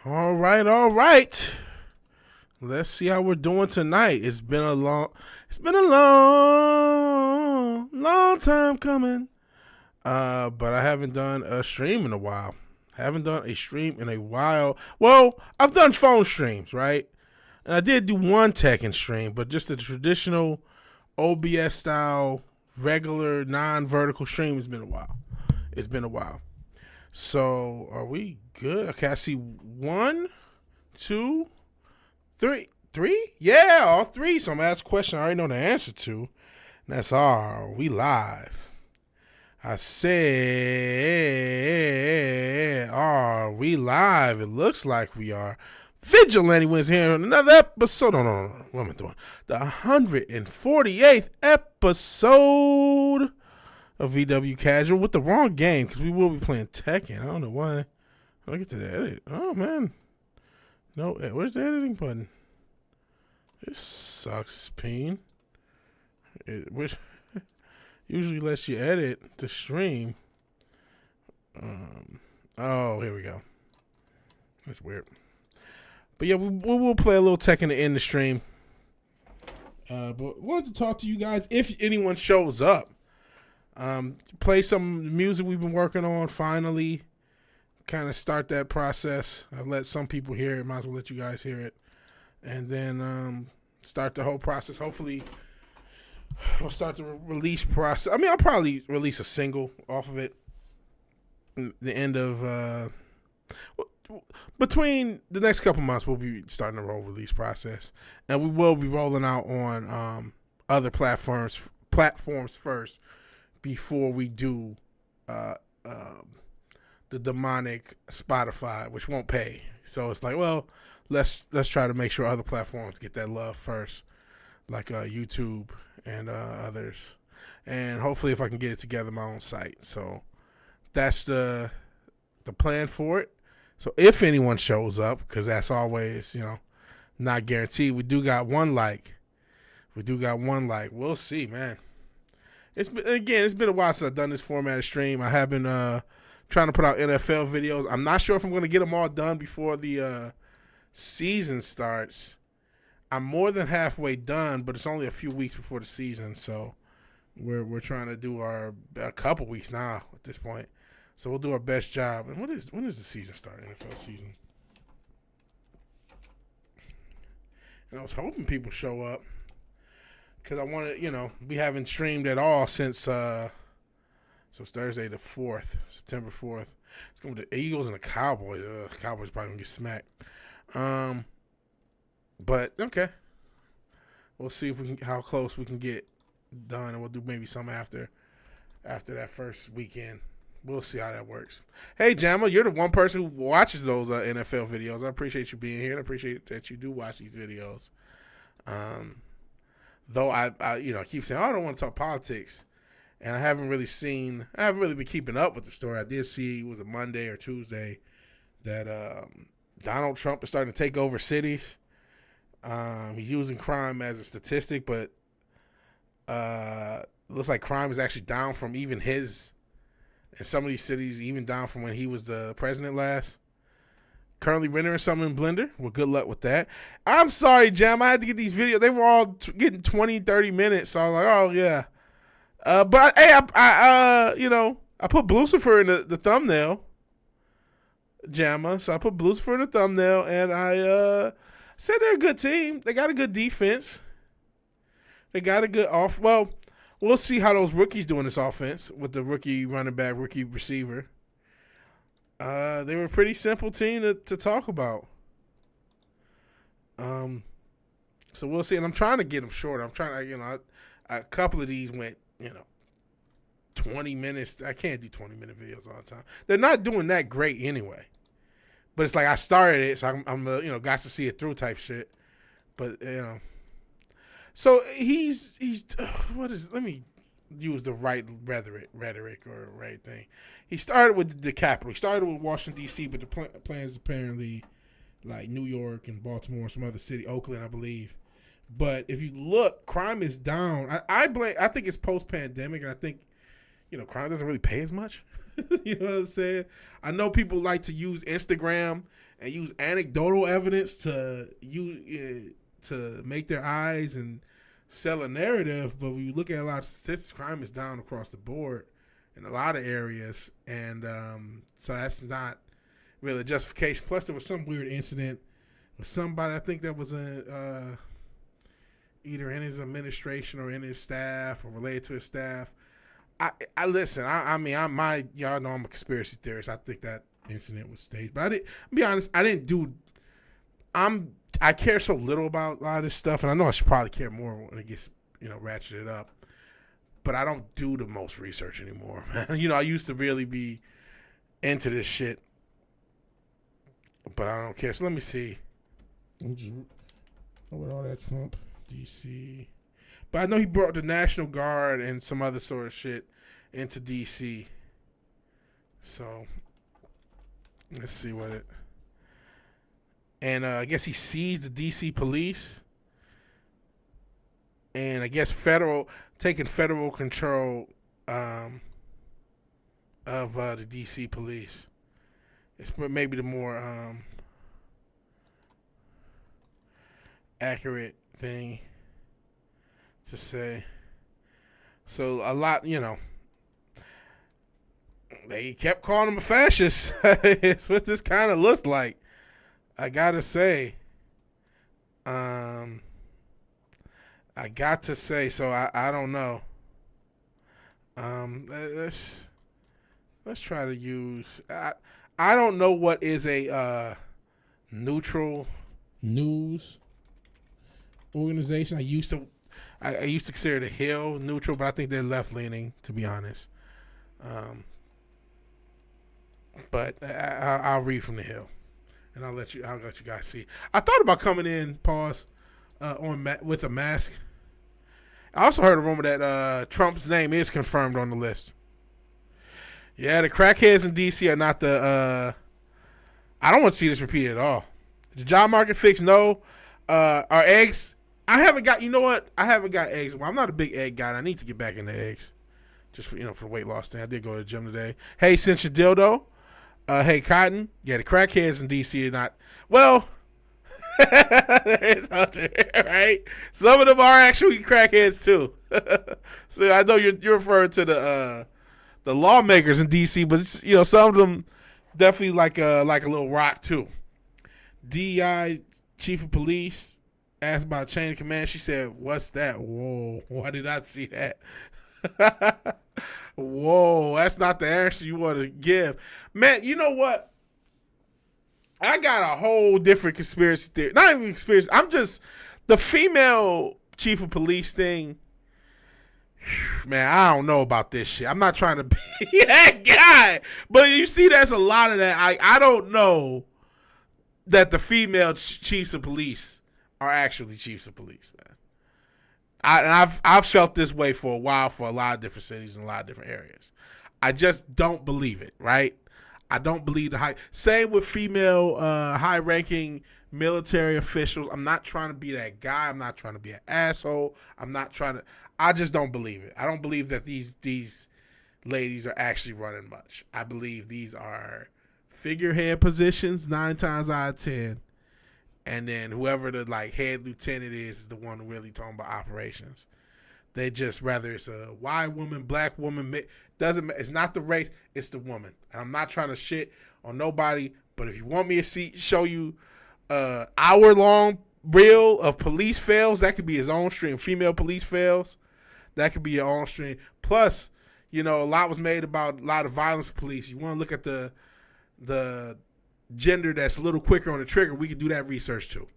All right, all right. Let's see how we're doing tonight. It's been a long time coming. But I haven't done a stream in a while. Well, I've done phone streams, right? And I did do one Tekken stream, but just the traditional OBS style, regular, non-vertical stream has been a while. It's been a while. So, are we good? Okay, I see 1, 2, 3. 3? Yeah, all 3. So I'm going to ask a question I already know the answer to. And that's, are we live? I said, are we live? It looks like we are. VigilanteWilliamson here on another episode. No. What am I doing? The 148th episode of VW Casual with the wrong game because we will be playing Tekken. I don't know why. I'll get to the edit. Oh, man. No, where's the editing button? This sucks, Peen. Which usually lets you edit the stream. Oh, here we go. That's weird. But yeah, we'll play a little Tekken to end the stream. But wanted to talk to you guys if anyone shows up. Play some music we've been working on finally. Kind of start that process. I've let some people hear it. Might as well let you guys hear it. And then start the whole process. Hopefully, I'll start the release process. I mean, I'll probably release a single off of it. The end of between the next couple months, we'll be starting the whole release process, and we will be rolling out on other platforms first before we do the demonic Spotify, which won't pay. So it's like, well, let's try to make sure other platforms get that love first, like YouTube and others, and hopefully if I can get it together my own site. So that's the plan for it. So if anyone shows up, because that's always, not guaranteed. We do got one like. We'll see, man. It's been a while since I've done this format of stream. I have been trying to put out NFL videos. I'm not sure if I'm going to get them all done before the season starts. I'm more than halfway done, but it's only a few weeks before the season, so we're trying to do a couple weeks now at this point. So we'll do our best job. And when does the season start? NFL season. And I was hoping people show up because I want to, we haven't streamed at all since so it's Thursday the 4th, September 4th. It's going to be the Eagles and the Cowboys. Cowboys probably going to get smacked. But okay, we'll see how close we can get done, and we'll do maybe some after that first weekend. We'll see how that works. Hey, Jama, you're the one person who watches those NFL videos. I appreciate you being here. I appreciate that you do watch these videos. Though I keep saying, I don't want to talk politics, and I haven't really been keeping up with the story. I did see it was a Monday or Tuesday that Donald Trump is starting to take over cities. He's using crime as a statistic, but it looks like crime is actually down from even his. In some of these cities, even down from when he was the president last. Currently rendering something in Blender. Well, good luck with that. I'm sorry, Jam. I had to get these videos. They were all getting 20, 30 minutes. So I was like, oh, yeah. But, hey, I put Lucifer in the thumbnail. Jamma. So I put Lucifer in the thumbnail, and I said they're a good team. They got a good defense. They got a good well, we'll see how those rookies do in this offense with the rookie running back, rookie receiver. They were a pretty simple team to talk about. So we'll see. And I'm trying to get them shorter. I'm trying to, a couple of these went, 20 minutes. I can't do 20-minute videos all the time. They're not doing that great anyway. But it's like I started it, so I'm got to see it through type shit. But, So he's let me use the right rhetoric or right thing. He started with the capital. He started with Washington, D.C., but the plans apparently like New York and Baltimore, some other city, Oakland, I believe. But if you look, crime is down. I think it's post-pandemic, and I think, crime doesn't really pay as much. You know what I'm saying? I know people like to use Instagram and use anecdotal evidence to make their eyes and sell a narrative, but when you look at a lot of statistics, crime is down across the board in a lot of areas, and so that's not really a justification. Plus, there was some weird incident with somebody, I think that was either in his administration or in his staff or related to his staff. I listen. I mean, y'all know I'm a conspiracy theorist. I think that incident was staged, but I'll be honest. I care so little about a lot of this stuff, and I know I should probably care more when it gets ratcheted up. But I don't do the most research anymore. I used to really be into this shit, but I don't care. So let me see. With all that Trump, DC. But I know he brought the National Guard and some other sort of shit into DC. So let's see what it. And I guess he seized the DC police. And I guess taking federal control of the DC police. It's maybe the more accurate thing to say. So a lot, they kept calling him a fascist. It's what this kind of looks like. I gotta say. So I don't know. Let's try to use. I don't know what is a neutral news organization. I used to consider the Hill neutral, but I think they're left leaning, to be honest. But I'll read from the Hill, and I'll let you guys see. I thought about coming in, with a mask. I also heard a rumor that Trump's name is confirmed on the list. Yeah, the crackheads in D.C. are not the. I don't want to see this repeated at all. The job market fixed? No. Are eggs? I haven't got. You know what? I haven't got eggs. Well, I'm not a big egg guy. I need to get back into eggs, just for the weight loss thing. I did go to the gym today. Hey, since your dildo. Hey, Cotton. Yeah, the crackheads in D.C. are not. Well. There's Hunter, right? Some of them are actually crackheads too. So I know you're referring to the lawmakers in DC, but some of them definitely like a little rock too. DEI chief of police asked about chain of command. She said, "What's that?" Whoa, why did I see that? Whoa, that's not the answer you want to give, man. You know what? I got a whole different conspiracy theory. Not even conspiracy. I'm just the female chief of police thing. Man, I don't know about this shit. I'm not trying to be that guy. But you see, there's a lot of that. I don't know that the female chiefs of police are actually chiefs of police, man. I've felt this way for a while for a lot of different cities and a lot of different areas. I just don't believe it, right? I don't believe the high. Same with female high-ranking military officials. I'm not trying to be that guy. I'm not trying to be an asshole. I just don't believe it. I don't believe that these ladies are actually running much. I believe these are figurehead positions 9 times out of 10. And then whoever the head lieutenant is the one really talking about operations. They just, whether it's a white woman, black woman, it's not the race, it's the woman. And I'm not trying to shit on nobody, but if you want me to show you hour-long reel of police fails, that could be his own stream. Female police fails, that could be your own stream. Plus, a lot was made about a lot of violence police. You want to look at the gender that's a little quicker on the trigger, we can do that research too.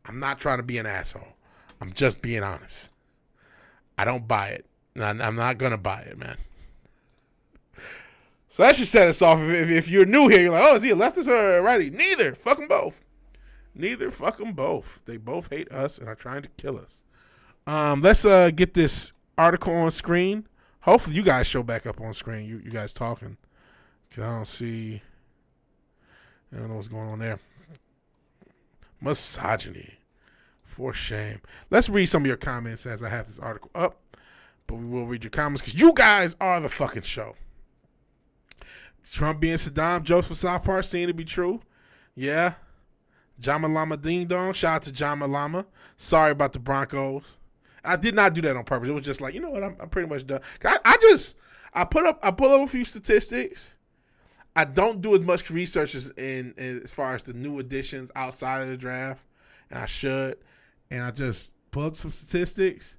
I'm not trying to be an asshole. I'm just being honest. I don't buy it. And I'm not going to buy it, man. So that should set us off. If you're new here, you're like, oh, is he a leftist or a righty? Neither. Fuck them both. Neither. Fuck them both. They both hate us and are trying to kill us. Let's get this article on screen. Hopefully you guys show back up on screen. You guys talking. Because I don't know what's going on there. Misogyny. For shame. Let's read some of your comments as I have this article up. But we will read your comments because you guys are the fucking show. Trump being Saddam jokes for South Park seem to be true. Yeah. Jama Lama Ding Dong. Shout out to Jama Lama. Sorry about the Broncos. I did not do that on purpose. It was just like, you know what? I'm pretty much done. I pull up a few statistics. I don't do as much research as far as the new additions outside of the draft, and I should. And I just pull up some statistics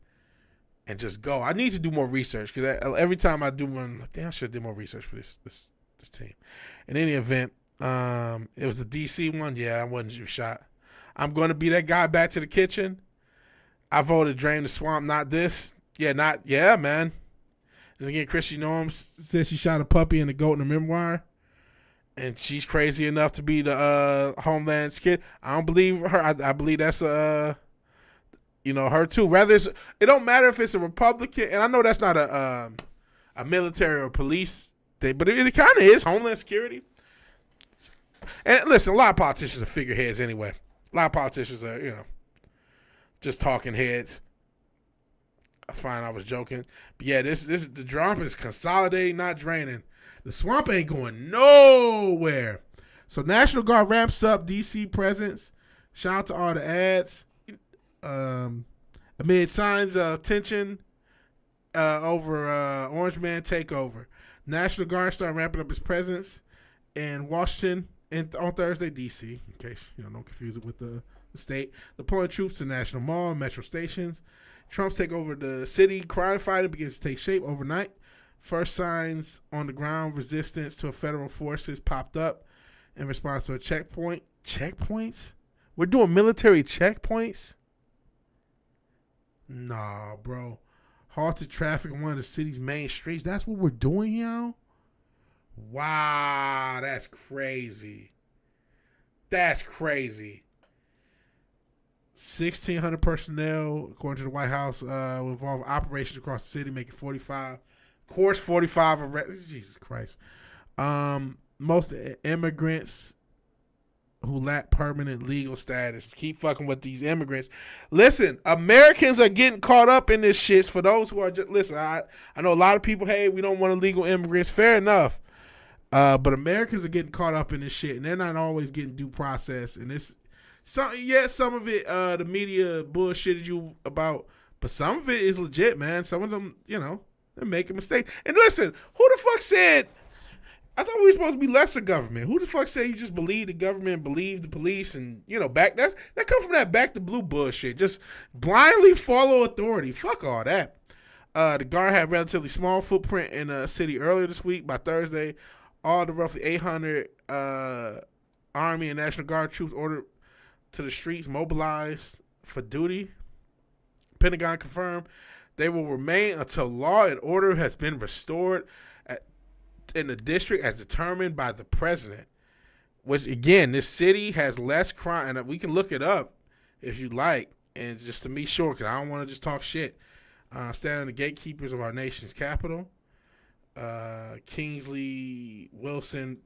and just go. I need to do more research because every time I do one, I'm like, damn, I should have did more research for this team. In any event, it was the DC one. Yeah, I wasn't your shot. I'm going to be that guy back to the kitchen. I voted Drain the Swamp, not this. Yeah, man. And again, Chrissy Norm says she shot a puppy and a goat in a memoir. And she's crazy enough to be the Homeland's kid. I don't believe her. I believe that's her too. It don't matter if it's a Republican, and I know that's not a military or police thing, but it kind of is Homeland Security. And listen, a lot of politicians are figureheads anyway. A lot of politicians are, just talking heads. Fine, I was joking. But yeah, the drama is consolidating, not draining. The swamp ain't going nowhere. So National Guard ramps up DC presence. Shout out to all the ads. Amid signs of tension over Orange Man takeover. National Guard started ramping up its presence in Washington on Thursday, DC, in case don't confuse it with the state. Deploying troops to National Mall and metro stations. Trump's take over the city. Crime fighting begins to take shape overnight. First signs on the ground resistance to federal forces popped up in response to a checkpoint. Checkpoints? We're doing military checkpoints? Nah, bro. Halted traffic on one of the city's main streets. That's what we're doing, y'all? Wow, that's crazy. That's crazy. 1,600 personnel, according to the White House, will involve operations across the city, making 45. Of course, 45 arrests. Jesus Christ. Most immigrants who lack permanent legal status. Keep fucking with these immigrants. Listen, Americans are getting caught up in this shit. For those who are just, listen, I know a lot of people, hey, we don't want illegal immigrants. Fair enough. But Americans are getting caught up in this shit, and they're not always getting due process. And it's some of it the media bullshitted you about, but some of it is legit, man. Some of them, they're making mistakes. And listen, who the fuck said? I thought we were supposed to be lesser government. Who the fuck said you just believe the government, believe the police, and that comes from that back to blue bullshit. Just blindly follow authority. Fuck all that. The Guard had a relatively small footprint in the city earlier this week. By Thursday, all the roughly 800 Army and National Guard troops ordered to the streets mobilized for duty. Pentagon confirmed they will remain until law and order has been restored in the district as determined by the president. Which, again, this city has less crime. And we can look it up if you like. And just to be sure, because I don't want to just talk shit. Standing the gatekeepers of our nation's capital. Kingsley Wilson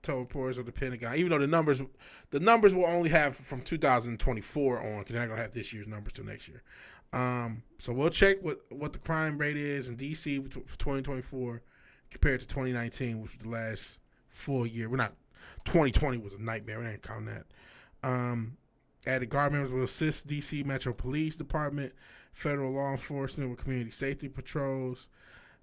told reporters of the Pentagon, even though the numbers will only have from 2024 on, because they're not gonna have this year's numbers till next year. So we'll check what the crime rate is in DC for 2024 compared to 2019, which was the last full year. 2020 was a nightmare. We ain't counting that. Added Guard members will assist DC Metro Police Department, federal law enforcement with community safety patrols.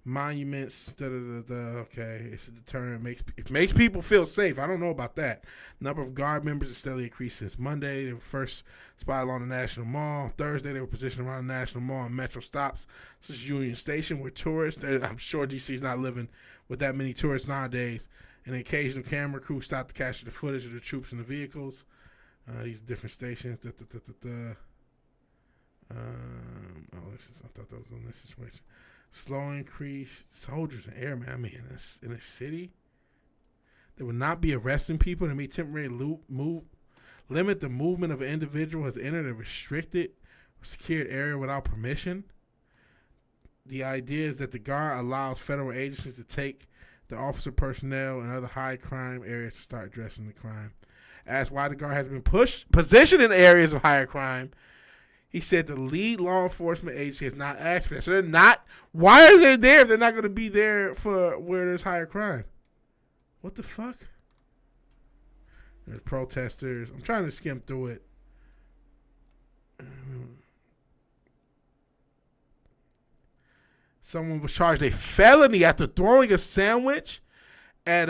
Monuments, okay, it's a deterrent. It makes people feel safe. I don't know about that. Number of Guard members has steadily increased since Monday. They were first spotted along the National Mall. Thursday, they were positioned around the National Mall and metro stops, such as Union Station, where tourists, I'm sure DC's not living with that many tourists nowadays. An occasional camera crew stopped to capture the footage of the troops and the vehicles. These different stations. I thought that was on this situation. Slow increase, soldiers and airmen. I mean, in a city, they will not be arresting people. They may temporarily limit the movement of an individual who has entered a restricted or secured area without permission. The idea is that the Guard allows federal agencies to take the officer personnel and other high crime areas to start addressing the crime. Asked why the Guard has been positioned in areas of higher crime, he said the lead law enforcement agency has not asked for that. So they're not. Why are they there if they're not going to be there for where there's higher crime? What the fuck? There's protesters. I'm trying to skim through it. Someone was charged a felony after throwing a sandwich at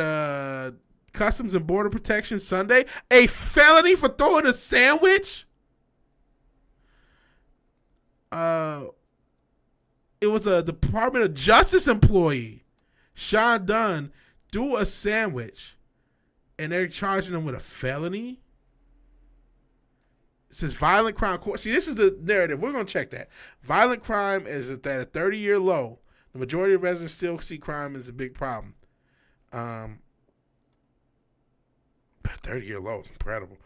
Customs and Border Protection Sunday. A felony for throwing a sandwich? It was a Department of Justice employee, Sean Dunn, threw a sandwich, and they're charging him with a felony. It says violent crime court. See, this is the narrative. We're going to check that. Violent crime is at a 30-year low. The majority of residents still see crime as a big problem. 30-year low is incredible.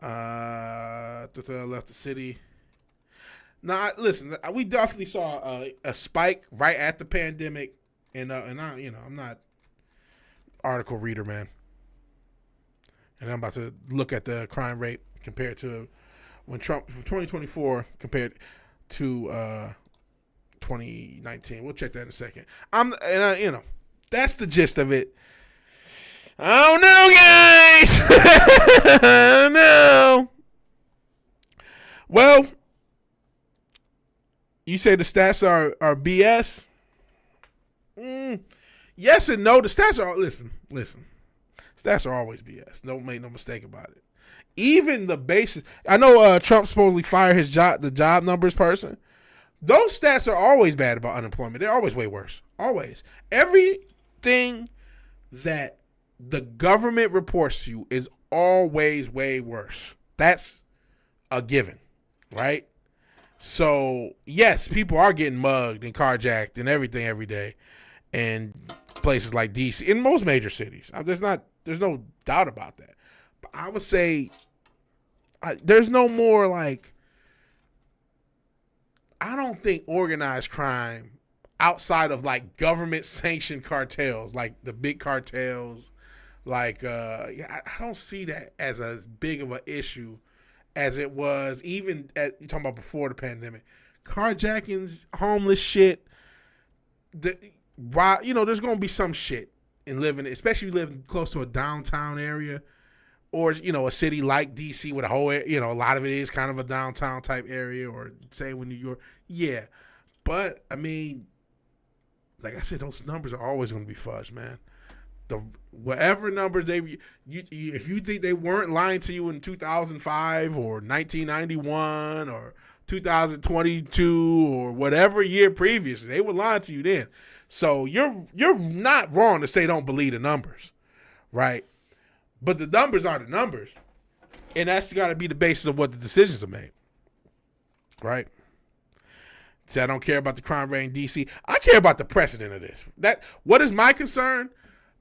Left the city. Now, listen, we definitely saw a spike right at the pandemic, and I'm not article reader, man. And I'm about to look at the crime rate compared to when Trump from 2024 compared to 2019. We'll check that in a second. That's the gist of it. I don't know, guys. I don't know. Well, you say the stats are BS? Yes and no. The stats are, listen. Stats are always BS. Don't make no mistake about it. Even the basis. I know Trump supposedly fired the job numbers person. Those stats are always bad about unemployment. They're always way worse. Always. Everything that the government reports to you is always way worse. That's a given, right? So, yes, people are getting mugged and carjacked and everything every day in places like D.C., in most major cities. There's no doubt about that. But I would say there's no more like, I don't think organized crime outside of like government sanctioned cartels, like the big cartels, like I don't see that as big of an issue as it was even you're talking about before the pandemic. Carjackings, homeless shit. There's going to be some shit in living, especially if you live close to a downtown area or, a city like D.C. with a whole, a lot of it is kind of a downtown type area, or say when New York. Yeah. But, I mean, like I said, those numbers are always going to be fudged, man. Whatever numbers if you think they weren't lying to you in 2005 or 1991 or 2022 or whatever year previously, they were lying to you then. So you're not wrong to say don't believe the numbers, right? But the numbers are the numbers, and that's got to be the basis of what the decisions are made, right? See, I don't care about the crime rate in D.C. I care about the precedent of this. What is my concern?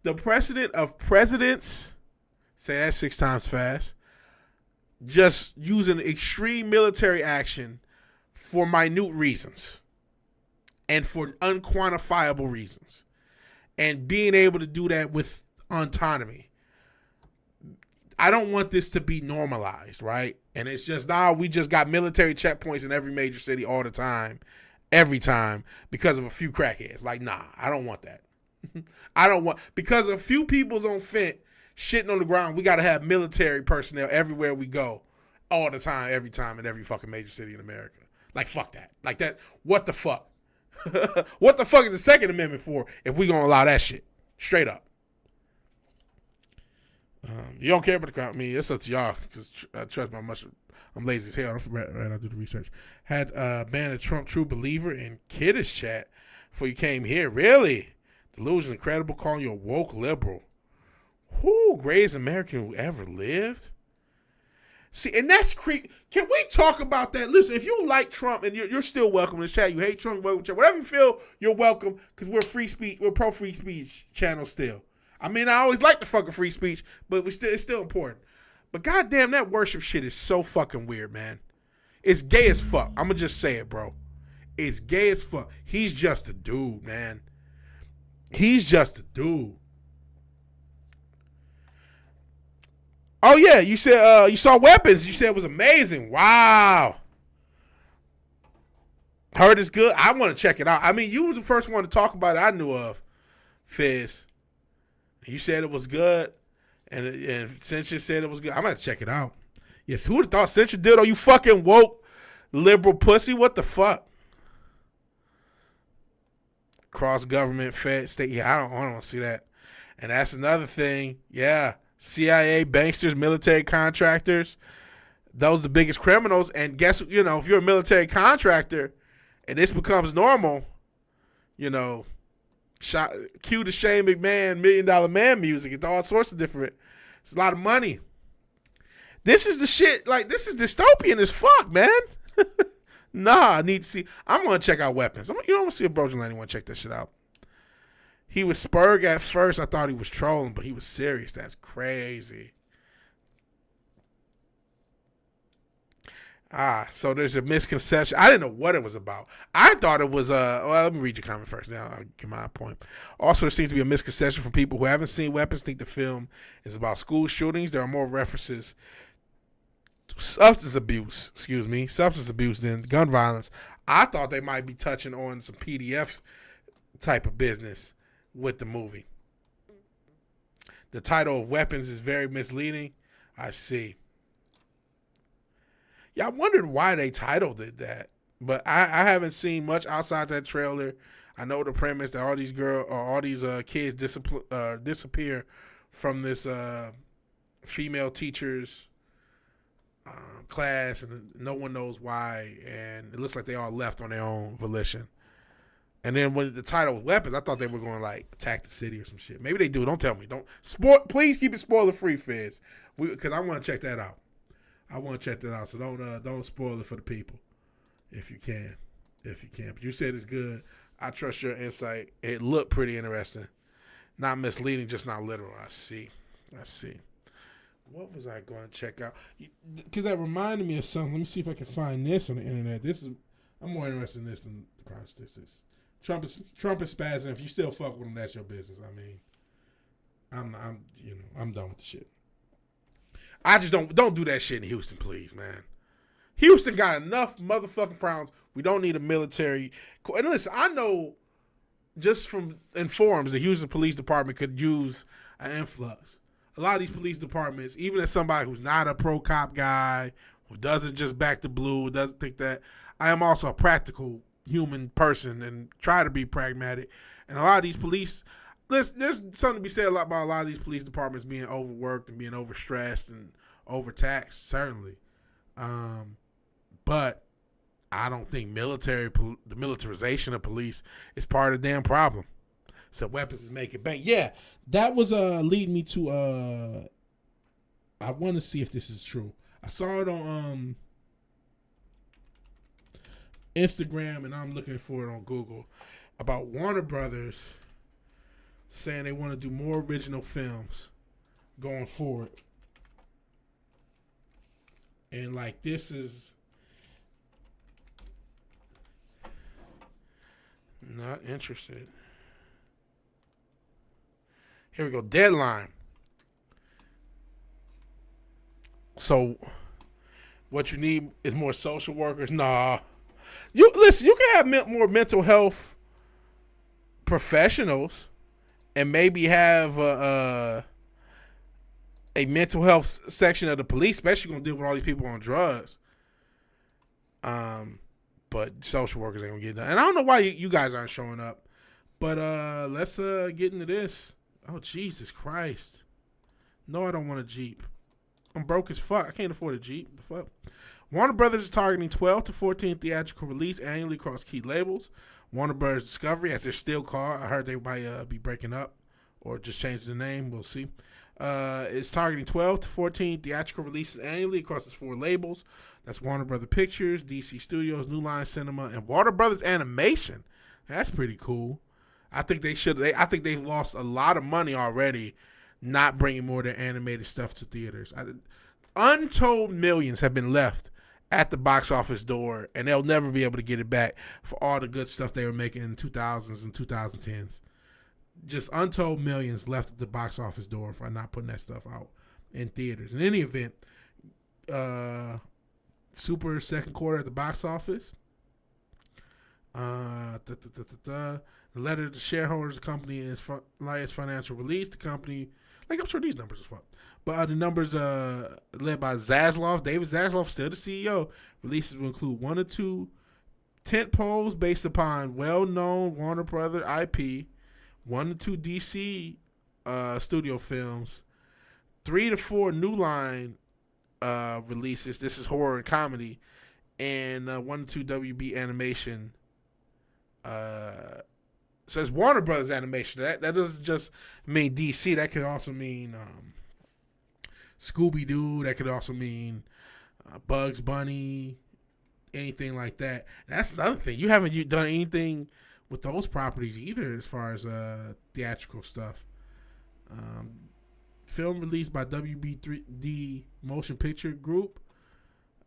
The precedent of presidents, say that 6 times fast, just using extreme military action for minute reasons and for unquantifiable reasons, and being able to do that with autonomy. I don't want this to be normalized, right? And it's just now we just got military checkpoints in every major city all the time, every time, because of a few crackheads. Like, nah, I don't want that. Because a few people's on Fent shitting on the ground, we got to have military personnel everywhere we go, all the time, every time, in every fucking major city in America. Like, fuck that. Like that, what the fuck? What the fuck is the Second Amendment for if we gonna allow that shit? Straight up. You don't care about the crowd. I mean, it's up to y'all, because trust me, I'm lazy as hell. I don't forget, right? I do the research. Had banned a Trump true believer in kiddish chat before you came here. Really? Delusion incredible, calling you a woke liberal. Who greatest American who ever lived? See, and that's Can we talk about that? Listen, if you like Trump and you're still welcome in this chat, you hate Trump, whatever you feel, you're welcome, because we're free speech, we're pro free speech channel still. I mean, I always like the fucking free speech, but it's still important. But goddamn, that worship shit is so fucking weird, man. It's gay as fuck. I'm gonna just say it, bro. It's gay as fuck. He's just a dude, man. He's just a dude. Oh yeah, you said you saw Weapons. You said it was amazing. Wow. Heard it's good. I want to check it out. I mean, you were the first one to talk about it I knew of, Fizz. You said it was good, and since you said it was good, I'm gonna check it out. Yes, who would have thought Central Dildo? You fucking woke liberal pussy. What the fuck? Cross government, Fed, state. Yeah, I don't want to see that. And that's another thing. Yeah, CIA, banksters, military contractors. Those are the biggest criminals. And guess, if you're a military contractor and this becomes normal, cue the Shane McMahon $1 Million Man music. It's all sorts of different. It's a lot of money. This is the shit. Like, this is dystopian as fuck, man. Nah, I need to see. I'm going to check out Weapons. I'm going to see if Vigilante want to check that shit out. He was Spurg at first. I thought he was trolling, but he was serious. That's crazy. So there's a misconception. I didn't know what it was about. I thought it was, let me read your comment first. Now I'll get my point. Also, there seems to be a misconception from people who haven't seen Weapons, think the film is about school shootings. There are more references to substance abuse than gun violence. I thought they might be touching on some PDFs type of business with the movie. The title of Weapons is very misleading. I see. Yeah, I wondered why they titled it that, but I haven't seen much outside that trailer. I know the premise that all these kids disappear from this female teacher's class, and no one knows why, and it looks like they all left on their own volition. And then when the title was Weapons, I thought they were going to like attack the city or some shit. Maybe they do. Don't tell me. Please keep it spoiler free, Fizz, because I want to check that out. So don't spoil it for the people, if you can. But you said it's good. I trust your insight. It looked pretty interesting, not misleading, just not literal. I see. What was I going to check out? Because that reminded me of something. Let me see if I can find this on the internet. I'm more interested in this than the crime statistics. Trump is spazzing. If you still fuck with him, that's your business. I mean, I'm done with the shit. I just don't do that shit in Houston, please, man. Houston got enough motherfucking problems. We don't need a military. And listen, I know just from informs the Houston Police Department could use an influx. A lot of these police departments, even as somebody who's not a pro-cop guy, who doesn't just back the blue, doesn't think that, I am also a practical human person and try to be pragmatic. And a lot of these police... There's something to be said about a lot of these police departments being overworked and being overstressed and overtaxed, certainly. But I don't think the militarization of police is part of the damn problem. So Weapons is making bank. Yeah, that was leading me to I want to see if this is true. I saw it on Instagram, and I'm looking for it on Google, about Warner Brothers saying they want to do more original films going forward. And like, this is not interested. Here we go. Deadline. So what you need is more social workers. Nah. You can have more mental health professionals and maybe have a mental health section of the police, especially going to deal with all these people on drugs. But social workers ain't going to get done. And I don't know why you guys aren't showing up. But let's get into this. Oh, Jesus Christ. No, I don't want a Jeep. I'm broke as fuck. I can't afford a Jeep. The fuck? Warner Brothers is targeting 12 to 14 theatrical release annually across key labels. Warner Brothers Discovery, as they're still called. I heard they might be breaking up or just changing the name. We'll see. It's targeting 12 to 14 theatrical releases annually across its 4 labels. That's Warner Brothers Pictures, DC Studios, New Line Cinema, and Warner Brothers Animation. That's pretty cool. I think they should. I think they've lost a lot of money already, not bringing more of their animated stuff to theaters. Untold millions have been left at the box office door, and they'll never be able to get it back for all the good stuff they were making in the 2000s and 2010s. Just untold millions left at the box office door for not putting that stuff out in theaters. In any event, super second quarter at the box office. The letter to shareholders of the company is Lions financial release. The company, like I'm sure these numbers are fucked. But the numbers led by Zaslav, David Zaslav, still the CEO. Releases will include 1 or 2 tent poles based upon well-known Warner Brother IP, 1 or 2 DC studio films, 3 to 4 New Line releases. This is horror and comedy, and 1 or 2 WB animation. So it's Warner Brothers animation. That doesn't just mean DC. That could also mean Scooby Doo. That could also mean Bugs Bunny. Anything like that. That's another thing. You haven't done anything with those properties either, as far as theatrical stuff. Film released by WB3D Motion Picture Group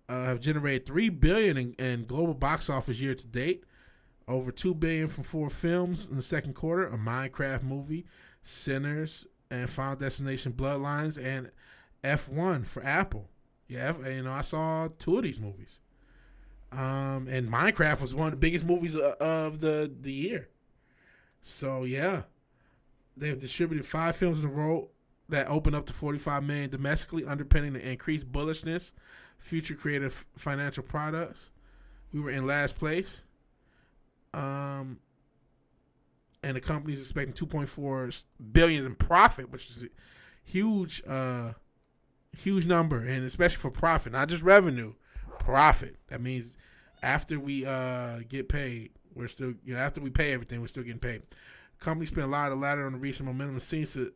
have generated $3 billion in global box office year to date. Over $2 billion from 4 films in the second quarter: a Minecraft movie, Sinners, and Final Destination Bloodlines, and F1 for Apple. Yeah, I saw 2 of these movies. And Minecraft was one of the biggest movies of the year. So yeah, they've distributed 5 films in a row that opened up to $45 million domestically, underpinning the increased bullishness, future creative financial products. We were in last place. And the company's expecting $2.4 billion in profit, which is a huge number, and especially for profit, not just revenue, profit. That means after we get paid, we're still, after we pay everything, we're still getting paid. Company spent a lot of ladder on the recent momentum. It seems to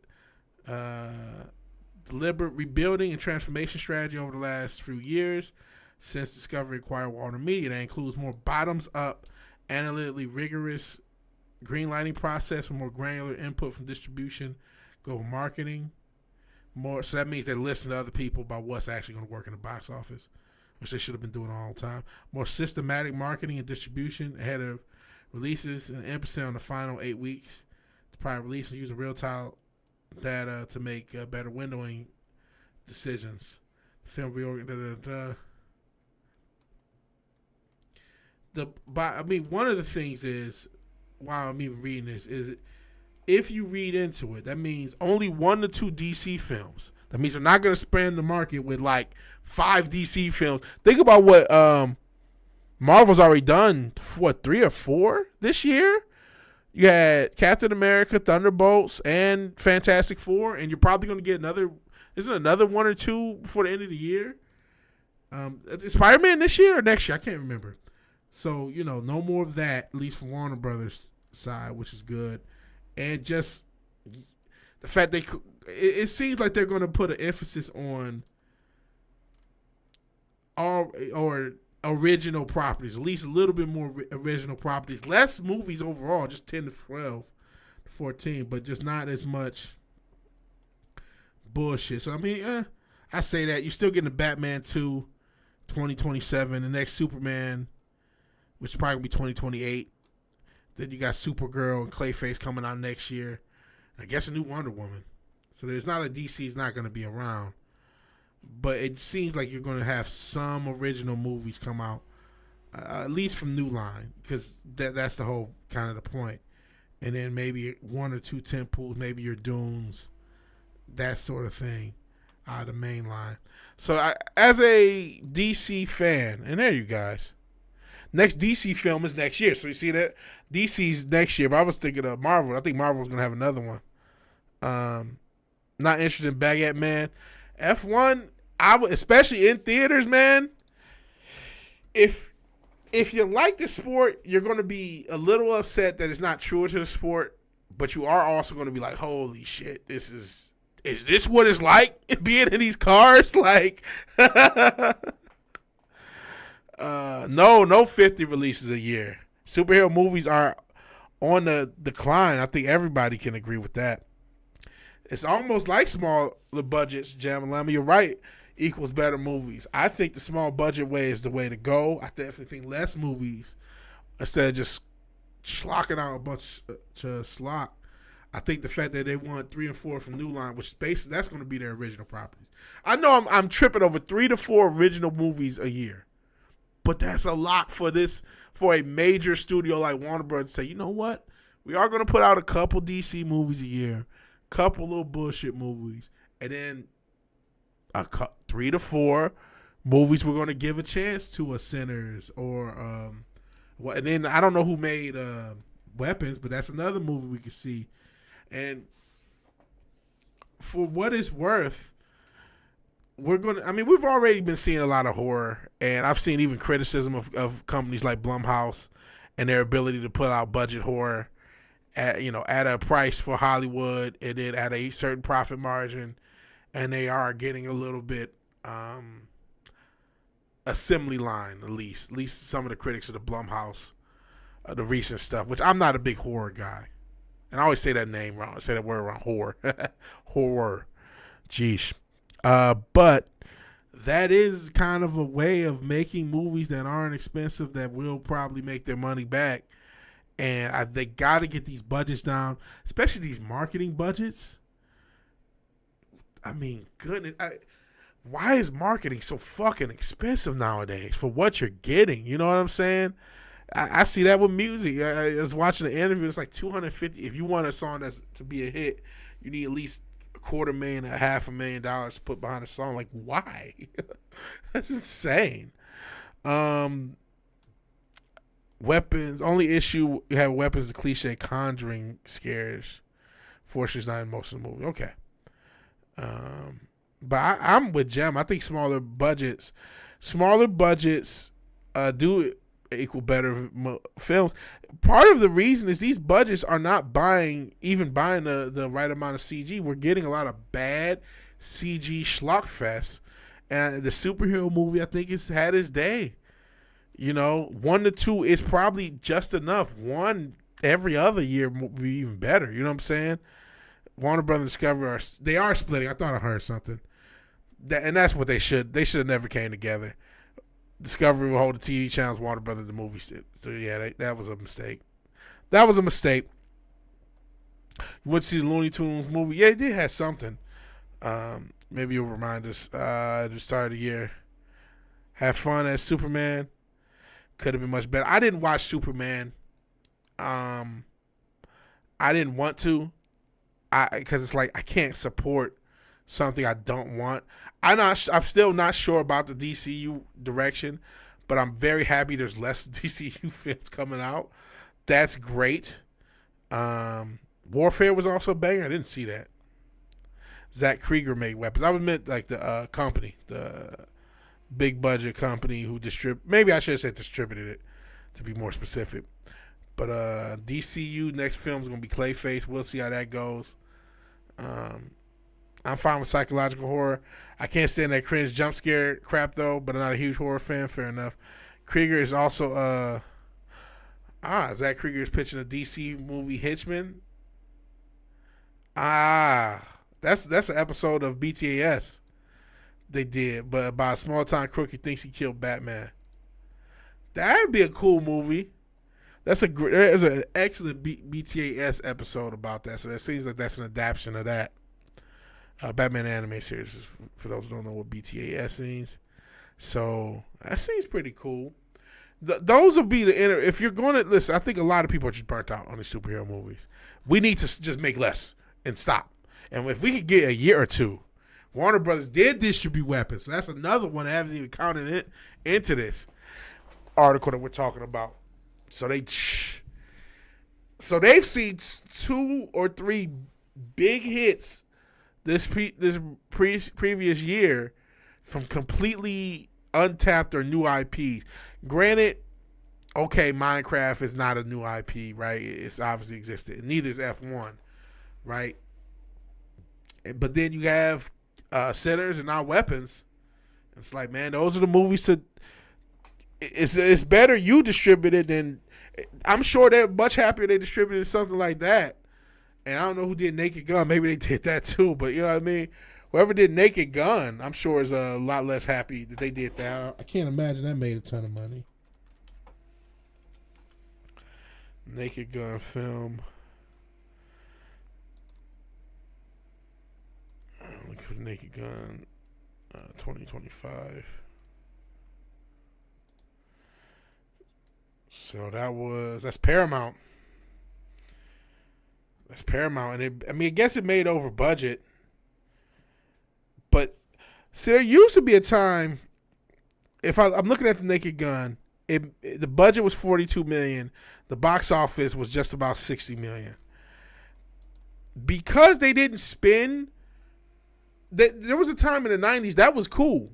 deliberate rebuilding and transformation strategy over the last few years since Discovery acquired Warner Media. That includes more bottoms-up, analytically rigorous greenlighting process with more granular input from distribution, global marketing. So that means they listen to other people about what's actually going to work in the box office, which they should have been doing all the time. More systematic marketing and distribution ahead of releases, and emphasis on the final 8 weeks. The prior release, using real-time data to make better windowing decisions. Film reorganization. One of the things is, while I'm even reading this, is if you read into it, that means only 1 to 2 DC films. That means they're not going to span the market with like 5 DC films. Think about what Marvel's already done. 3 or 4 this year? You had Captain America, Thunderbolts, and Fantastic Four, and you're probably going to get another 1 or 2 before the end of the year? Is Spider-Man this year or next year? I can't remember. So, no more of that, at least from Warner Brothers' side, which is good. And just the fact it seems like they're going to put an emphasis on all or original properties, at least a little bit more original properties. Less movies overall, just 10 to 12 to 14, but just not as much bullshit. So, I say that. You're still getting the Batman 2, 2027, the next Superman, which is probably going to be 2028. Then you got Supergirl and Clayface coming out next year. I guess a new Wonder Woman. So there's not like DC's not going to be around. But it seems like you're going to have some original movies come out, at least from New Line, because that's the whole kind of the point. And then maybe 1 or 2 tentpoles, maybe your Dunes, that sort of thing, the main line. So as a DC fan, and there you guys, next DC film is next year. So you see that DC's next year. But I was thinking of Marvel. I think Marvel was going to have another one. Not interested in Baguette Man. F1, especially in theaters, man. If you like the sport, you're going to be a little upset that it's not truer to the sport, but you are also going to be like, holy shit, is this what it's like being in these cars? Like, no 50 releases a year. Superhero movies are on the decline. I think everybody can agree with that. It's almost like smaller budgets, Jamalama. You're right, equals better movies. I think the small budget way is the way to go. I definitely think less movies instead of just schlocking out a bunch to slot. I think the fact that they want 3 and 4 from New Line, which basically that's going to be their original properties. I know I'm tripping over 3 to 4 original movies a year. But that's a lot for a major studio like Warner Bros. To say, you know what? We are going to put out a couple DC movies a year, couple little bullshit movies, and then 3 to 4 movies we're going to give a chance to a Sinners or and then I don't know who made Weapons, but that's another movie we could see. And for what it's worth, we've already been seeing a lot of horror, and I've seen even criticism of companies like Blumhouse and their ability to put out budget horror at a price for Hollywood and then at a certain profit margin, and they are getting a little bit assembly line, at least some of the critics of the Blumhouse, the recent stuff, which I'm not a big horror guy. And I always say that name wrong. I say that word wrong, horror. Horror. Jeez. But that is kind of a way of making movies that aren't expensive that will probably make their money back. And they got to get these budgets down, especially these marketing budgets. I mean, goodness. Why is marketing so fucking expensive nowadays for what you're getting? You know what I'm saying? I see that with music. I was watching an interview. It's like $250. If you want a song that's to be a hit, you need at least $250,000 to $500,000 to put behind a song. Like, why? That's insane. Weapons. Only issue you have Weapons, the cliche Conjuring scares. Fortunately, it's not in most of the movie. Okay. But I'm with Jem. I think smaller budgets do equal better films. Part of the reason is these budgets are not buying the right amount of CG. We're getting a lot of bad CG schlockfest, and the superhero movie I think has had its day. 1 to 2 is probably just enough. 1 every other year would be even better. You know what I'm saying? Warner Brothers Discovery are splitting. I thought I heard something. And that's what they should. They should have never came together. Discovery will hold the TV channels, Warner Brothers the movie. So yeah, that was a mistake. You went to see the Looney Tunes movie. Yeah, it did have something. Maybe you'll remind us at the start of the year. Have fun as Superman. Could have been much better. I didn't watch Superman. I didn't want to. Because it's like I can't support something I don't want. I'm still not sure about the DCU direction, but I'm very happy there's less DCU films coming out. That's great. Warfare was also a banger. I didn't see that. Zach Krieger made Weapons. I would admit like the company, the big budget company who maybe I should have said distributed it to be more specific. But DCU next film is going to be Clayface. We'll see how that goes. I'm fine with psychological horror. I can't stand that cringe jump scare crap, though, but I'm not a huge horror fan. Fair enough. Krieger is also... Zach Krieger is pitching a DC movie, Hitchman. That's an episode of BTAS they did, but about a small-time crook who thinks he killed Batman. That would be a cool movie. There's an excellent BTAS episode about that, so it seems like that's an adaptation of that. Batman anime series, for those who don't know what BTAS means. So that seems pretty cool. Those will be if you're going to listen, I think a lot of people are just burnt out on these superhero movies. We need to just make less and stop. And if we could get a year or two, Warner Brothers did distribute Weapons. So that's another one that hasn't even counted into this article that we're talking about. So they've seen 2 or 3 big hits this previous year from completely untapped or new IPs. Granted, okay, Minecraft is not a new IP, right? It's obviously existed. Neither is F1, right? But then you have Sinners and now Weapons. It's like, man, those are the movies to... It's better you distributed than... I'm sure they're much happier they distributed something like that. And I don't know who did Naked Gun. Maybe they did that too, but you know what I mean? Whoever did Naked Gun, I'm sure is a lot less happy that they did that. I can't imagine that made a ton of money. Naked Gun film. Look for Naked Gun 2025. So that's Paramount. That's Paramount, and I guess it made over budget. But see, there used to be a time. If I'm looking at the Naked Gun, the budget was $42 million. The box office was just about $60 million. Because they didn't spend. There was a time in the 90s that was cool.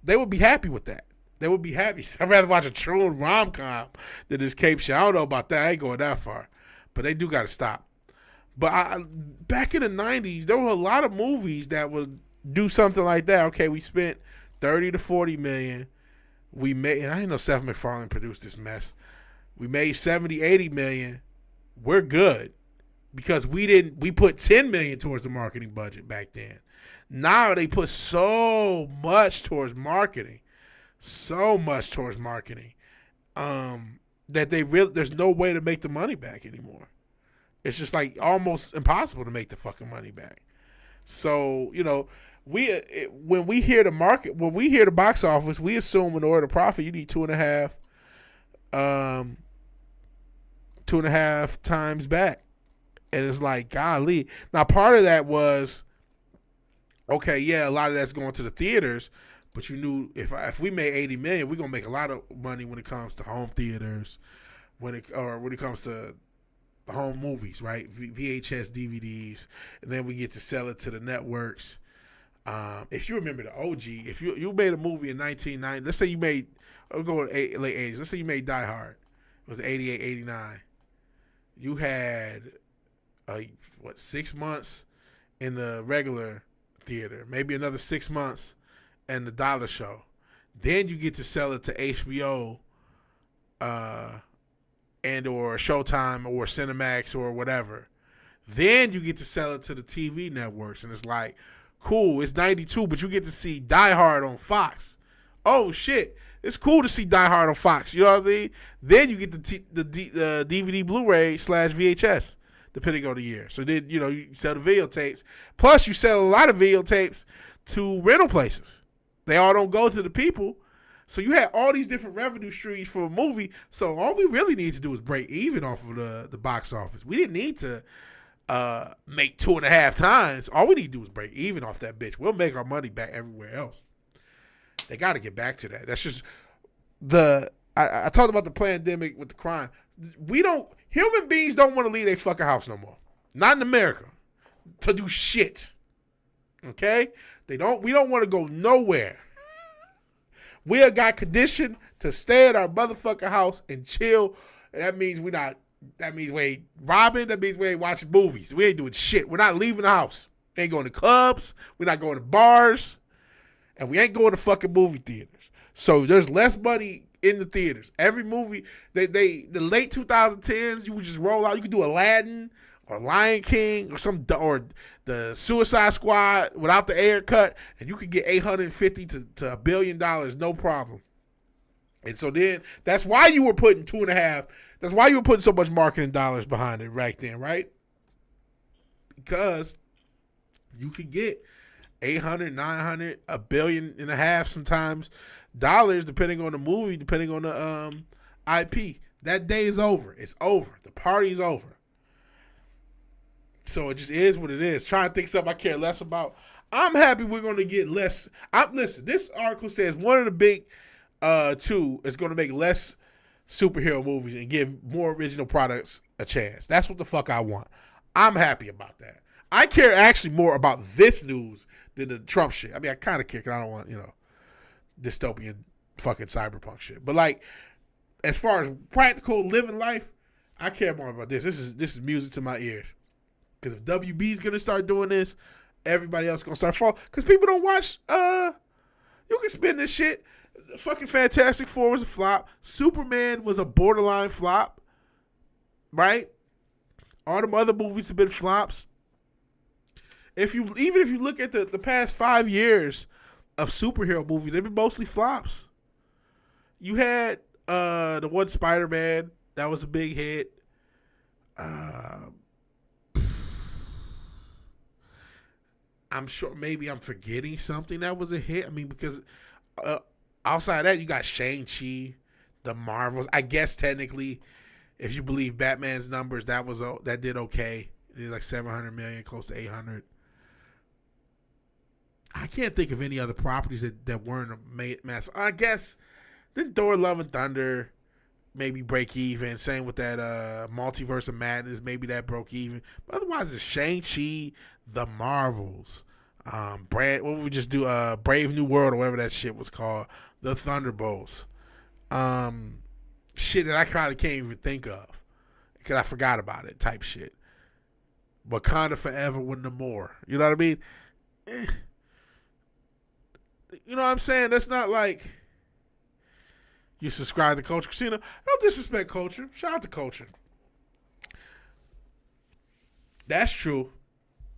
They would be happy with that. They would be happy. I'd rather watch a true rom-com than this cape shit. I don't know about that. I ain't going that far. But they do got to stop. But back in the 90s, there were a lot of movies that would do something like that. Okay, we spent $30 to $40 million. We made, and I didn't know Seth MacFarlane produced this mess. We made $70, $80 million. We're good. Because we put $10 million towards the marketing budget back then. Now they put so much towards marketing. That there's no way to make the money back anymore. It's just like almost impossible to make the fucking money back. So, when we hear the box office, we assume in order to profit, you need 2.5 times back. And it's like, golly. Now, part of that was, okay, yeah, a lot of that's going to the theaters, but you knew if we made $80 million, we're gonna make a lot of money when it comes to home theaters, when it comes to home movies, right? VHS, DVDs, and then we get to sell it to the networks. If you remember the OG, if you made a movie in 1990, let's say you made, I'll go late 80s, let's say you made Die Hard, it was 88, 89. You had 6 months in the regular theater, maybe another 6 months in the dollar show. Then you get to sell it to HBO and or Showtime or Cinemax or whatever. Then you get to sell it to the TV networks, and it's like, cool, it's 92, but you get to see Die Hard on Fox. Oh shit, it's cool to see Die Hard on Fox. You know what I mean? Then you get the DVD, Blu-ray / VHS, depending on the year. So then you sell the videotapes. Plus, you sell a lot of videotapes to rental places. They all don't go to the people. So you had all these different revenue streams for a movie. So all we really need to do is break even off of the box office. We didn't need to make 2.5 times. All we need to do is break even off that bitch. We'll make our money back everywhere else. They got to get back to that. That's just I talked about the pandemic with the crime. Human beings don't want to leave their fucking house no more. Not in America. To do shit. Okay? We don't want to go nowhere. We have got conditioned to stay at our motherfucking house and chill. And that means we ain't robbing. That means we ain't watching movies. We ain't doing shit. We're not leaving the house. We ain't going to clubs. We're not going to bars. And we ain't going to fucking movie theaters. So there's less money in the theaters. Every movie, the late 2010s, you would just roll out. You could do Aladdin or Lion King or or the Suicide Squad without the air cut, and you could get $850 to $1 billion, no problem. And so then that's why you were putting 2.5. That's why you were putting so much marketing dollars behind it right then, right? Because you could get 800, 900, $1.5 billion sometimes dollars, depending on the movie, depending on the IP. That day is over. It's over. The party's over. So it just is what it is. Trying to think something I care less about. I'm happy we're going to get less. Listen, this article says one of the big two is going to make less superhero movies and give more original products a chance. That's what the fuck I want. I'm happy about that. I care actually more about this news than the Trump shit. I mean, I kind of care because I don't want, dystopian fucking cyberpunk shit. But like, as far as practical living life, I care more about this. This is music to my ears. Because if WB is gonna start doing this, everybody else gonna start following. Because people don't watch. You can spin this shit. Fucking Fantastic Four was a flop. Superman was a borderline flop. Right? All them other movies have been flops. Even if you look at the past 5 years of superhero movies, they've been mostly flops. You had the one Spider-Man that was a big hit. I'm sure maybe I'm forgetting something that was a hit. I mean, because outside of that, you got Shang-Chi, the Marvels. I guess technically, if you believe Batman's numbers, that did okay. It did like 700 million, close to 800. I can't think of any other properties that weren't a massive. I guess did Thor: Love and Thunder maybe break even? Same with that Multiverse of Madness, maybe that broke even. But otherwise, it's Shang-Chi, the Marvels, what would we just do? Brave New World or whatever that shit was called, the Thunderbolts, shit that I probably can't even think of because I forgot about it. Type shit. Wakanda Forever with Namor. You know what I mean? You know what I'm saying? That's not like you subscribe to Culture Casino. Don't disrespect Culture. Shout out to Culture. That's true.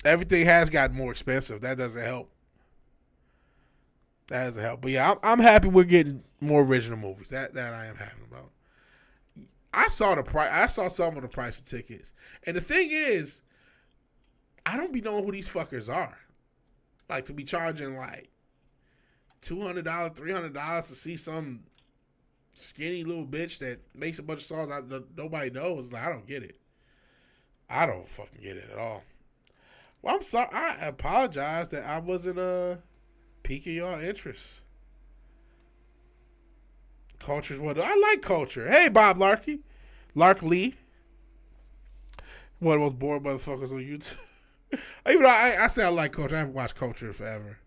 Everything has gotten more expensive. That doesn't help. That doesn't help. But yeah, I'm happy we're getting more original movies. That I am happy about. I saw the price. I saw some of the price of tickets, and the thing is, I don't be knowing who these fuckers are. Like to be charging like $200, $300 to see some skinny little bitch that makes a bunch of songs nobody knows. Like, I don't get it. I don't fucking get it at all. Well, I'm sorry. I apologize that I wasn't piquing y'all interest. Culture's what I like. Culture. Hey, Bob Larky, Lark Lee. One of the most bored motherfuckers on YouTube. Even though I say I like Culture, I haven't watched Culture forever.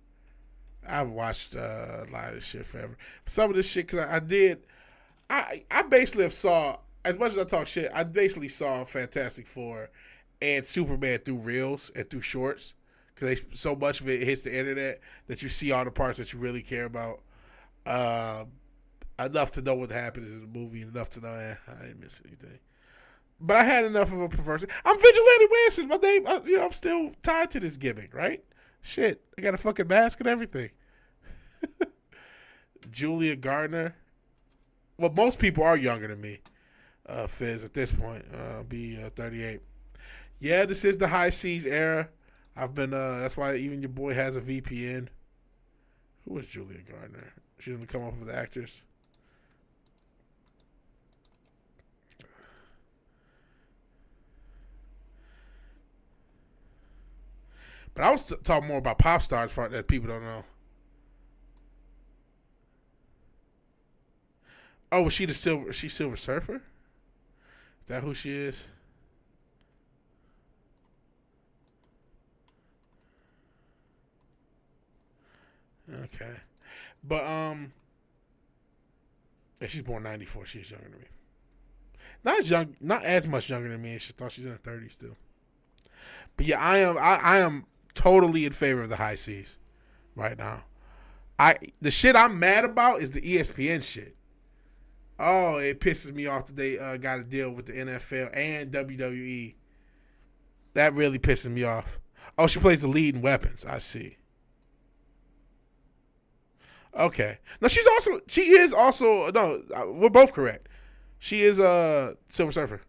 I've watched a lot of this shit forever. Some of this shit, because I basically saw, as much as I talk shit, I basically saw Fantastic Four and Superman through reels and through shorts. Because so much of it hits the internet that you see all the parts that you really care about. Enough to know what happens in the movie, and enough to know, I didn't miss anything. But I had enough of a perversion. I'm VigilanteWilliamson. My name, I'm still tied to this gimmick, right? Shit, I got a fucking mask and everything. Julia Gardner. Well, most people are younger than me, Fizz, at this point. Be 38. Yeah, this is the high seas era. I've been, that's why even your boy has a VPN. Who was Julia Gardner? She didn't come up with actors. But I was talking more about pop stars that people don't know. Oh, was she Silver Surfer? Is that who she is? Okay. But yeah, she's born 94. She's younger than me. Not as much younger than me. She thought she's in her 30s still. But yeah, I am totally in favor of the high seas right now. The shit I'm mad about is the ESPN shit. Oh, it pisses me off that they got to deal with the NFL and WWE. That really pisses me off. Oh, she plays the lead in Weapons. I see. Okay. No, we're both correct. She is a Silver Surfer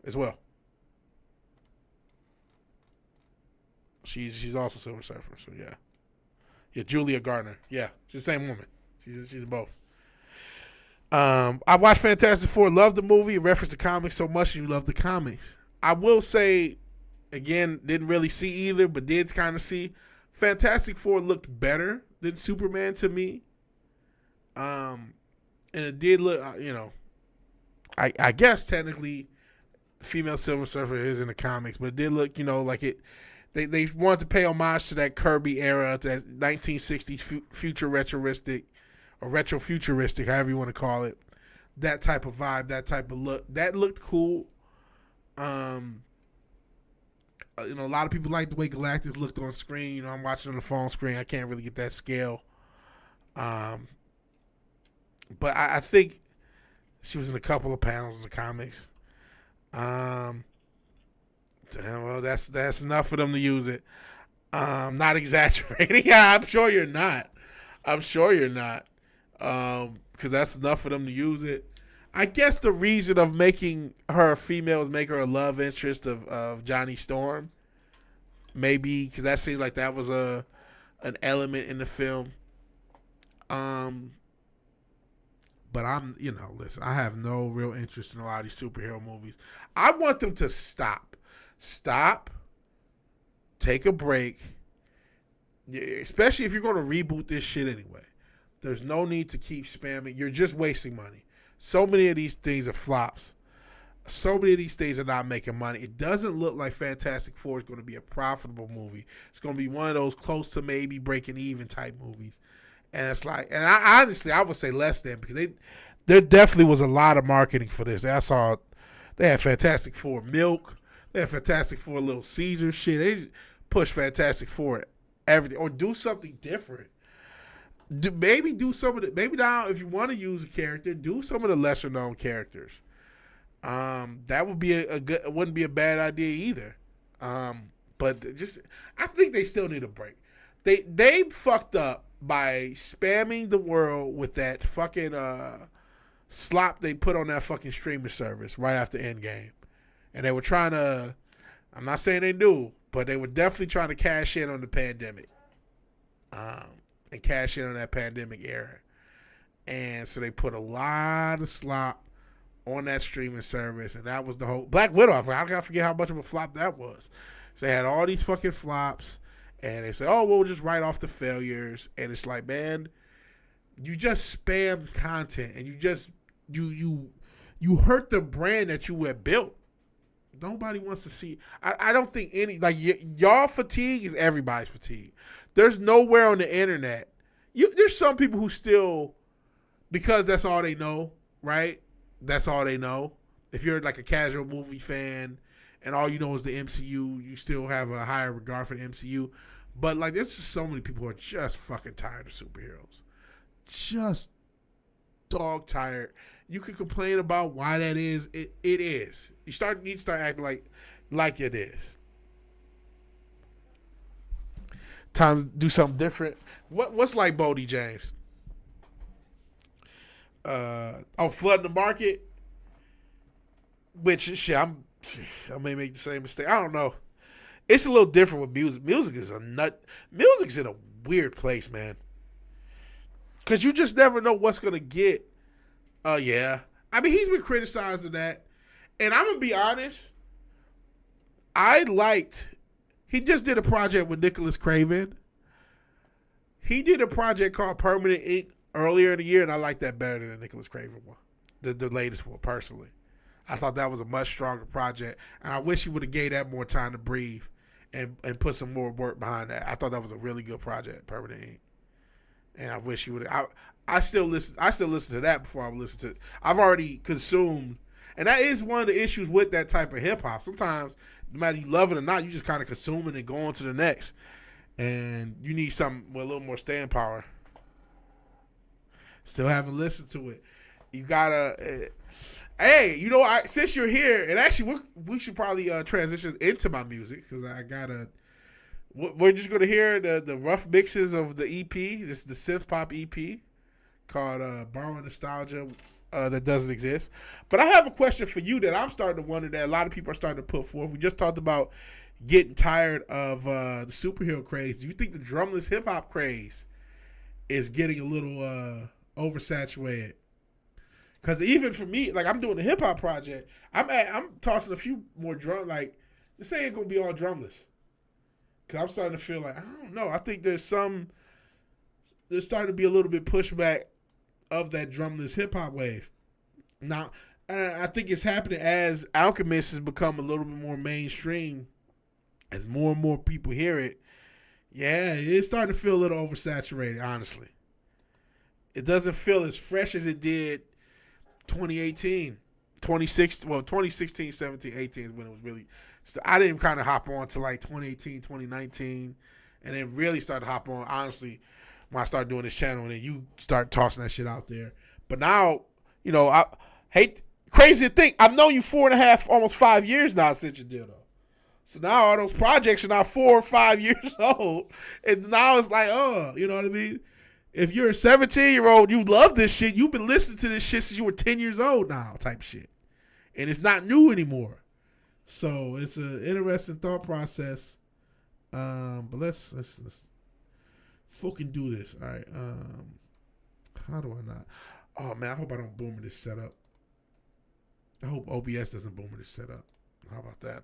as well. She's also Silver Surfer, so yeah. Yeah, Julia Gardner. Yeah, she's the same woman. She's both. I watched Fantastic Four, loved the movie, referenced the comics so much, and you love the comics. I will say, again, didn't really see either, but did kind of see. Fantastic Four looked better than Superman to me. And it did look, I guess technically female Silver Surfer is in the comics, but it did look, like it. They wanted to pay homage to that Kirby era, to that 1960s future retrofuturistic, or retrofuturistic, however you want to call it. That type of vibe, that type of look. That looked cool. A lot of people like the way Galactus looked on screen. I'm watching on the phone screen. I can't really get that scale. But I think she was in a couple of panels in the comics. Well, that's enough for them to use it. Not exaggerating. Yeah, I'm sure you're not. Because that's enough for them to use it. I guess the reason of making her a female is make her a love interest of Johnny Storm. Maybe because that seems like that was an element in the film. But listen, I have no real interest in a lot of these superhero movies. I want them to stop, take a break, especially if you're going to reboot this shit anyway. There's no need to keep spamming. You're just wasting money. So many of these things are flops. So many of these things are not making money. It doesn't look like Fantastic Four is going to be a profitable movie. It's going to be one of those close to maybe breaking even type movies. And it's like, and I honestly, I would say less than, because there definitely was a lot of marketing for this. I saw they had Fantastic Four milk. They had Fantastic Four Little Caesar shit. They just push Fantastic Four everything, or do something different. Maybe do some of the, maybe now if you want to use a character, do some of the lesser known characters. That would be a good, wouldn't be a bad idea either. But just, I think they still need a break. They fucked up by spamming the world with that fucking slop they put on that fucking streaming service right after Endgame. And they were trying to, I'm not saying they knew, but they were definitely trying to cash in on the pandemic. And cash in on that pandemic era. And so they put a lot of slop on that streaming service, and that was the whole Black Widow. I gotta forget how much of a flop that was. So they had all these fucking flops, and they said, "Oh, we'll just write off the failures." And it's like, man, you just spammed content, and you just you hurt the brand that you had built. Nobody wants to see. I don't think any, like, y'all fatigue is everybody's fatigue. There's nowhere on the internet. There's some people who still, because that's all they know, right? That's all they know. If you're like a casual movie fan and all you know is the MCU, you still have a higher regard for the MCU. But like, there's just so many people who are just fucking tired of superheroes. Just dog tired. You can complain about why that is. It is. You need to start acting like it is. Time to do something different. What's like Bodie James? Flooding the market. Which shit, I may make the same mistake. I don't know. It's a little different with music. Music's in a weird place, man. Cause you just never know what's gonna get. Yeah. I mean, he's been criticizing that. And I'm gonna be honest. He just did a project with Nicholas Craven. He did a project called Permanent Ink earlier in the year, and I like that better than the Nicholas Craven one, the latest one, personally. I thought that was a much stronger project, and I wish he would have gave that more time to breathe and put some more work behind that. I thought that was a really good project, Permanent Ink. And I wish he would have. I still listen to that before I would listen to. I've already consumed, and that is one of the issues with that type of hip hop. Sometimes, no matter you love it or not, you just kind of consume it and go on to the next. And you need something with a little more staying power. Still haven't listened to it. You gotta. Hey, since you're here, and actually we should probably transition into my music, because I gotta. We're just gonna hear the rough mixes of the EP. This is the synth pop EP called Borrowing Nostalgia that doesn't exist. But I have a question for you that I'm starting to wonder that a lot of people are starting to put forth. We just talked about getting tired of the superhero craze. Do you think the drumless hip hop craze is getting a little oversaturated? Because even for me, like, I'm doing a hip hop project, I'm tossing a few more drum. Like, this ain't gonna be all drumless. Because I'm starting to feel like, I don't know. I think there's starting to be a little bit pushback of that drumless hip hop wave. Now, I think it's happening as Alchemist has become a little bit more mainstream. As more and more people hear it, yeah, it's starting to feel a little oversaturated, honestly. It doesn't feel as fresh as it did 2018, 2016, 17, 18 is when it was really. I didn't kind of hop on to like 2018, 2019, and then really started to hop on, honestly, when I started doing this channel, and then you start tossing that shit out there. But now, I hate, crazy to think, I've known you 4.5, almost 5 years now since you did, though. So now all those projects are now 4 or 5 years old, and now it's like, you know what I mean? If you're a 17-year-old, you love this shit, you've been listening to this shit since you were 10 years old now, type shit. And it's not new anymore. So it's an interesting thought process. But let's fucking do this. All right. How do I not? Oh man, I hope I don't boomer this setup. I hope OBS doesn't boomer this setup. How about that?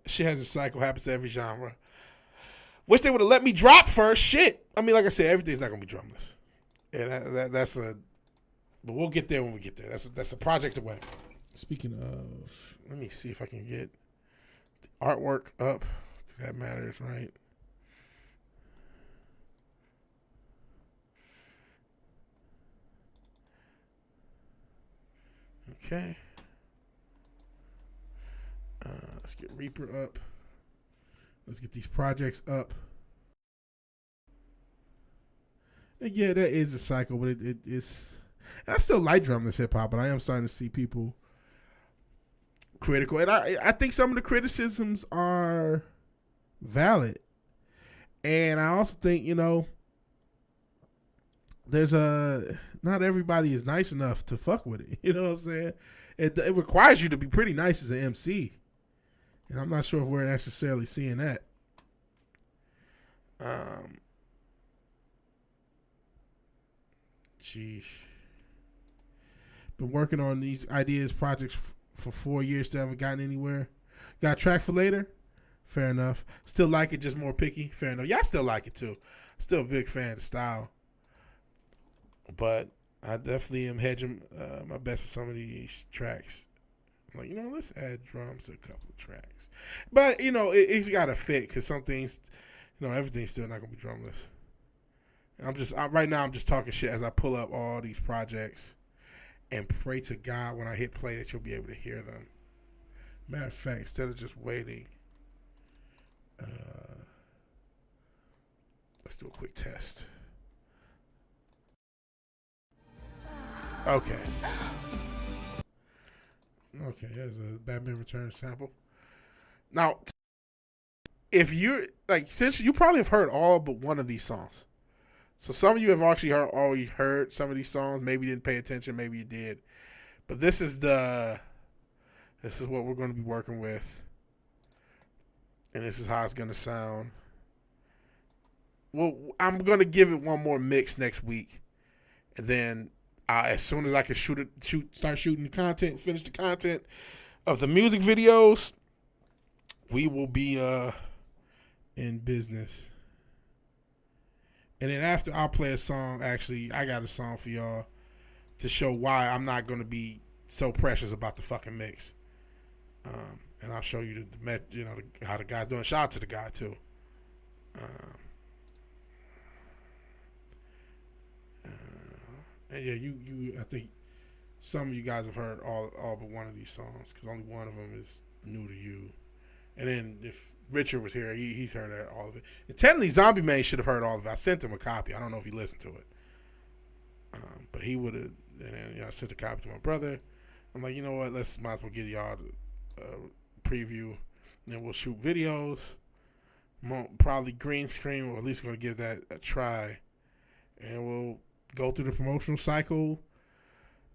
Shit has a cycle, happens to every genre. Wish they would have let me drop first. Shit. I mean, like I said, everything's not gonna be drumless. And that's a. But we'll get there when we get there. That's a project away. Speaking of, let me see if I can get the artwork up. That matters, right? Okay. Let's get Reaper up. Let's get these projects up. And yeah, that is a cycle, but it's. I still like drumless hip hop, but I am starting to see people critical, and I think some of the criticisms are valid, and I also think there's not everybody is nice enough to fuck with it. You know what I'm saying? It requires you to be pretty nice as an MC, and I'm not sure if we're necessarily seeing that. Sheesh. Been working on these ideas projects for 4 years, still haven't gotten anywhere. Got a track for later? Fair enough. Still like it, just more picky? Fair enough. Y'all still like it too. Still a big fan of the style. But I definitely am hedging my best for some of these tracks. I'm like, let's add drums to a couple of tracks. But, it's got to fit because some things, everything's still not going to be drumless. And right now I'm just talking shit as I pull up all these projects and pray to God when I hit play that you'll be able to hear them. Matter of fact, instead of just waiting, let's do a quick test. Okay. Okay, there's a Batman Returns sample. Now, if you're, since you probably have heard all but one of these songs. So some of you have actually already heard some of these songs. Maybe you didn't pay attention. Maybe you did. But this is what we're going to be working with. And this is how it's going to sound. Well, I'm going to give it one more mix next week. And then as soon as I can start shooting the content, finish the content of the music videos, we will be in business. And then after, I'll play a song. Actually, I got a song for y'all to show why I'm not going to be so precious about the fucking mix. And I'll show you how the guy's doing. Shout out to the guy too. And yeah, you I think some of you guys have heard all but one of these songs because only one of them is new to you. And then if Richard was here, he's heard all of it. And technically, Zombie Man should have heard all of it. I sent him a copy. I don't know if he listened to it. But he would have. And then I sent a copy to my brother. I'm like, you know what? Might as well get y'all a preview. And then we'll shoot videos. Probably green screen. Or at least we're going to give that a try. And we'll go through the promotional cycle.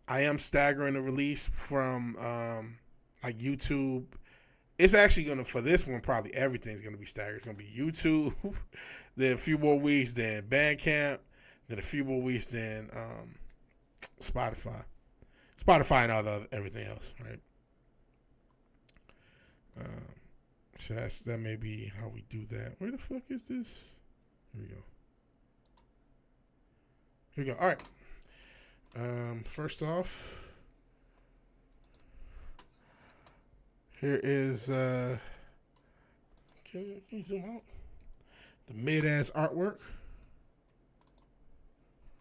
I am staggering the release from YouTube. It's actually going to, for this one, probably everything's going to be staggered. It's going to be YouTube, then a few more weeks, then Bandcamp, then a few more weeks, then Spotify. Spotify and everything else, right? So that may be how we do that. Where the fuck is this? Here we go. All right. First off, here is can you zoom out? The mid-ass artwork.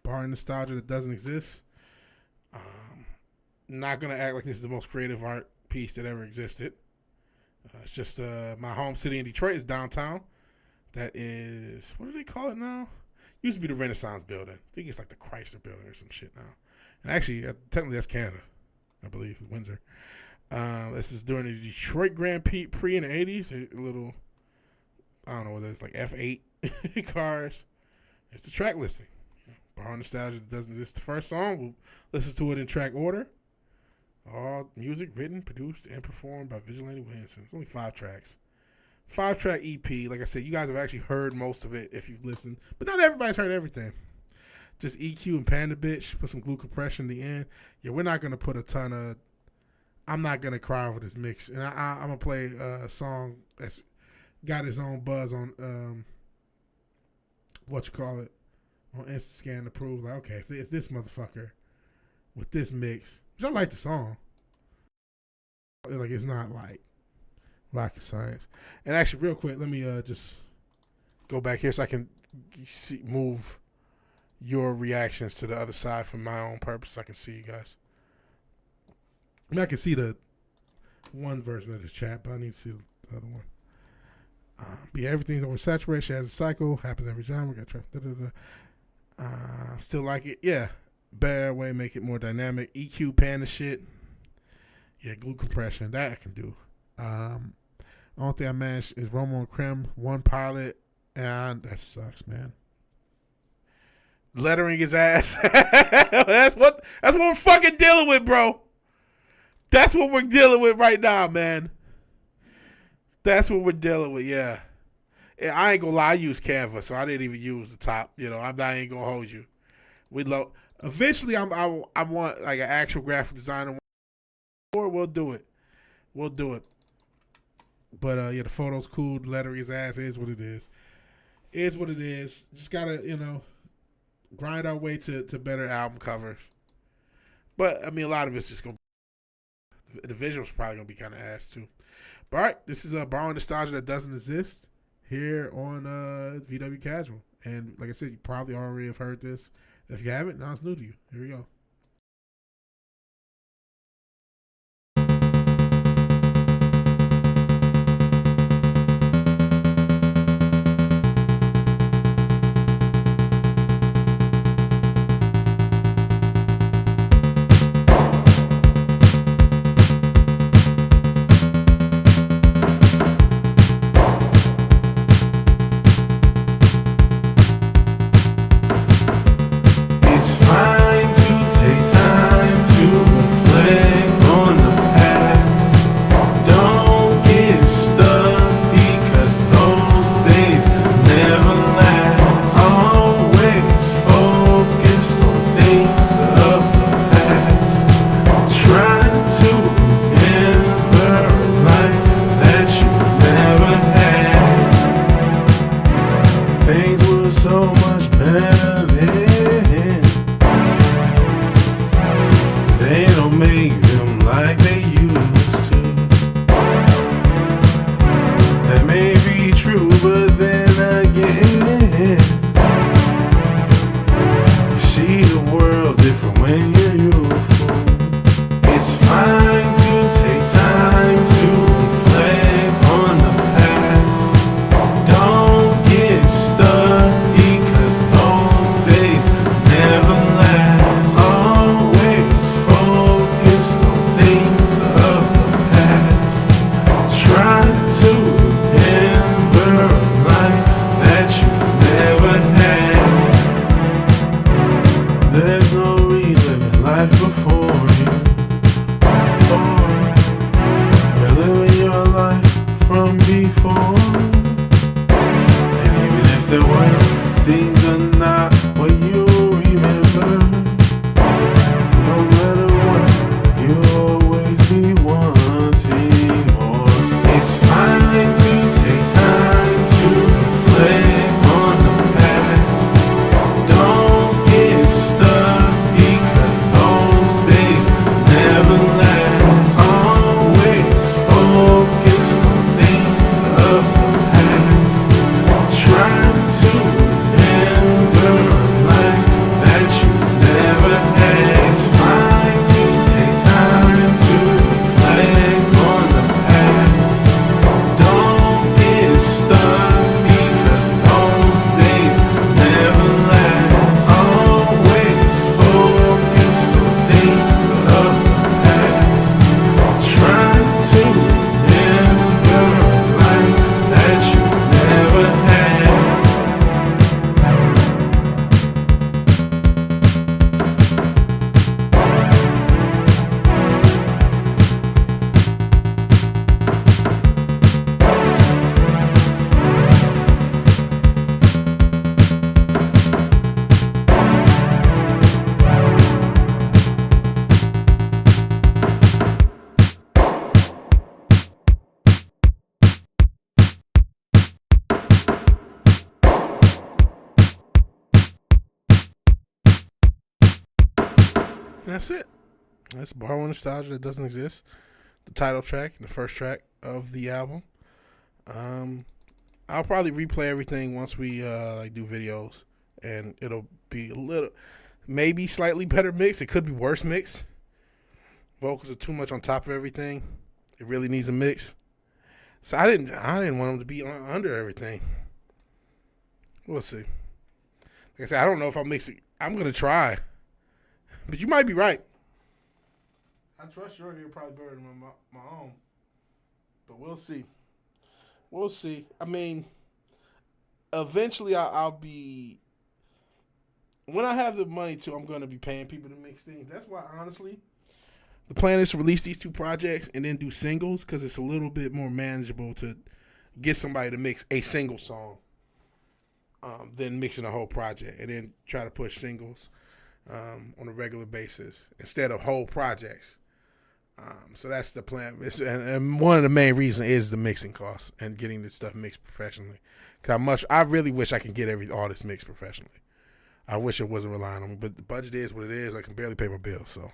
Bar nostalgia that doesn't exist. Not gonna act like this is the most creative art piece that ever existed. It's just my home city in Detroit is downtown. That is, what do they call it now? Used to be the Renaissance Building. I think it's like the Chrysler Building or some shit now. And actually, technically that's Canada, I believe, Windsor. This is during the Detroit Grand Prix in the 80s. A little, I don't know what it is, like F8 cars. It's the track listing. Bar nostalgia that doesn't exist. The first song, we'll listen to it in track order. All music written, produced, and performed by VigilanteWilliamson. It's only 5 tracks. 5-track EP. Like I said, you guys have actually heard most of it if you've listened, but not everybody's heard everything. Just EQ and Panda Bitch. Put some glue compression in the end. Yeah, we're not gonna put a ton of. I'm not gonna cry over this mix, and I'm gonna play a song that's got its own buzz on what you call it on InstaScan to prove like, okay, if this motherfucker with this mix, which I like the song, like it's not like rocket science. And actually, real quick, let me just go back here so I can move your reactions to the other side for my own purpose. I can see you guys. I mean, I can see the one version of this chat, but I need to see the other one. But yeah, everything's oversaturated. She has a cycle. Happens every genre. Got trust. Still like it. Yeah. Better way, make it more dynamic. EQ, Panda shit. Yeah, glue compression. That I can do. Only thing I managed is Romo and Creme, one pilot, and that sucks, man. Lettering his ass. That's what we're fucking dealing with, bro. That's what we're dealing with right now, man. That's what we're dealing with, yeah. I ain't gonna lie, I use Canva, so I didn't even use the top. You know, I ain't gonna hold you. Eventually, I want like an actual graphic designer. Or we'll do it. But yeah, the photo's cool. Lettering his ass is what it is. Is what it is. Just gotta, grind our way to better album covers. But I mean, a lot of it's just gonna. The visuals probably gonna be kind of ass too. But all right, this is borrowing nostalgia that doesn't exist here on VW Casual. And like I said, you probably already have heard this. If you haven't, now it's new to you. Here we go. It's fine to take time to reflect on the past. Don't get stuck because those days never last. Always focused on things of the past. Trying to remember a life that you never had. Things were so much better then. They don't make them like they used to. That may be true, but then again, you see the world different when you're youthful. It's fine to take time to reflect on the past. Don't get stuck because those days never last. Always focused on things of the past. Trying to remember a life that you never had. There's no reliving life before you. You're living your life from before. And even if there was, things are not what you remember. No matter what, you'll always be wanting more. It's fine to take time to reflect on the past. Don't get stuck because those days never last. Always focused on things of the past. Trying to remember And that's it. That's Borrowing Nostalgia that doesn't exist. The title track, the first track of the album. I'll probably replay everything once we do videos, and it'll be a little, maybe slightly better mix. It could be worse mix. Vocals are too much on top of everything. It really needs a mix. So I didn't want them to be under everything. We'll see. Like I said, I don't know if I'll mix it. I'm gonna try, but you might be right. I trust your ear probably better than my own, but we'll see. We'll see. I mean, eventually I'll be, when I have the money to, I'm going to be paying people to mix things. That's why, honestly, the plan is to release these 2 projects and then do singles, because it's a little bit more manageable to get somebody to mix a single song than mixing a whole project, and then try to push singles on a regular basis instead of whole projects. So that's the plan. And one of the main reasons is the mixing costs and getting this stuff mixed professionally. Cause I really wish I could get all this mixed professionally. I wish it wasn't relying on me, but the budget is what it is. I can barely pay my bills, so.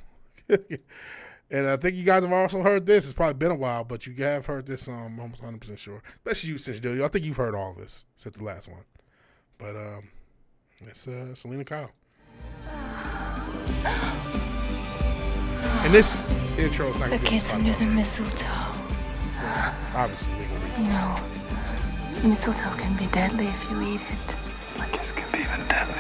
And I think you guys have also heard this. It's probably been a while, but you have heard this. I'm almost 100% sure. Especially you, since I think you've heard all this since the last one. But it's Selena Kyle. And this intro is not going The to be kiss under the mistletoe. obviously legal reasons. No. Mistletoe can be deadly if you eat it. A kiss can be even deadly.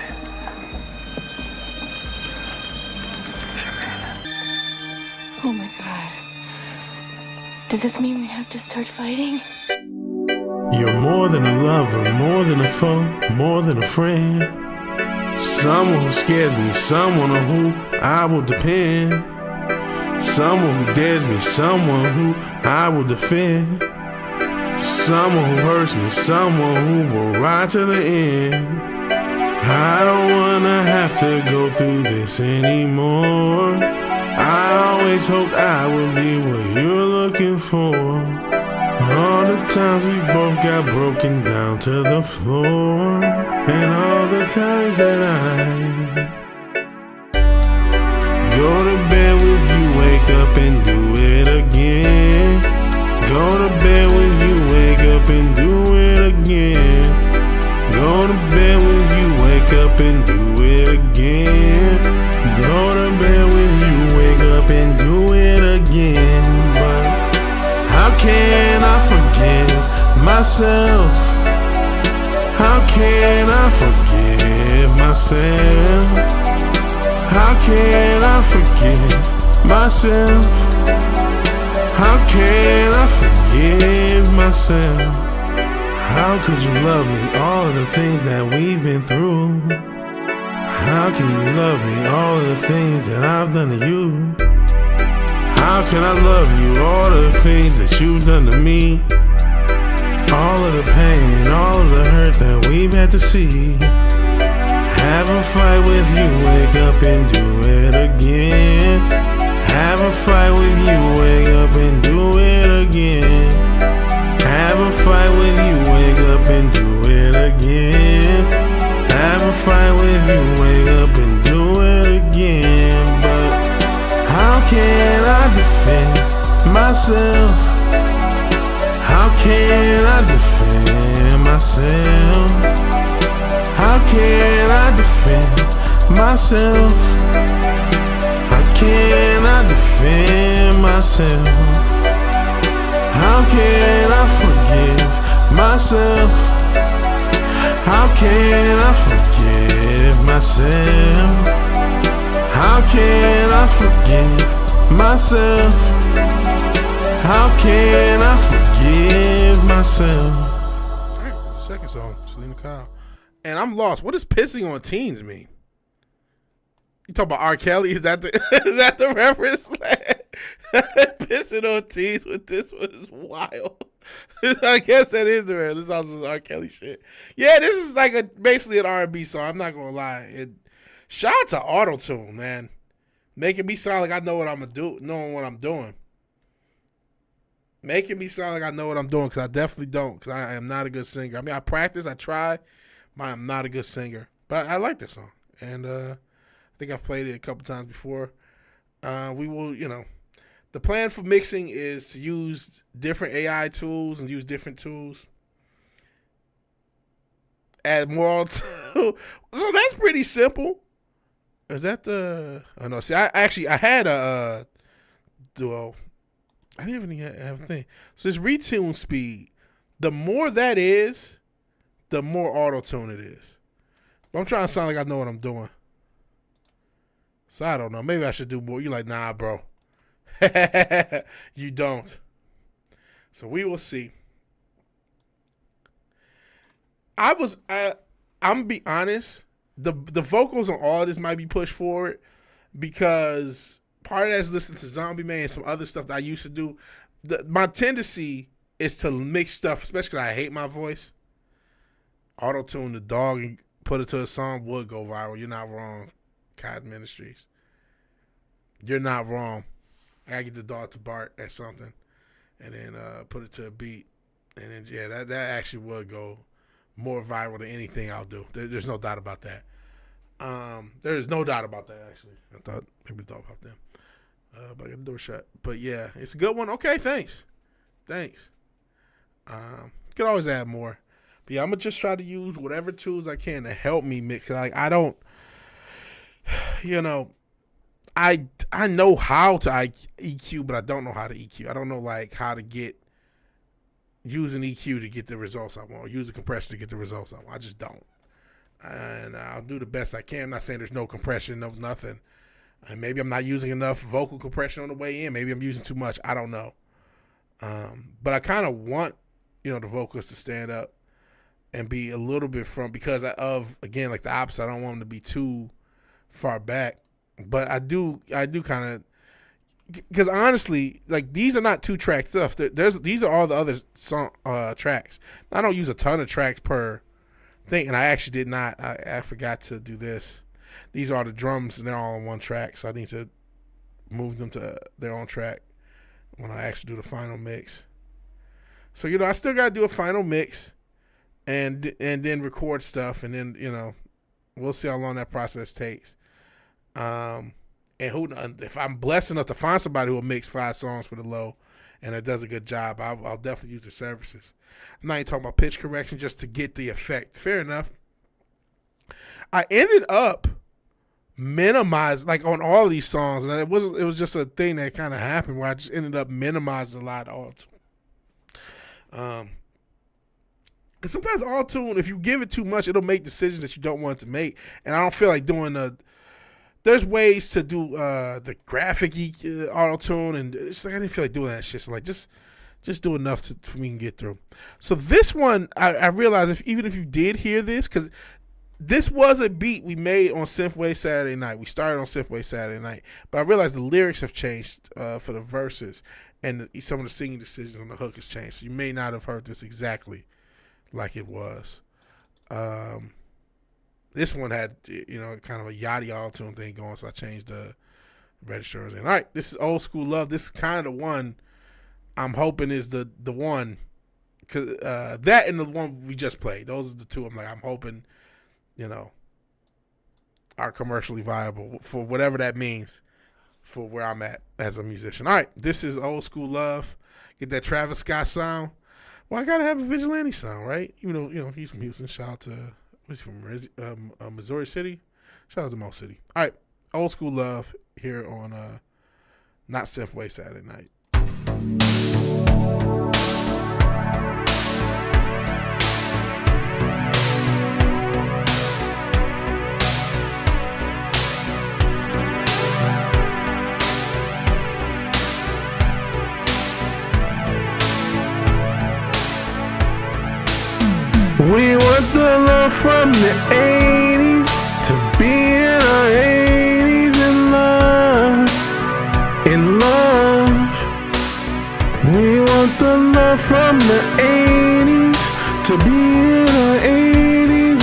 If you mean it. Oh my God. Does this mean we have to start fighting? You're more than a lover, more than a foe, more than a friend. Someone who scares me, someone on who I will depend. Someone who dares me, someone who I will defend. Someone who hurts me, someone who will ride to the end. I don't wanna have to go through this anymore. I always hoped I would be what you're looking for. All the times we both got broken down to the floor, and all the times that I go to bed with you, wake up and do it again. Go to bed with you, wake up and do it again. Go to bed with you, wake up and do it again. Go to bed with you, wake up and do it again. But how can I forgive myself? How can I forgive myself? How can I forgive myself? How can I forgive myself? How could you love me, all of the things that we've been through? How can you love me, all of the things that I've done to you? How can I love you, all of the things that you've done to me? All of the pain, all of the hurt that we've had to see. Have a fight with you, wake up and do it again. Have a fight with you, wake up and do it again. Have a fight with you, wake up and do it again. Have a fight with you, wake up and do it again. But how can I defend myself? How can I defend myself? How can I defend myself? How can I defend myself? How can I forgive myself? How can I forgive myself? How can I forgive myself? How can I forgive myself? All right, second song, Selena Kyle. And I'm lost. What does pissing on teens mean? You talk about R. Kelly? Is that the reference? Pissing on teens with this one is wild. I guess that is the reference. This sounds like R. Kelly shit. Yeah, this is like basically an R&B song. I'm not gonna lie. Shout out to auto-tune, man. Making me sound like I know what I'm gonna do, knowing what I'm doing. Making me sound like I know what I'm doing, because I definitely don't, because I am not a good singer. I mean, I practice, I try, but I'm not a good singer. But I like this song, and I think I've played it a couple times before. We will, the plan for mixing is to use different AI tools and use different tools. Add more so that's pretty simple. Is that the? Oh no! See, I had a duo. I didn't even have a thing. So this retune speed, the more that is, the more auto tune it is. But I'm trying to sound like I know what I'm doing. So I don't know. Maybe I should do more. You're like, nah, bro. You don't. So we will see. I'm gonna be honest. The vocals on all this might be pushed forward because part of that is listening to Zombie Man and some other stuff that I used to do. My tendency is to mix stuff, especially because I hate my voice. Auto-tune the dog and put it to a song would go viral. You're not wrong, Cotton Ministries. You're not wrong. I gotta get the dog to bark at something and then put it to a beat. And then, yeah, that actually would go more viral than anything I'll do. There's no doubt about that. There's no doubt about that, actually. I thought maybe the dog popped in. But I got the door shut. But, yeah, it's a good one. Okay, thanks. Could always add more. But, yeah, I'm going to just try to use whatever tools I can to help me mix. Like, I don't, I know how to EQ, but I don't know how to EQ. I don't know, like, how to get use an EQ to get the results I want, or use a compressor to get the results I want. I just don't. And I'll do the best I can. I'm not saying there's no compression, no nothing. And maybe I'm not using enough vocal compression on the way in. Maybe I'm using too much. I don't know. But I kind of want, the vocals to stand up and be a little bit because of, again, like the opposite. I don't want them to be too far back. But I do kind of, because honestly, like these are not 2-track stuff. These are all the other song tracks. I don't use a ton of tracks per thing, and I actually did not. I forgot to do this. These are the drums, and they're all on one track, so I need to move them to their own track when I actually do the final mix. So I still got to do a final mix, and then record stuff, and then we'll see how long that process takes. And if I'm blessed enough to find somebody who will mix 5 songs for the low and it does a good job, I'll definitely use their services. I'm not even talking about pitch correction just to get the effect. Fair enough. I ended up minimizing, like on all of these songs, and it was just a thing that kind of happened where I just ended up minimizing a lot of auto-tune. Because sometimes auto-tune, if you give it too much, it'll make decisions that you don't want it to make. And I don't feel like doing there's ways to do the graphic auto-tune, and it's like I didn't feel like doing that shit. So like just do enough for me to get through. So this one, I realized even if you did hear this, because this was a beat we made on Synthwave Saturday night. We started on Synthwave Saturday night, but I realized the lyrics have changed for the verses, and some of the singing decisions on the hook has changed. So you may not have heard this exactly like it was. This one had, kind of a yachty auto-tune thing going, so I changed the registers. And all right, this is Old School Love. This is kind of one I'm hoping is the one, because that and the one we just played. Those are the two I'm hoping, are commercially viable for whatever that means for where I'm at as a musician. All right, this is Old School Love. Get that Travis Scott sound. Well, I got to have a vigilante sound, right? Even though, he's from Houston. Shout out to... He's from Missouri City. Shout out to Mo City. All right. Old School Love here on Not Synthwave Saturday night. We want the love from the 80s to be in our 80s in love. We want the love from the 80s to be in our 80s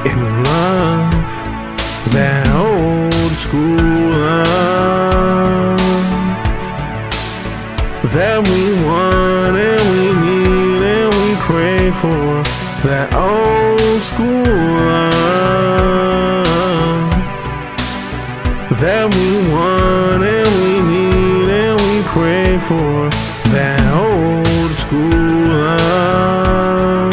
in love. That old school love that we want and we need and we pray for. That old school love that we want and we need and we pray for that old school love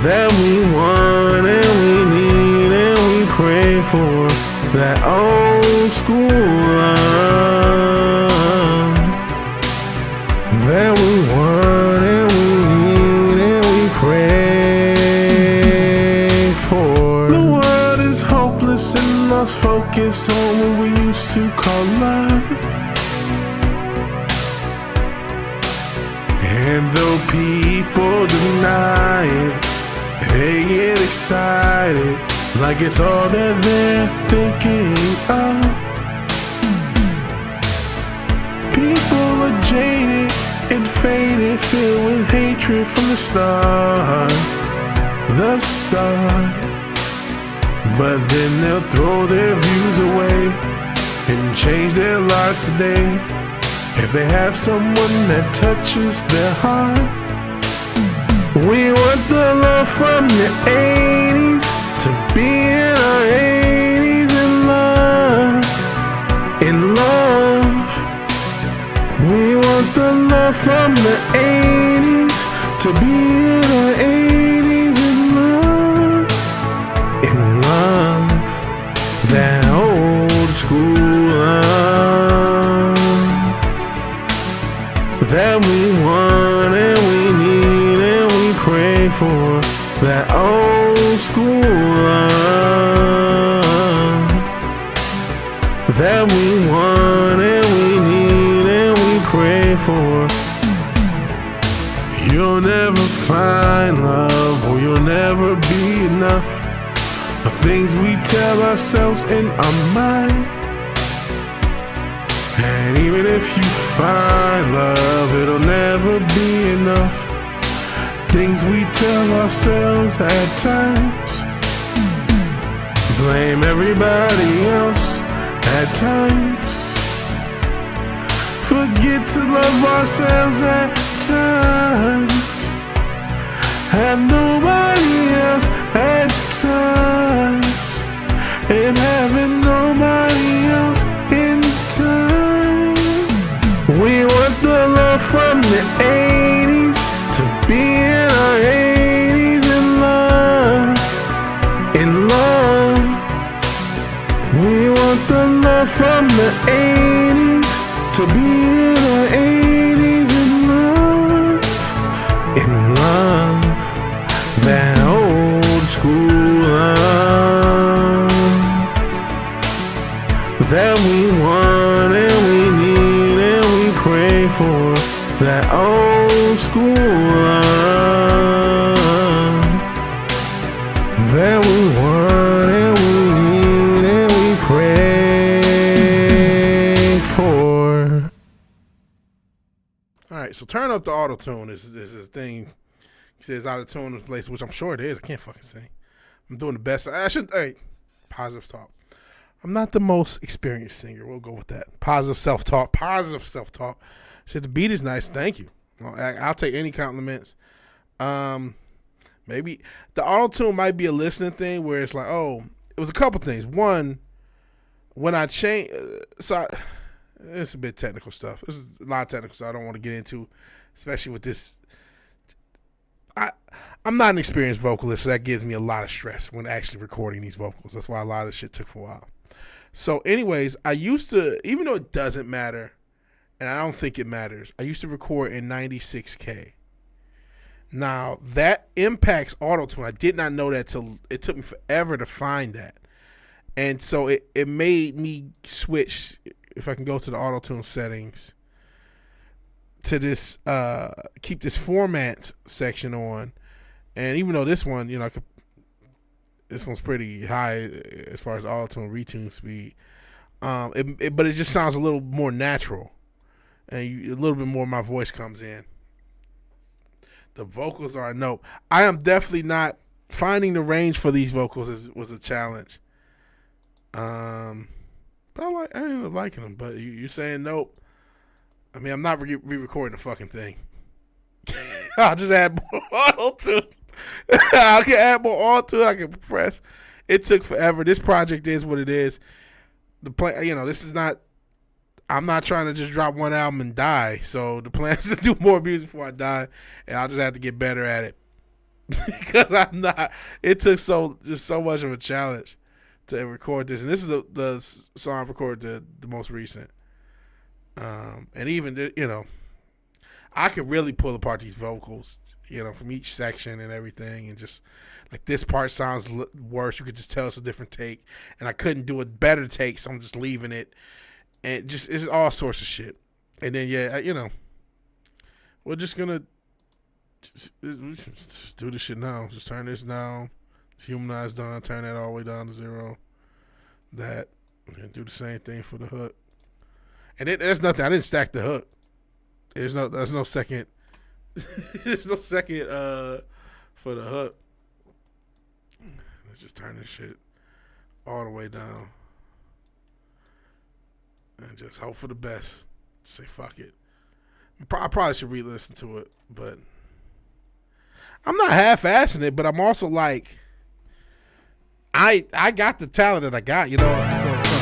that we want and we need and we pray for that old school love that we want and we need and we pray for. The world is hopeless and lost focus on what we used to call love. And though people deny it, they get excited like it's all that they're thinking of. People are jaded and faded, filled with hatred from the start. But then they'll throw their views away and change their lives today if they have someone that touches their heart. We want the love from the 80s to be in our 80s in love. We want the love from the 80s to be in our 80s in love, that old school love that we want and we need and we pray for, that old school love that we want and we need and we pray for. You'll never find love or you'll never be enough. The things we tell ourselves in our mind. And even if you find love, it'll never be enough. Things we tell ourselves at times. Blame everybody else at times. Forget to love ourselves at times. Have nobody else at times. And having nobody else in time. We want the love from the 80s to be in our 80s in love. We want the love from the 80s to be in our 80s in love, that old school love that we want and we need and we pray for, that old school love that we want and we need and we pray for. All right, so turn up the auto tune. This thing. He says out of tune in place, which I'm sure it is. I can't fucking sing. I'm doing the best. I should. Hey, positive talk. I'm not the most experienced singer. We'll go with that. Positive self-talk. Positive self-talk. Said the beat is nice. Thank you. I'll take any compliments. Maybe the auto tune might be a listening thing where it's like, oh, it was a couple things. One, when I change, it's a bit technical stuff. This is a lot of technical stuff I don't want to get into, especially with this. I'm not an experienced vocalist, so that gives me a lot of stress when actually recording these vocals. That's why a lot of shit took for a while. So anyways, I used to, even though it doesn't matter, and I don't think it matters, I used to record in 96K. Now, that impacts auto-tune. I did not know that till it took me forever to find that. And so it made me switch, if I can go to the auto-tune settings, to this, keep this format section on. And even though this one, this one's pretty high as far as auto-tune retune speed, but it just sounds a little more natural. And a little bit more of my voice comes in. The vocals are a no. I am definitely not finding the range for these vocals was a challenge. But I ended up liking them. But you're saying nope. I mean, I'm not re-recording the fucking thing. I'll just add more auto to it. I can add more auto to it. I can press. it took forever. This project is what it is. This is not. I'm not trying to just drop one album and die. So the plan is to do more music before I die, and I'll just have to get better at it because I'm not. It took so much of a challenge to record this, and this is the song I've recorded the most recent. And even I could really pull apart these vocals, from each section and everything, and just like this part sounds worse. You could just tell it's a different take, and I couldn't do a better take, so I'm just leaving it. And it's all sorts of shit. And then we're just gonna just do this shit now. Just turn this down. Humanize down. Turn that all the way down to 0. That and do the same thing for the hook. And there's nothing. I didn't stack the hook. There's no second. There's no second for the hook. Let's just turn this shit all the way down. And just hope for the best. Say fuck it. I probably should re-listen to it, but I'm not half-assing it. But I'm also like, I got the talent that I got, So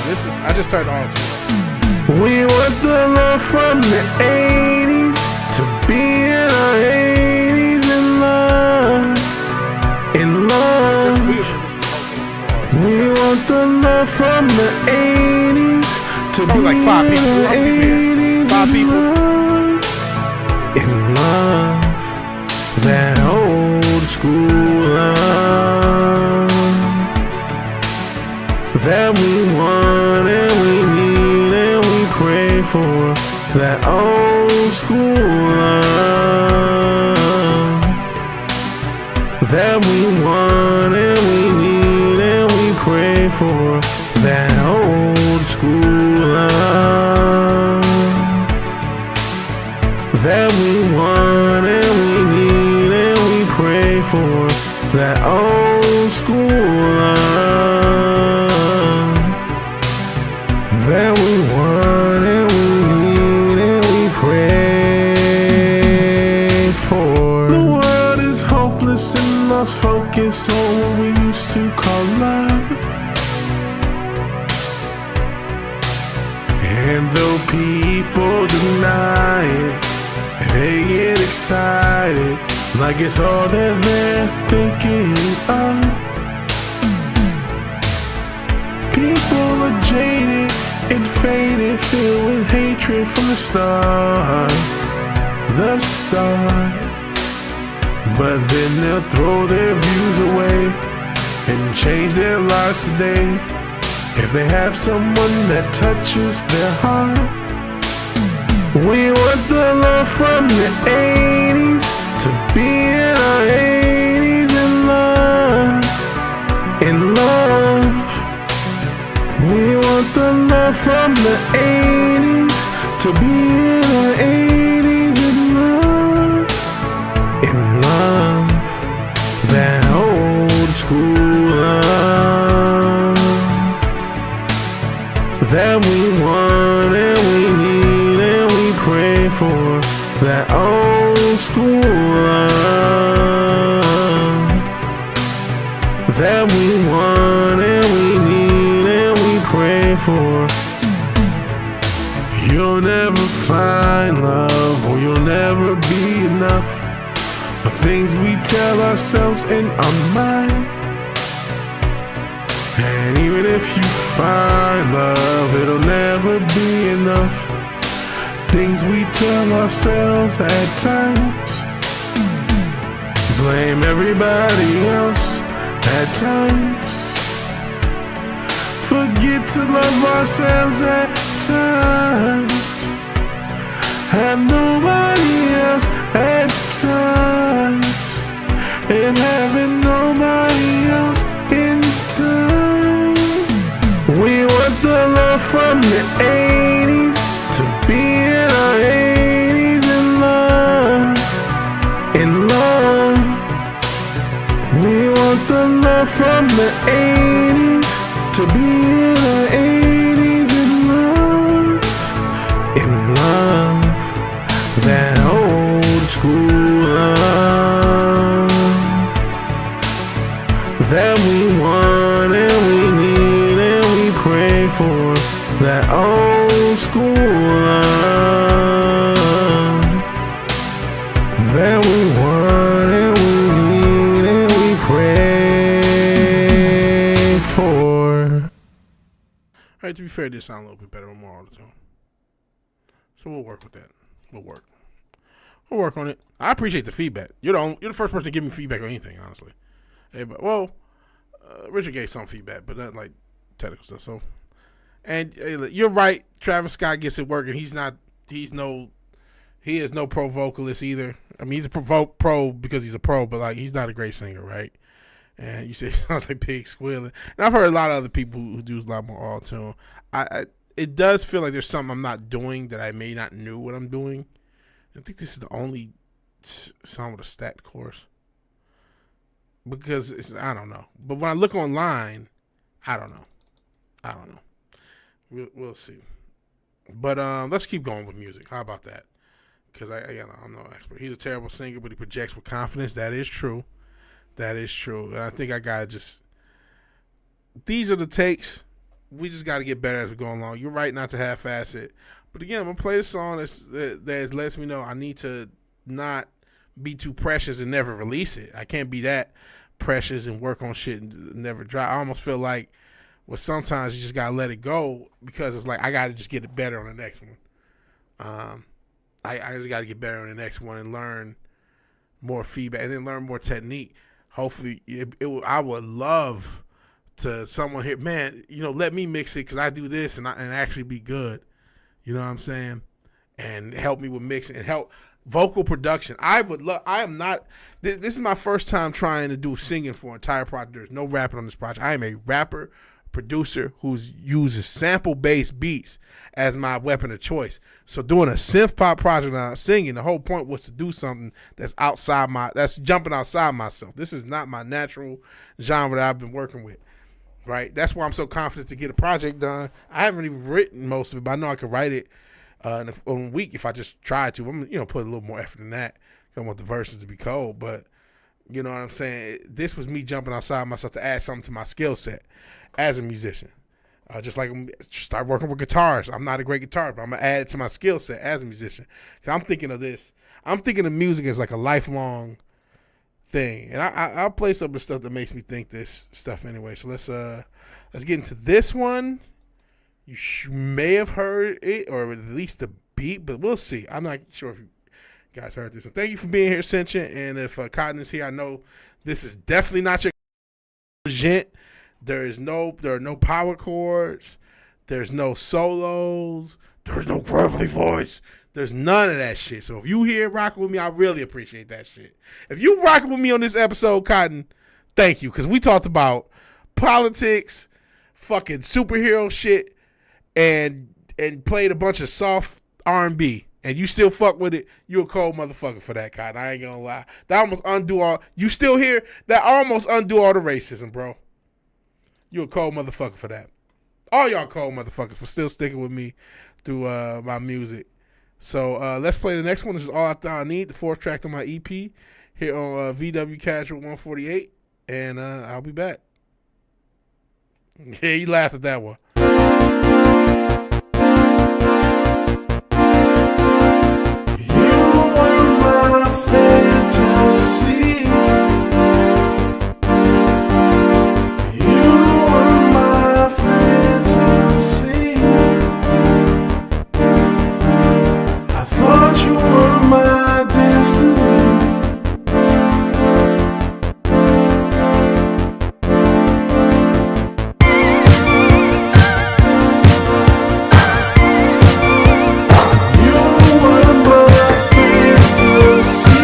this is. I just turned it on to it. We want the love from the 80s to be in our 80s in love. We want the love from the 80s. To be like 5 people. 5 people. In love, that old school love that we want and we need and we pray for. That old school love that we want and we need and we pray for. That old school love that we want and we need and we pray for. That old school love that we want and we need and we pray for. The world is hopeless and lost focus on what we used to call love. And though people deny it, they get excited, like it's all that they're thinking of. People are jaded and faded, filled with hatred from the start. But then they'll throw their views away and change their lives today. If they have someone that touches their heart. We want the love from the 80s to be in our 80s in love. We want the love from the 80s to be in our 80s in love. That old school love that we want and we need and we pray for. That old school love that we want and we need and we pray for. You'll never find love, or you'll never be enough. The things we tell ourselves in our mind. And even if you find love, it'll never be enough. Things we tell ourselves at times. Blame everybody else at times. Forget to love ourselves at times. Have nobody else at times. And having nobody else in time. We want the love from the 80s to be in our 80s in love. We want the love from the 80s to be in our 80s in love. That old school love that we want for that old school love that we want and we need and we pray for. All right, to be fair, it did sound a little bit better with more auto-tune. So we'll work with that. We'll work on it. I appreciate the feedback. You're the first person to give me feedback on anything, honestly. Hey, but, Richard gave some feedback, but not like technical stuff. So, and you're right. Travis Scott gets it working. He is no pro vocalist either. I mean, he's a pro because he's a pro, but like he's not a great singer, right? And you say it sounds like pig squealing. And I've heard a lot of other people who do a lot more auto-tune. It does feel like there's something I'm not doing that I may not know what I'm doing. I think this is the only song with a stat chorus. Because I don't know. But when I look online, I don't know. We'll see. But let's keep going with music. How about that? Because I'm no expert. He's a terrible singer, but he projects with confidence. That is true. And I think I gotta just. These are the takes. We just got to get better as we go along. You're right not to half-ass it. But again, I'm going to play the song that lets me know I need to not be too precious and never release it. I can't be that precious and work on shit and never drop. I almost feel like, sometimes you just got to let it go because it's like I got to just get it better on the next one. I just got to get better on the next one and learn more feedback and then learn more technique. Hopefully, I would love to someone here, man, let me mix it because I do this and actually be good. You know what I'm saying? And help me with mixing and help vocal production. This is my first time trying to do singing for an entire project. There's no rapping on this project. I am a rapper, producer who uses sample-based beats as my weapon of choice. So doing a synth pop project and singing, the whole point was to do something that's jumping outside myself. This is not my natural genre that I've been working with. Right, that's why I'm so confident to get a project done. I haven't even written most of it, but I know I could write it in a week if I just tried to. I'm put a little more effort in that. I want the verses to be cold, but you know what I'm saying. This was me jumping outside myself to add something to my skill set as a musician. Just like start working with guitars. I'm not a great guitarist, but I'm gonna add it to my skill set as a musician. Cause I'm thinking of this. I'm thinking of music as like a lifelong thing, and I'll play some of the stuff that makes me think this stuff anyway. So let's get into this one. You may have heard it or at least the beat, but we'll see. I'm not sure if you guys heard this. So thank you for being here, Sentient. And if Cotton is here, I know this is definitely not your gent. There are no power chords. There's no solos. There's no gravelly voice. There's none of that shit. So if you here rocking with me, I really appreciate that shit. If you rocking with me on this episode, Cotton, thank you. Because we talked about politics, fucking superhero shit, and played a bunch of soft R&B. And you still fuck with it, you a cold motherfucker for that, Cotton. I ain't gonna lie. That almost undo all. You still here? That almost undo all the racism, bro. You a cold motherfucker for that. All y'all cold motherfuckers for still sticking with me through my music. So let's play the next one. This is All I Thought I Need, the fourth track on my EP here on VW Casual 148. And I'll be back. Yeah, you laughed at that one. You were my fantasy. You were my fantasy. I thought you were my destiny. You were my fantasy.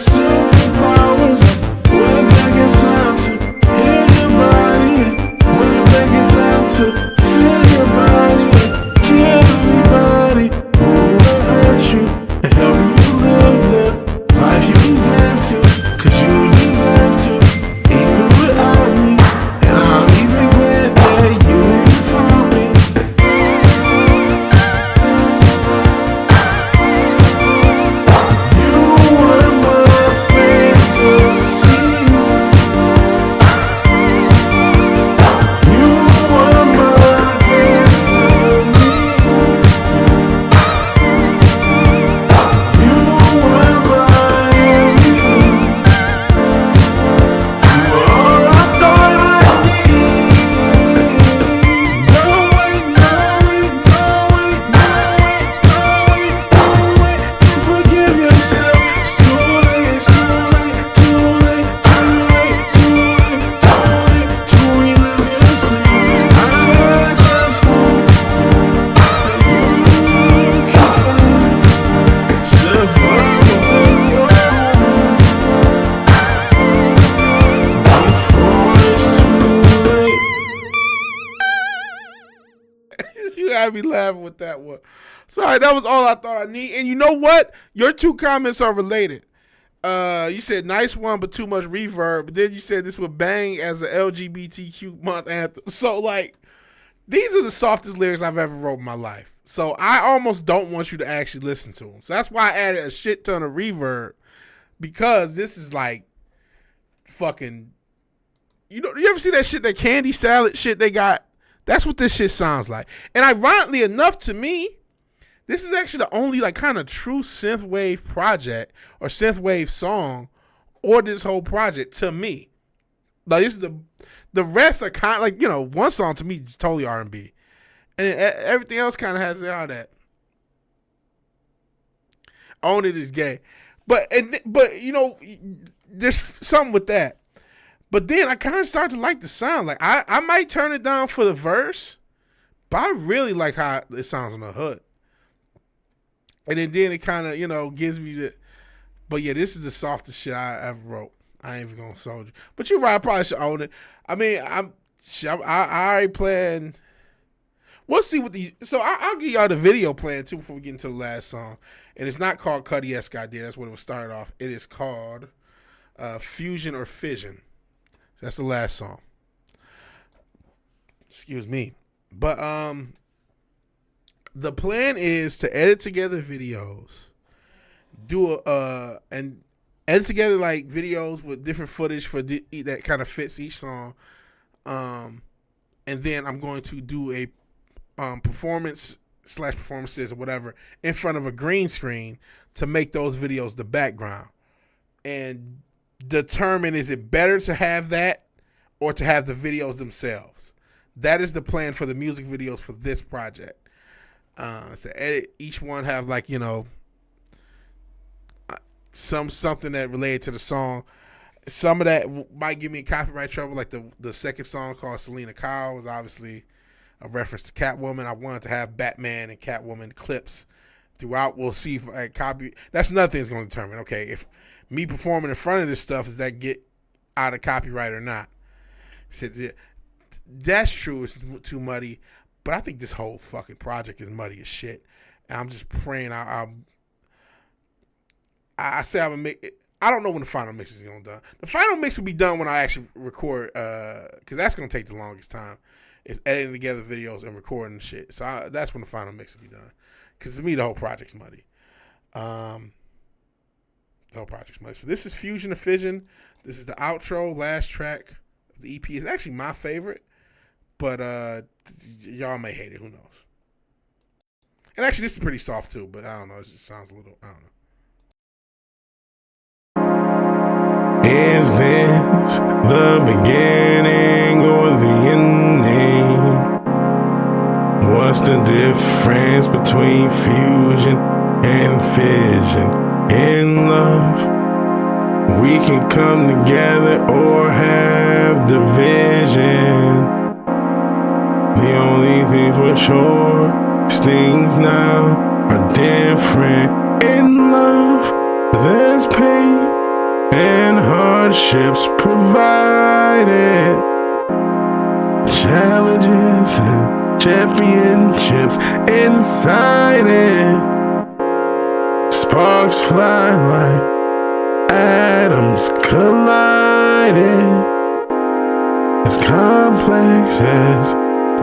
superpowers. We're back in time to heal your body. We're back in time to feel your body. Kill anybody who will hurt you and help you live the life you deserve to. Cause you deserve to, even without me. And I'm even glad that you ain't found me. You were my fantasy. You were my destiny. You were my everything. You were all I thought I need. No way, no way, no way, no way, no way, no way to forgive yourself. It's too late, it's too late, too late, too late, too late, too late to relive your sin. I just hope that you can find survival in your home before it's too late. You gotta be laughing with that one. Sorry, that was all I thought I need. And you know what? Your two comments are related. You said nice one, but too much reverb. But then you said this would bang as an LGBTQ month anthem. So like, these are the softest lyrics I've ever wrote in my life. So I almost don't want you to actually listen to them. So that's why I added a shit ton of reverb, because this is like fucking. You ever see that shit, that candy salad shit they got? That's what this shit sounds like. And ironically enough, to me, this is actually the only like kind of true synthwave project or synthwave song or this whole project to me. Like, this is the rest are kind of like, one song to me is totally R&B, and then everything else kind of has all that. Own It is gay, but there's something with that. But then I kind of started to like the sound. Like, I might turn it down for the verse, but I really like how it sounds on the hook. And then it kind of, gives me the. But yeah, this is the softest shit I ever wrote. I ain't even gonna soldier. But you're right, I probably should own it. I mean, I already plan. We'll see what these. So I'll give y'all the video plan too before we get into the last song. And it's not called Cuddy Esque Idea. That's what it was started off. It is called Fusion or Fission. That's the last song. Excuse me. But the plan is to edit together videos, and edit together like videos with different footage for that kind of fits each song. And then I'm going to do a performances or whatever in front of a green screen to make those videos the background, and determine, is it better to have that or to have the videos themselves. That is the plan for the music videos for this project. To edit each one, have like, something that related to the song. Some of that might give me copyright trouble, like the second song called Selena Kyle was obviously a reference to Catwoman. I wanted to have Batman and Catwoman clips throughout. We'll see if I copy. That's another thing that's going to determine, okay, if me performing in front of this stuff, does that get out of copyright or not? So that's true. It's too muddy. But I think this whole fucking project is muddy as shit. And I'm just praying I say I'm going to make it. I don't know when the final mix is going to be done. The final mix will be done when I actually record, because that's going to take the longest time. It's editing together videos and recording shit. So that's when the final mix will be done. Because to me, the whole project's muddy. The whole project's muddy. So this is Fusion or Fission. This is the outro, last track of the EP. It's actually my favorite. But y'all may hate it. Who knows? And actually, this is pretty soft too. But I don't know. It just sounds a little, I don't know. Is this the beginning or the ending? What's the difference between fusion and fission? In love, we can come together or have division. The only thing for sure is things now are different. In love, there's pain. hardships provided, challenges and championships inside it. Sparks fly like atoms colliding, as complex as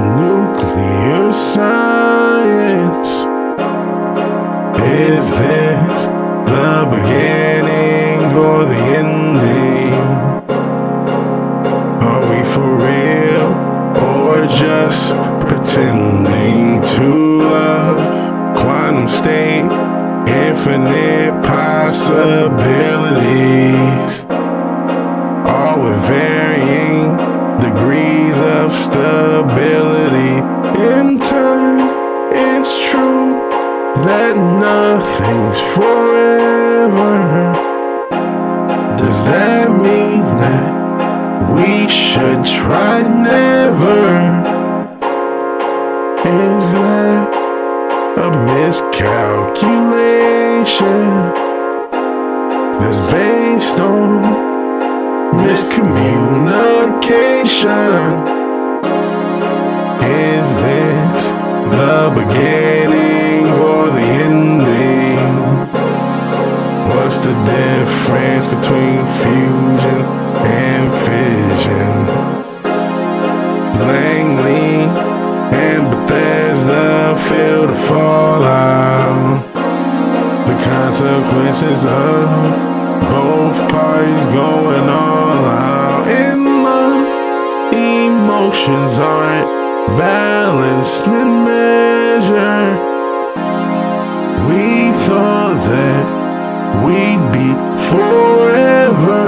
nuclear science. Is this the beginning or the ending? Are we for real or just pretending to love? Quantum state, infinite possibilities, all with varying degrees of stability. In time, it's true that nothing's forever. Does that mean that we should try never? Is that a miscalculation that's based on miscommunication? Is this the beginning or the ending? What's the difference between fusion and fission? Langley and Bethesda feel the fallout, the consequences of both parties going all out. In love, emotions aren't balanced in measure. We thought that we'd be forever.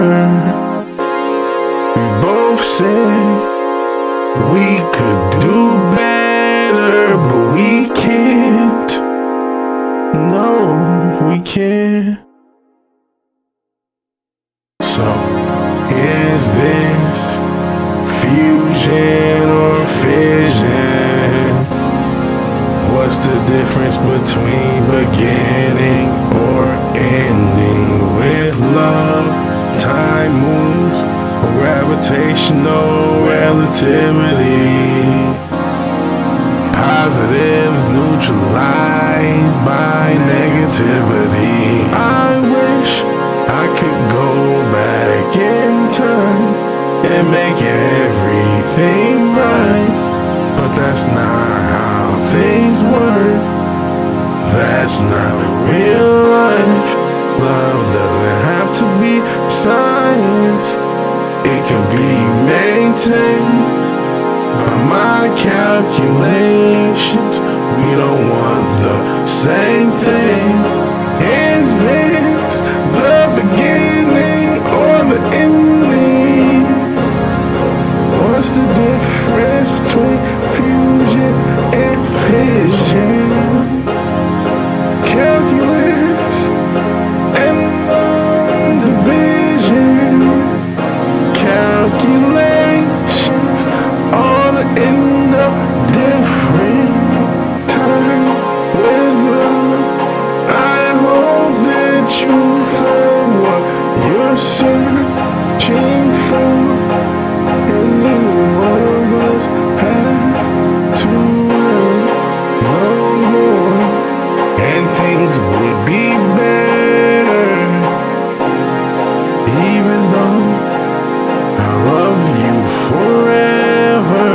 We both said we could do better, but we can't. No, we can't. So, is this fusion or fission? What's the difference between beginning or ending? With love, time moves, or gravitational relativity. Positives neutralized by negativity. I wish I could go back in time and make everything right, but that's not how things work. That's not real life. Love doesn't have to be science. It can be maintained by my calculations. We don't want the same thing. Is this the beginning or the ending? What's the difference between fusion and fission? Calculus and long division. Calculations all end up different. Time with love. I hope that you find what you're searching for. And neither one of us have to work no more, and things would be better. Even though I love you forever.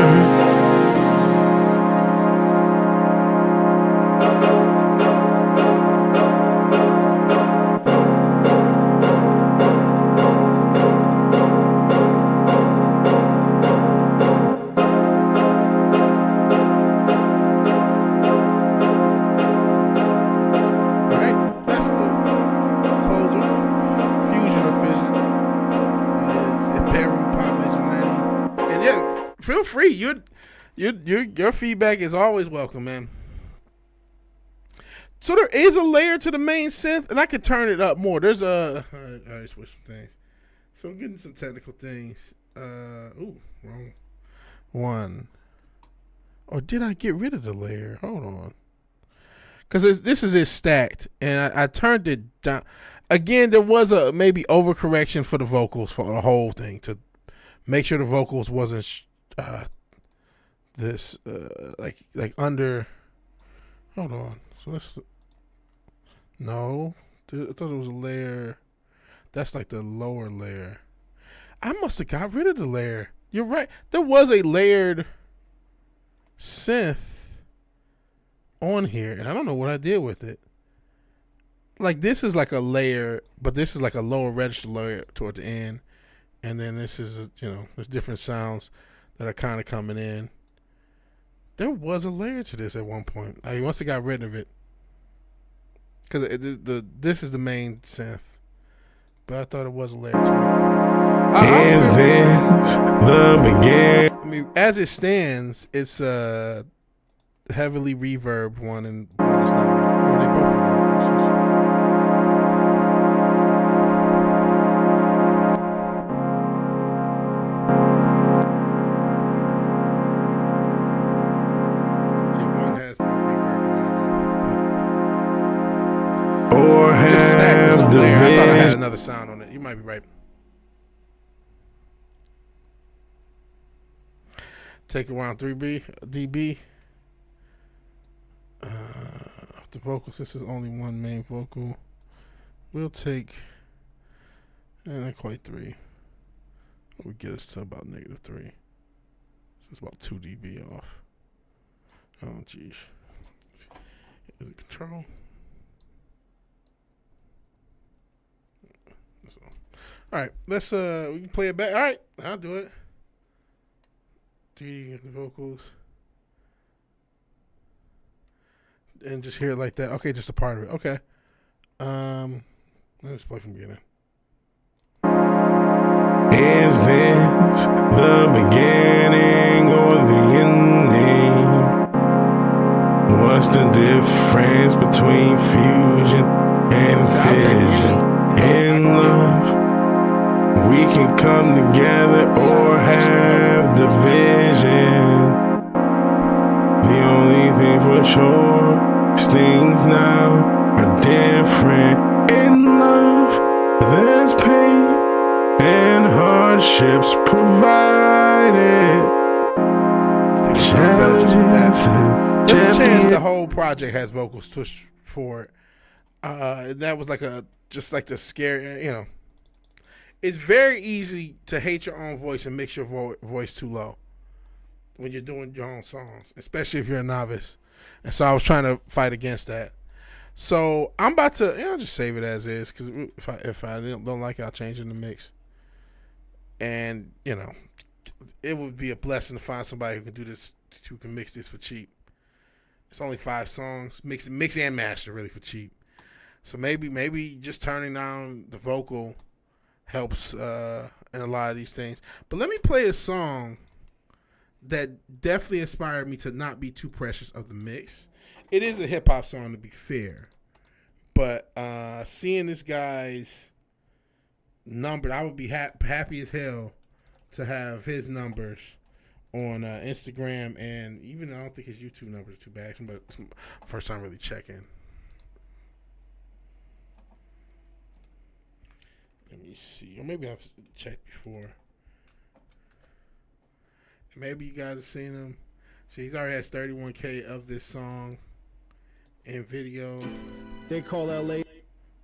Alright, that's the closer. Fusion or fission is a bedroom pop vigilante. And yeah, feel free. Your feedback is always welcome, man. So there is a layer to the main synth, and I could turn it up more. There's a I switch some things. So I'm getting some technical things. Wrong one. Or did I get rid of the layer? Hold on. Because this is it stacked, and I turned it down. Again, there was a maybe overcorrection for the vocals for the whole thing to make sure the vocals wasn't like under. Hold on. So that's no. I thought it was a layer. That's like the lower layer. I must have got rid of the layer. You're right. There was a layered synth on here, and I don't know what I did with it. Like this is like a layer, but this is like a lower register layer toward the end, and then this is there's different sounds that are kind of coming in. There was a layer to this at one point. I must have got rid of it because this is the main synth, but I thought it was a layer to it. Is this the beginning? I mean, as it stands, it's a heavily reverbed one, and one is not. Or they both reverb. Or have the I thought I had another sound on it. You might be right. Take around 3 dB. The vocals. This is only one main vocal. We'll take, not quite 3. We get us to about -3. So it's about 2 dB off. Oh, geez. Is it control? So, all right, let's we can play it back. All right, I'll do it. The vocals, and just hear it like that. Okay, just a part of it. Okay. Let's play from the beginning. Is this the beginning or the ending? What's the difference between fusion and fission? In love, we can come together or have division. The only thing for sure is things now are different. In love, there's pain and hardships provided. There's a chance the whole project has vocals pushed forward. That was like just like the scare, It's very easy to hate your own voice and mix your voice too low when you're doing your own songs, especially if you're a novice. And so I was trying to fight against that. So I'm about to, just save it as is, because if I don't like it, I'll change it in the mix. And it would be a blessing to find somebody who can do this, who can mix this for cheap. It's only 5 songs, mix and master really for cheap. So maybe just turning down the vocal helps in a lot of these things. But let me play a song that definitely inspired me to not be too precious of the mix. It is a hip hop song, to be fair, but seeing this guy's number, I would be happy as hell to have his numbers on Instagram, and even though I don't think his YouTube numbers are too bad, but it's the first time really checking. Let me see, or maybe I've checked before. Maybe you guys have seen him. So he's already has 31K of this song in video. They call LA.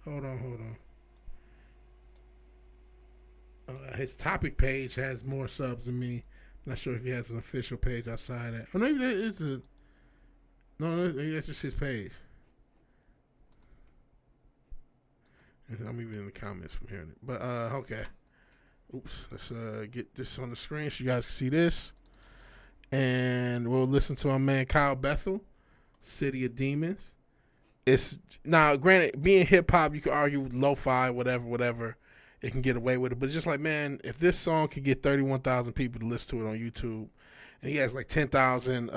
Hold on. His topic page has more subs than me. Not sure if he has an official page outside that. Or maybe that is no, that's just his page. I'm even in the comments from hearing it. But okay. Oops. Let's get this on the screen so you guys can see this. And we'll listen to our man Kyle Bethel, City of Demons. It's now, granted, being hip hop, you can argue lo-fi, whatever, it can get away with it. But it's just like, man, if this song could get 31,000 people to listen to it on YouTube, and he has like 10,000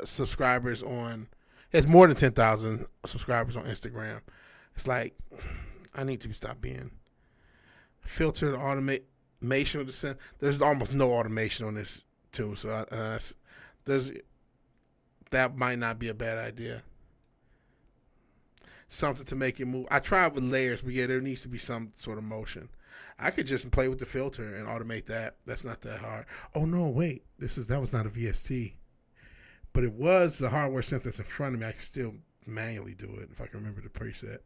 subscribers on, he has more than 10,000 subscribers on Instagram. It's like, I need to stop being filtered automation of the sound. There's almost no automation on this too, so that might not be a bad idea. something to make it move. I tried with layers, but yeah, there needs to be some sort of motion. I could just play with the filter and automate that. That's not that hard. Oh no, wait, that was not a VST, but it was the hardware synth that's in front of me. I can still manually do it if I can remember the preset,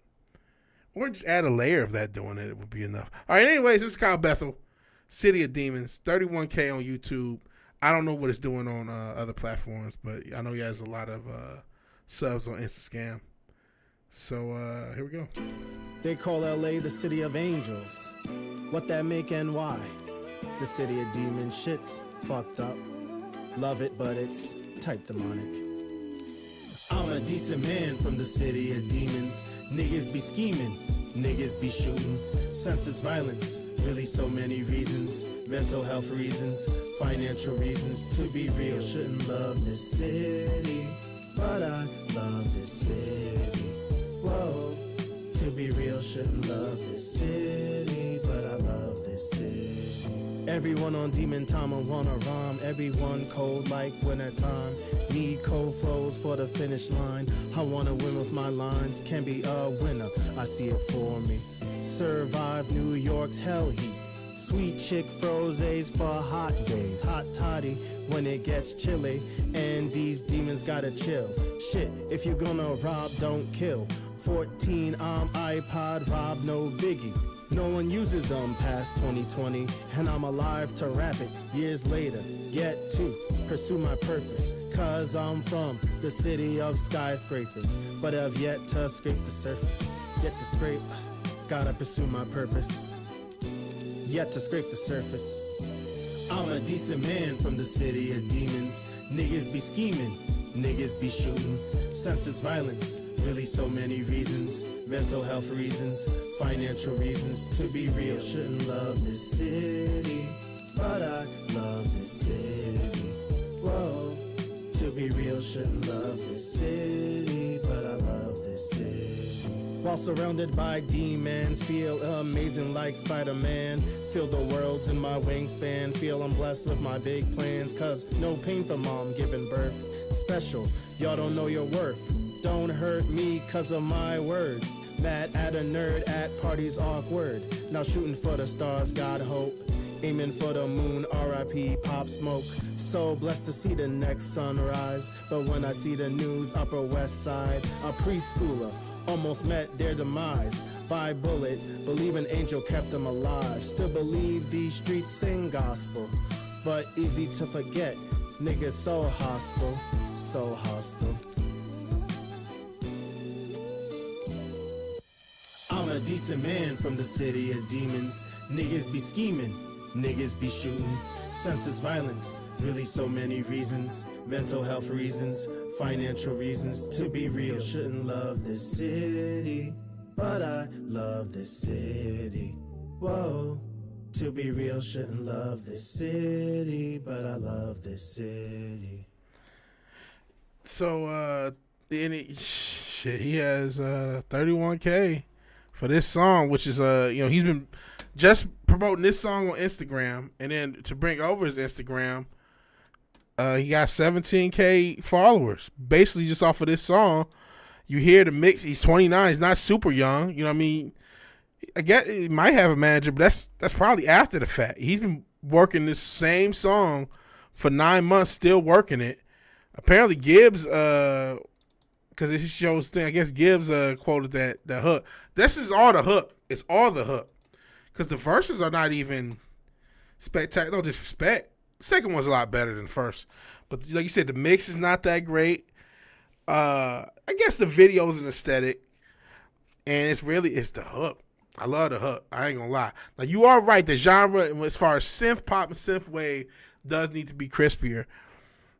or just add a layer of that doing it. It would be enough. All right. Anyways, this is Kyle Bethel, City of Demons, 31K on YouTube. I don't know what it's doing on other platforms, but I know he has a lot of subs on Instagram. So here we go. They call LA the city of angels. What that make NY? The city of demons. Shit's fucked up. Love it, but it's type demonic. I'm a decent man from the city of demons. Niggas be scheming, niggas be shooting. Senseless violence, really so many reasons. Mental health reasons, financial reasons. To be real, shouldn't love this city, but I love this city. Whoa, to be real, shouldn't love this city, but I love this city. Everyone on demon time, I wanna rhyme. Everyone cold like winter time. Need cold flows for the finish line. I wanna win with my lines. Can be a winner, I see it for me. Survive New York's hell heat. Sweet chick frozes for hot days. Hot toddy when it gets chilly. And these demons gotta chill. Shit, if you're gonna rob, don't kill. 14, I'm iPod rob, no biggie. No one uses them past 2020, and I'm alive to rap it years later. Get to pursue my purpose, cause I'm from the city of skyscrapers, but have yet to scrape the surface. Yet to scrape, gotta pursue my purpose. Yet to scrape the surface. I'm a decent man from the city of demons. Niggas be scheming, niggas be shooting. Senseless violence, really so many reasons. Mental health reasons, financial reasons. To be real, shouldn't love this city, but I love this city. Whoa, to be real, shouldn't love this city, but I love this city. While surrounded by demons, feel amazing like Spider-Man. Feel the world's in my wingspan. Feel I'm blessed with my big plans. Cause no pain for mom giving birth. Special, y'all don't know your worth. Don't hurt me cause of my words. Mad at a nerd at parties awkward. Now shooting for the stars, God hope. Aiming for the moon, R.I.P. Pop Smoke. So blessed to see the next sunrise. But when I see the news, Upper West Side, a preschooler almost met their demise by bullet. Believe an angel kept them alive. Still believe these streets sing gospel. But easy to forget, niggas so hostile, so hostile. I'm a decent man from the city of demons. Niggas be scheming, niggas be shooting. Senseless violence, really so many reasons. Mental health reasons, financial reasons. To be real, shouldn't love this city, but I love this city. Whoa, to be real, shouldn't love this city, but I love this city. So, he has 31K for this song, which is he's been just promoting this song on Instagram, and then to bring over his Instagram, he got 17K followers basically just off of this song. You hear the mix. He's 29. He's not super young. You know what I mean? I guess he might have a manager, but that's probably after the fact. He's been working this same song for 9 months, still working it. Apparently Gibbs, because it shows thing. I guess Gibbs quoted that the hook. This is all the hook. It's all the hook. Because the verses are not even spectacular. No disrespect. The second one's a lot better than the first. But like you said, the mix is not that great. I guess the video's an aesthetic. And it's the hook. I love the hook. I ain't gonna lie. Now you are right. The genre, as far as synth pop and synth wave, does need to be crispier.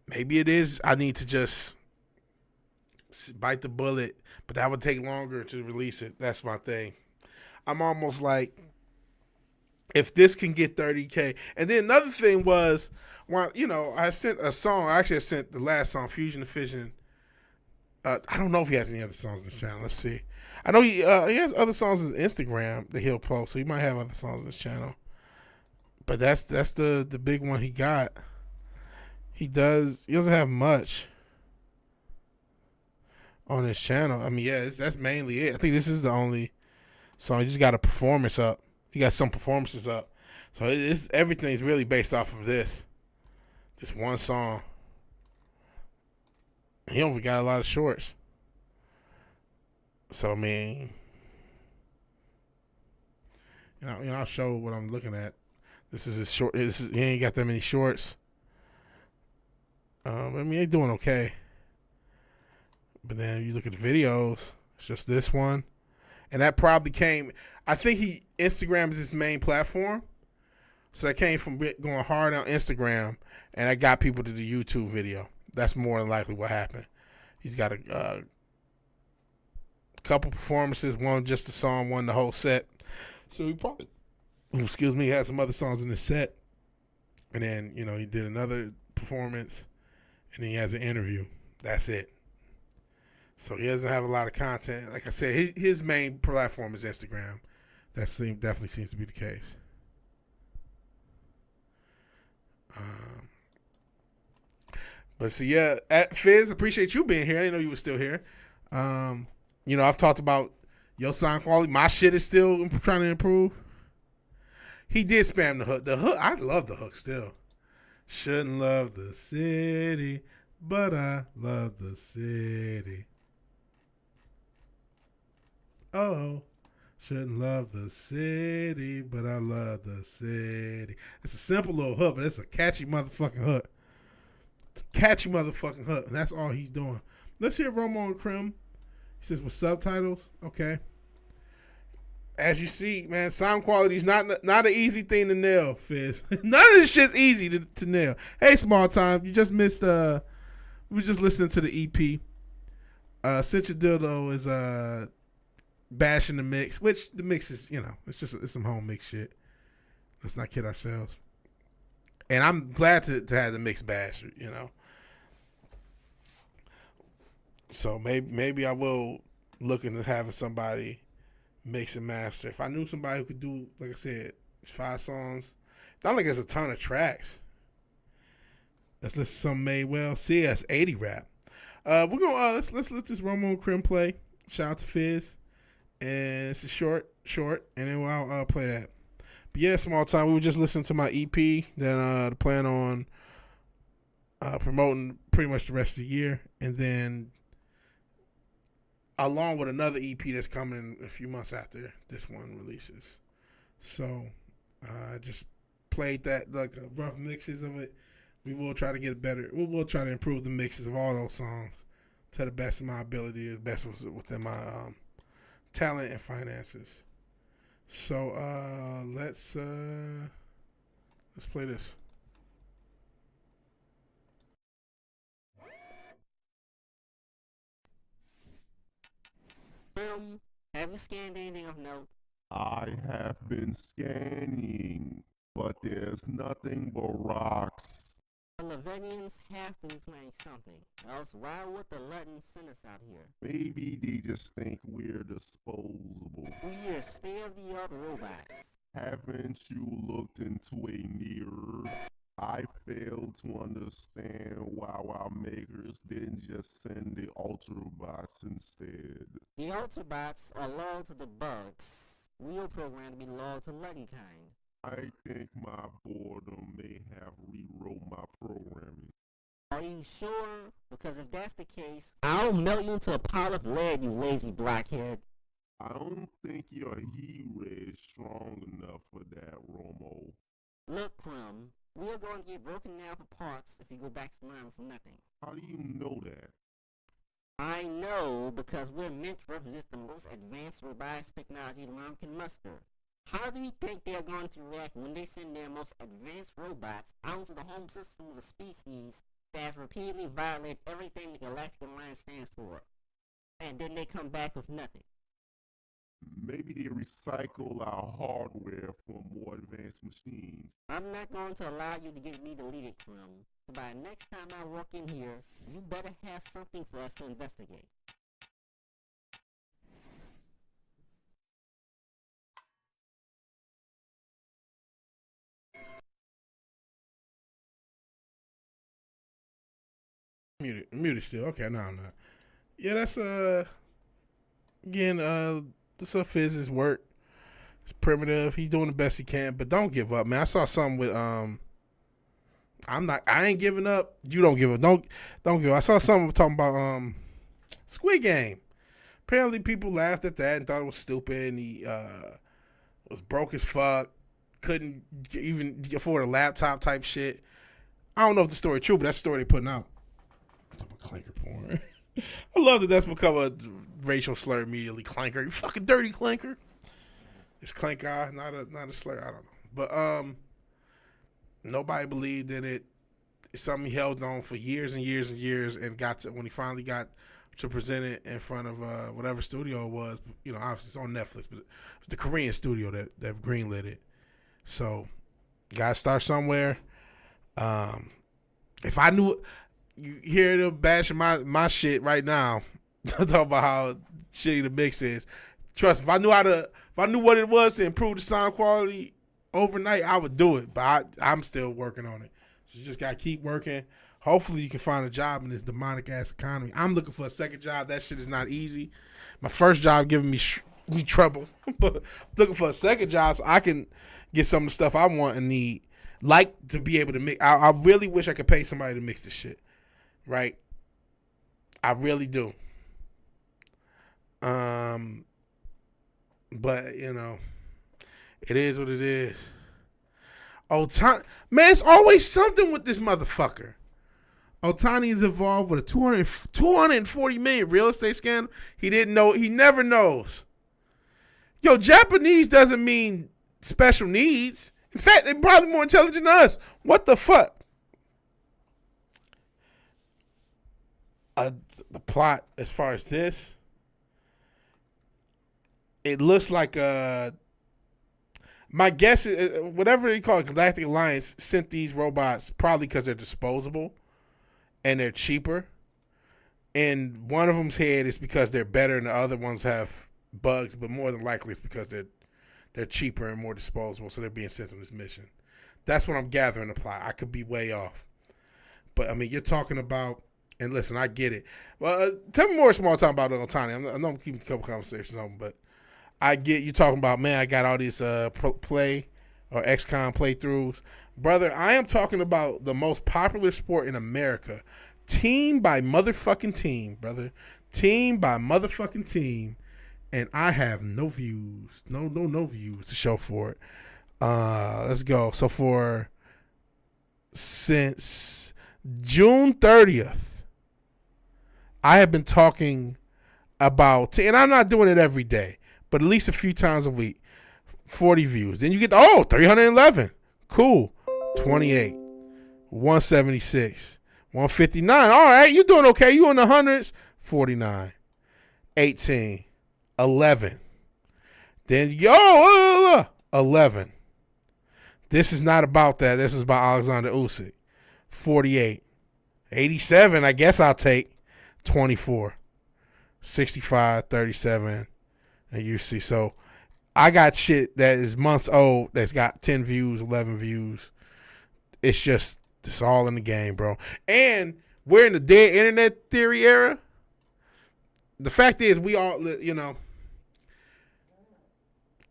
Maybe it is. I need to just bite the bullet. But that would take longer to release it. That's my thing. I'm almost like, if this can get 30K. And then another thing was, well, I sent a song. Actually, I sent the last song, Fusion to Fission. I don't know if he has any other songs on his channel. Let's see. I know he has other songs on his Instagram that he'll post, so he might have other songs on his channel. But that's the big one he got. He doesn't have much. on his channel. I mean, yeah, that's mainly it. I think this is the only song. He just got a performance up. He got some performances up. So everything's really based off of this. Just one song. He only got a lot of shorts. So I mean, I'll show what I'm looking at. This is his short. He ain't got that many shorts. I mean, they're doing okay. But then you look at the videos. It's just this one, and that probably came. I think Instagram is his main platform, so that came from going hard on Instagram, and that got people to the YouTube video. That's more than likely what happened. He's got a couple performances, one just the song, one the whole set. So he probably, he had some other songs in the set, and then he did another performance, and then he has an interview. That's it. So he doesn't have a lot of content. Like I said, his main platform is Instagram. That definitely seems to be the case. But so yeah, Fizz, appreciate you being here. I didn't know you were still here. I've talked about your sound quality. My shit is still trying to improve. He did spam the hook. The hook, I love the hook still. Shouldn't love the city, but I love the city. Oh, shouldn't love the city, but I love the city. It's a simple little hook, but it's a catchy motherfucking hook. It's a catchy motherfucking hook. And that's all he's doing. Let's hear Romo and Krim. He says with subtitles. Okay. As you see, man, sound quality is not an easy thing to nail, Fizz. None of this shit's easy to nail. Hey, Small Time, you just missed. We were just listening to the EP. Cinch Dildo is bashing the mix, which the mix is, it's some home mix shit. Let's not kid ourselves. And I'm glad to have the mix bash, So maybe I will look into having somebody mix and master. If I knew somebody who could do, like I said, 5 songs, not like there's a ton of tracks. Let's listen to something made well. CS 80 rap. We're gonna let's let this Romo and Krim play. Shout out to Fizz. And it's a short, and then I'll play that. But yeah, Small Time. We were just listening to my EP. Then plan on promoting pretty much the rest of the year, and then along with another EP that's coming a few months after this one releases. So I just played that, like rough mixes of it. We will try to get it better. We will try to improve the mixes of all those songs to the best of my ability, the best within my talent and finances. So let's play this. Have you scanned anything of note? I have been scanning, but there's nothing but rocks. The Levenians have to be playing something, else why would the Luttons send us out here? Maybe they just think we're disposable. We are state-of-the-art robots. Haven't you looked into a mirror? I fail to understand why our makers didn't just send the Ultrabots instead. The Ultrabots are loyal to the bugs. We are programmed to be loyal to Luttonkind. I think my boredom may have rewrote my programming. Are you sure? Because if that's the case, I'll melt you into a pile of lead, you lazy blockhead. I don't think your hero is strong enough for that, Romo. Look, Crumb, we are going to get broken down for parts if you go back to learn from nothing. How do you know that? I know because we're meant to represent the most advanced robotics technology the realm can muster. How do you think they're going to react when they send their most advanced robots out into the home system of a species that has repeatedly violated everything the Galactic Alliance stands for? And then they come back with nothing. Maybe they recycle our hardware for more advanced machines. I'm not going to allow you to get me deleted, Crumb. So by next time I walk in here, you better have something for us to investigate. Muted still. Okay, no, I'm not. Yeah, that's again, this stuff is his work. It's primitive. He's doing the best he can, but don't give up, man. I saw something with I ain't giving up. You don't give up. Don't give up. I saw something talking about Squid Game. Apparently people laughed at that and thought it was stupid, and he was broke as fuck. Couldn't even afford a laptop type shit. I don't know if the story is true, but that's the story they're putting out. Talking about clanker porn. I love that that's become a racial slur immediately. Clanker, you fucking dirty clanker. It's clank eye, not a slur. I don't know, but nobody believed in it. It's something he held on for years and years and years, and got to when he finally got to present it in front of whatever studio it was. You know, obviously it's on Netflix, but it was the Korean studio that greenlit it. So, gotta start somewhere. If I knew, you hear them bashing my shit right now, talk about how shitty the mix is. Trust, if I knew what it was to improve the sound quality overnight, I would do it. But I'm still working on it. So you just gotta keep working. Hopefully you can find a job in this demonic ass economy. I'm looking for a second job. That shit is not easy. My first job giving me trouble, but looking for a second job so I can get some of the stuff I want and need. Like to be able to mix. I really wish I could pay somebody to mix this shit. Right? I really do. But you know, it is what it is. Man, it's always something with this motherfucker. Otani is involved with a 240 million real estate scandal. He didn't know. He never knows. Yo, Japanese doesn't mean special needs. In fact, they're probably more intelligent than us. What the fuck? The plot, as far as this, it looks like my guess is whatever they call it, Galactic Alliance sent these robots probably because they're disposable and they're cheaper. And one of them's head is because they're better and the other ones have bugs, but more than likely it's because they're cheaper and more disposable, so they're being sent on this mission. That's what I'm gathering the plot. I could be way off. But, I mean, you're talking about, and listen, I get it. Well, tell me more small time about Otani. I know I'm keeping a couple conversations on, but I get you talking about, man, I got all these play or XCOM playthroughs. Brother, I am talking about the most popular sport in America. Team by motherfucking team, brother. Team by motherfucking team. And I have no views. No views to show for it. Let's go. So since June 30th, I have been talking about, and I'm not doing it every day, but at least a few times a week, 40 views. Then you get, 311. Cool. 28. 176. 159. All right, you're doing okay. You in the hundreds. 49. 18. 11. Then 11. This is not about that. This is about Alexander Usyk. 48. 87, I guess I'll take. 24. 65, 37. And you see, so I got shit that is months old that's got 10 views, 11 views. It's all in the game, bro. And we're in the dead internet theory era. The fact is, we all, you know.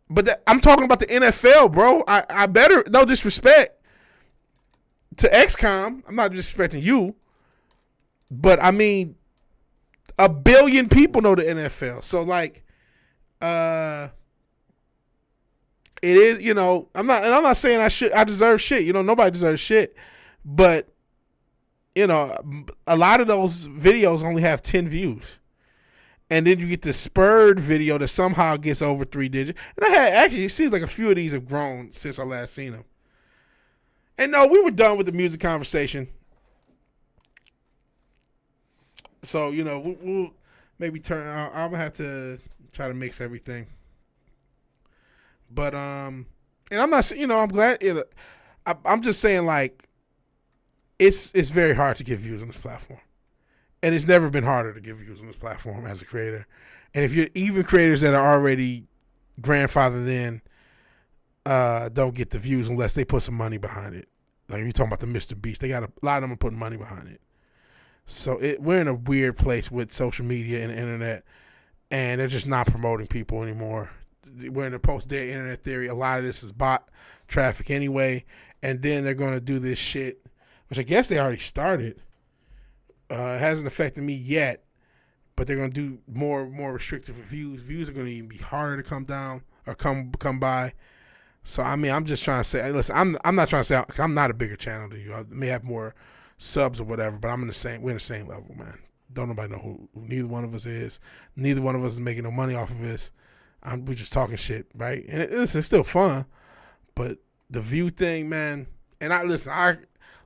But I'm talking about the NFL, bro. I better, no disrespect to XCOM. I'm not disrespecting you. But, I mean, 1 billion people know the NFL. So, like, it is, you know, I'm not saying I deserve shit. You know, nobody deserves shit. But, you know, a lot of those videos only have 10 views. And then you get the spurred video that somehow gets over 3 digits. And it seems like a few of these have grown since I last seen them. And no, we were done with the music conversation. So, you know, we'll maybe turn. I'm gonna have to try to mix everything. But and I'm not, you know, I'm glad. I'm just saying, like, it's very hard to get views on this platform. And it's never been harder to get views on this platform as a creator. And if you're even creators that are already grandfathered in, don't get the views unless they put some money behind it. Like, you're talking about the Mr. Beast. They got a lot of them are putting money behind it. So we're in a weird place with social media and the internet, and they're just not promoting people anymore. We're in a post-dead internet theory. A lot of this is bot traffic anyway, and then they're going to do this shit, which I guess they already started. It hasn't affected me yet, but they're going to do more restrictive reviews. Views are going to even be harder to come down or come by. So I mean, I'm just trying to say, listen, I'm not trying to say, I'm not a bigger channel than you. I may have more subs or whatever, but we're in the same level, man. Don't nobody know who neither one of us is. Neither one of us is making no money off of this. We're just talking shit, right? And it's still fun, but the view thing, man. And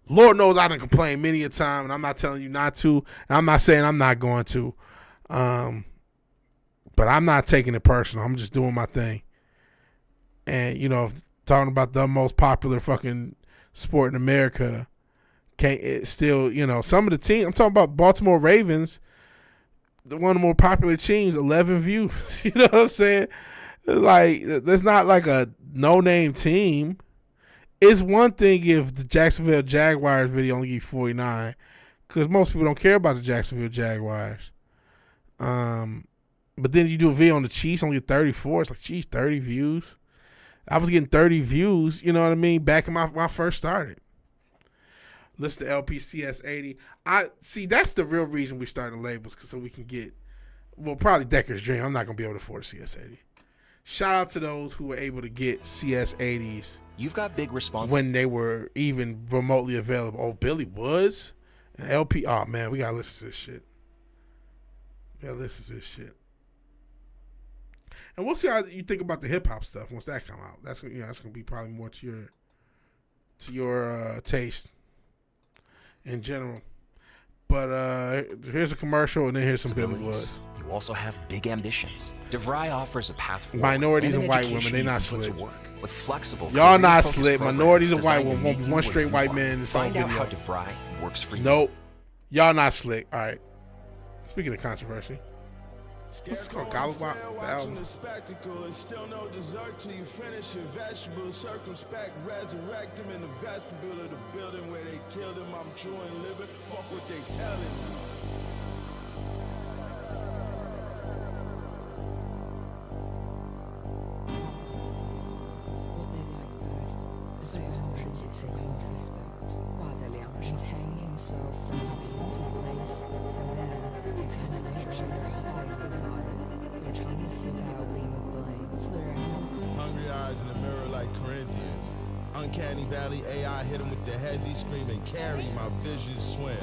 Lord knows I done complained many a time, and I'm not telling you not to, and I'm not saying I'm not going to, but I'm not taking it personal. I'm just doing my thing. And, talking about the most popular fucking sport in America, it's still, some of the teams, I'm talking about Baltimore Ravens, one of the more popular teams, 11 views. You know what I'm saying? Like, there's not like a no-name team. It's one thing if the Jacksonville Jaguars video only gets 49, because most people don't care about the Jacksonville Jaguars. But then you do a video on the Chiefs, only 34. It's like, geez, 30 views. I was getting 30 views, you know what I mean, back when I first started. Listen to LPCS80. That's the real reason we started labels, so we can get, probably Decker's dream. I'm not going to be able to afford a CS80. Shout out to those who were able to get CS80s. You've got big responsibility when they were even remotely available. Oh, Billy Woods and LP. Oh, man, we got to listen to this shit. And we'll see how you think about the hip hop stuff once that come out. That's gonna be probably more to your taste in general. But here's a commercial, and then here's some Billy Woods. You also have big ambitions. DeVry offers a path forward. Minorities and white women, they not slick. With flexible, y'all not slick. Minorities and white women won't be one straight white man in this whole video. Find out how DeVry works for you. Nope, y'all not slick. All right. Speaking of controversy. What's this called? Gollywop? The album? The spectacle is still no dessert till you finish your vegetables. Circumspect, resurrect them in the vestibule of the building where they killed him. I'm true and living. Fuck what they telling me. Hungry eyes in the mirror like Corinthians. Uncanny Valley AI hit him with the heads, he screaming, carry, my vision swims.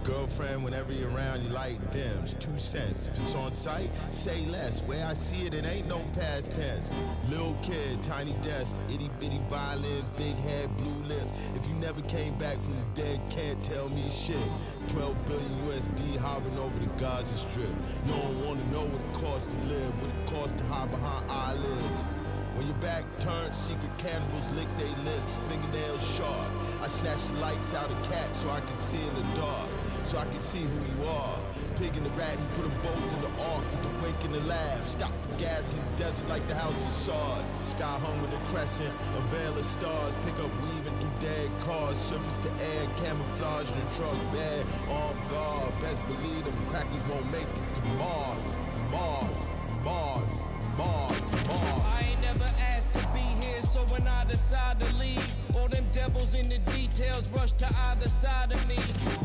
Girlfriend, whenever you're around, your light dims. 2 cents. If it's on sight, say less. Where I see it, it ain't no past tense. Little kid, tiny desk, itty bitty violins, big head, blue lips. If you never came back from the dead, can't tell me shit. 12 billion USD hovering over the Gaza Strip. You don't want to know what it costs to live, what it costs to hide behind eyelids. When your back turned, secret cannibals lick their lips, fingernails sharp. I snatch the lights out of cat so I can see in the dark, so I can see who you are. Pig in the rat, he put them both in the ark with the wink and the laugh. Stop for gas in the desert like the house is sod. Sky hung with a crescent, a veil of stars. Pick up weaving through dead cars, surface to air, camouflage in the truck bed. On guard, best believe them crackers won't make it to Mars. Mars, Mars, Mars, Mars. I ain't never asked to be here, so when I decide to leave, all them devils in the details rush to either side of me.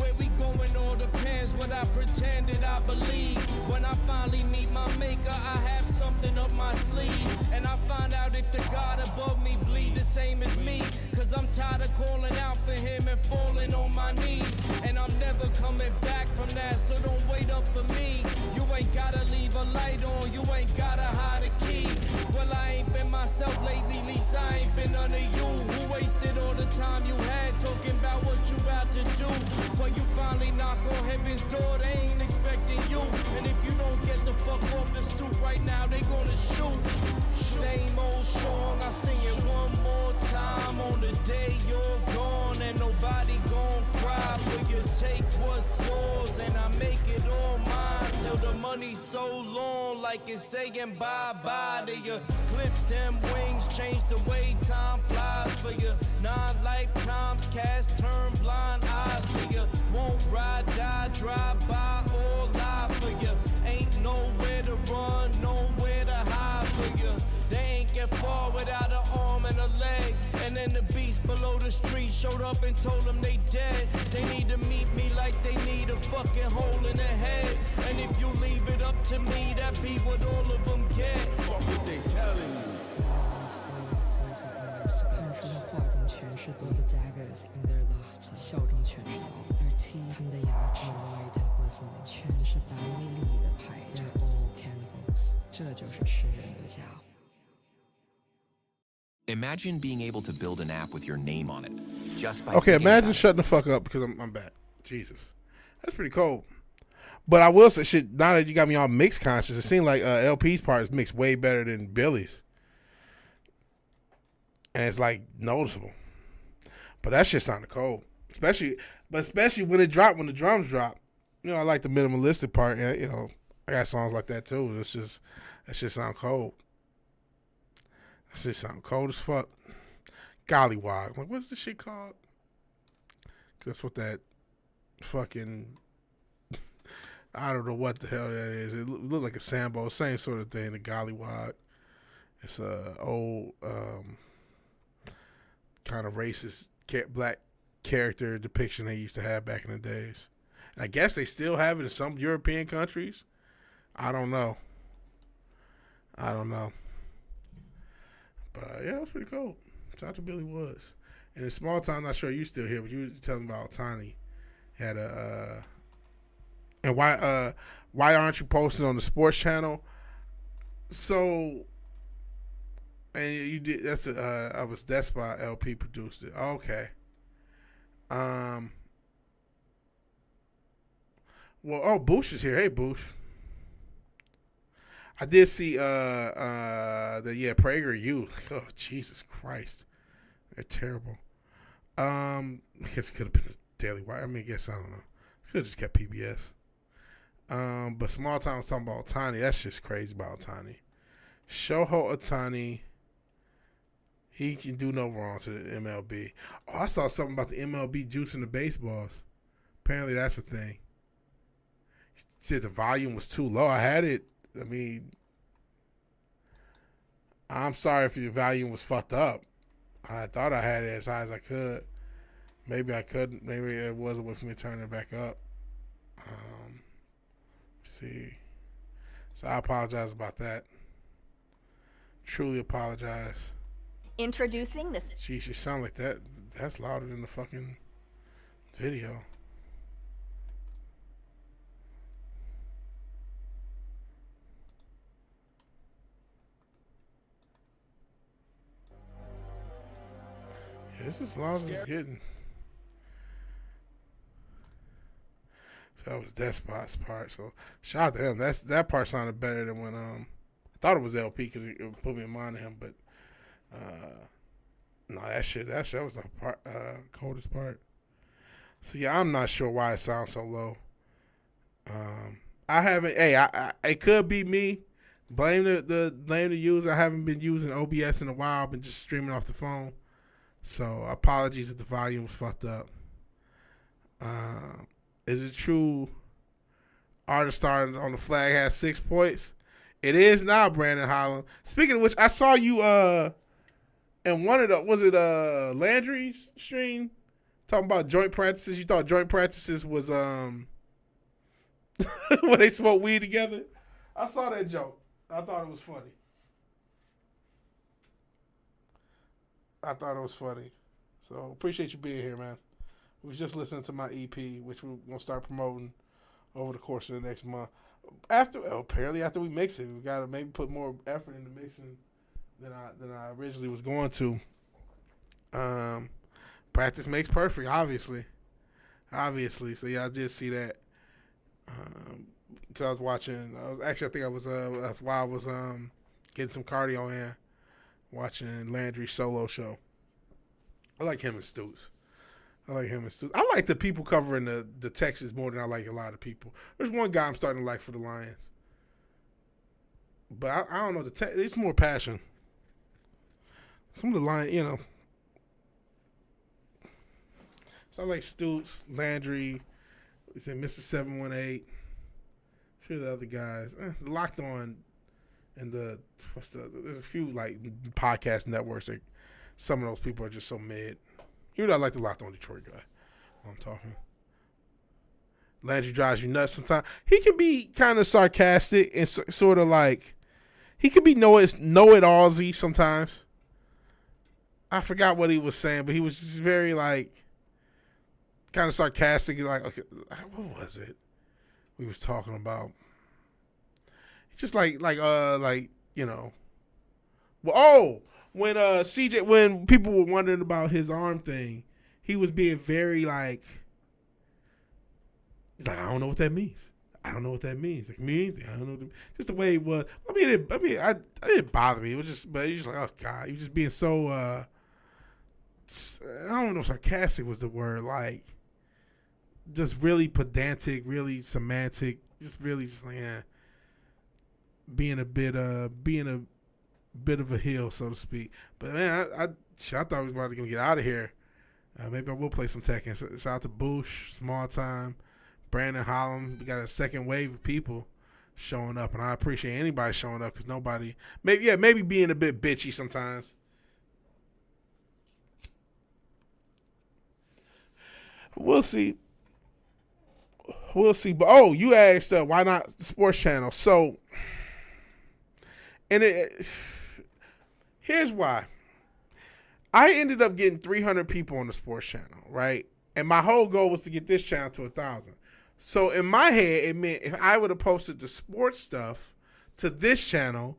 Where we going all depends what I pretended I believe. When I finally meet my maker, I have something up my sleeve. And I find out if the God above me bleed the same as me. Cause I'm tired of calling out for him and falling on my knees. And I'm never coming back from that, so don't wait up for me. You ain't gotta leave a light on, you ain't gotta hide a key. Well, I ain't been myself lately, least I ain't been none of you. Who wasted all the time you had talking about what you about to do? When you finally knock on heaven's door, they ain't expecting you. And if you don't get the fuck off the stoop right now, they gonna shoot. Same old song, I sing it one more time. On the day you're gone, and nobody gon' cry. Will you take what's yours and I make it all mine? Till the money's so long, like it's saying bye-bye to you. Clip them wings, change the way time flies for you. 9 lifetimes, cast turn blind eyes to you. won't ride, die, drive by, or lie for you. Ain't nowhere to run, nowhere to hide for you. They ain't get far without an arm and a leg. And then the beast below the street showed up and told them they dead. They need to meet me like they need a fucking hole in the head. And if you leave it up to me, that be what all of them get. Fuck what they telling you. Imagine being able to build an app with your name on it. Just by Okay, thinking imagine about shutting the fuck up because I'm back. Jesus. That's pretty cold. But I will say, shit, now that you got me all mixed conscious, it seemed like LP's part is mixed way better than Billy's. And it's like noticeable. But that shit sounded cold. Especially when it dropped, when the drums drop. You know, I like the minimalistic part. You know, I got songs like that too. That shit sound cold. That shit sound cold as fuck. Gollywog. Like, what's this shit called? That's what that fucking, I don't know what the hell that is. It looked like a sambo, same sort of thing, the gollywog. It's a old kind of racist black character depiction they used to have back in the days. And I guess they still have it in some European countries. I don't know. But yeah, it was pretty cool. Shout out to Billy Woods. And in small town, I'm not sure you still here, but you were telling me about Tiny had a and why aren't you posting on the sports channel? So, and you did, that's why LP produced it. Okay. Well, Boosh is here. Hey, Boosh. I did see PragerU. Oh, Jesus Christ. They're terrible. I guess it could have been the Daily Wire. I mean, I guess, I don't know. Could have just kept PBS. But Small Town was talking about Otani. That's just crazy about Otani. Shohei Otani, he can do no wrong to the MLB. Oh, I saw something about the MLB juicing the baseballs. Apparently that's a thing. He said the volume was too low. I had it. I mean, I'm sorry if the volume was fucked up. I thought I had it as high as I could. Maybe I couldn't. Maybe it wasn't with me turning it back up. See. So I apologize about that. Truly apologize. Introducing this. Jeez, you sound like that. That's louder than the fucking video. Yeah, this is as loud as it's getting. So that was Despot's part. So shout out to him. That part sounded better than when I thought it was LP because it put me in mind of him, but no, that was the part, coldest part. So yeah, I'm not sure why it sounds so low. I haven't. Hey, it could be me. Blame the user. I haven't been using OBS in a while. I've been just streaming off the phone. So apologies if the volume was fucked up. Is it true artist star on the flag has 6 points? It is now, Brandon Holland. Speaking of which, I saw you in one of the, was it Landry's stream? Talking about joint practices. You thought joint practices was when they smoke weed together? I saw that joke. I thought it was funny. So appreciate you being here, man. We was just listening to my EP, which we're gonna start promoting over the course of the next month. Apparently after we mix it, we gotta maybe put more effort into mixing than I originally was going to. Practice makes perfect, obviously. So yeah, I did see that. Because I was watching. I think I was. That's why I was getting some cardio in, watching Landry's solo show. I like him and Stoots. I like the people covering the Texas more than I like a lot of people. There's one guy I'm starting to like for the Lions. But I don't know. It's more passion. Some of the Lions, you know. So I like Stoots, Landry, He said Mr. 718. A few of the other guys. Locked On and there's a few like podcast networks that some of those people are just so mid. Even though I like the Locked On Detroit guy. I'm talking. Landry drives you nuts sometimes. He can be kind of sarcastic and sort of like, he could be know-it-allsy sometimes. I forgot what he was saying, but he was just very like, kind of sarcastic. Like, okay, what was it we was talking about? Just like you know. Well, when CJ, when people were wondering about his arm thing, he was being very like, he's like, I don't know what that means. I don't know what that means. Like, me either. I don't know. Just the way it was. I didn't bother me. It was just, but he's just like, oh God, he was just being so. I don't know. Sarcastic was the word. Like, just really pedantic, really semantic. Just really, just like, being a bit of a heel, so to speak. But man, I thought we was about to get out of here. Maybe I will play some Tekken. So, shout out to Boosh, Small Time, Brandon Holland. We got a second wave of people showing up, and I appreciate anybody showing up because nobody, maybe being a bit bitchy sometimes. We'll see. But you asked why not the sports channel? So, and here's why. I ended up getting 300 people on the sports channel, right? And my whole goal was to get this channel to 1,000. So in my head, it meant if I would have posted the sports stuff to this channel,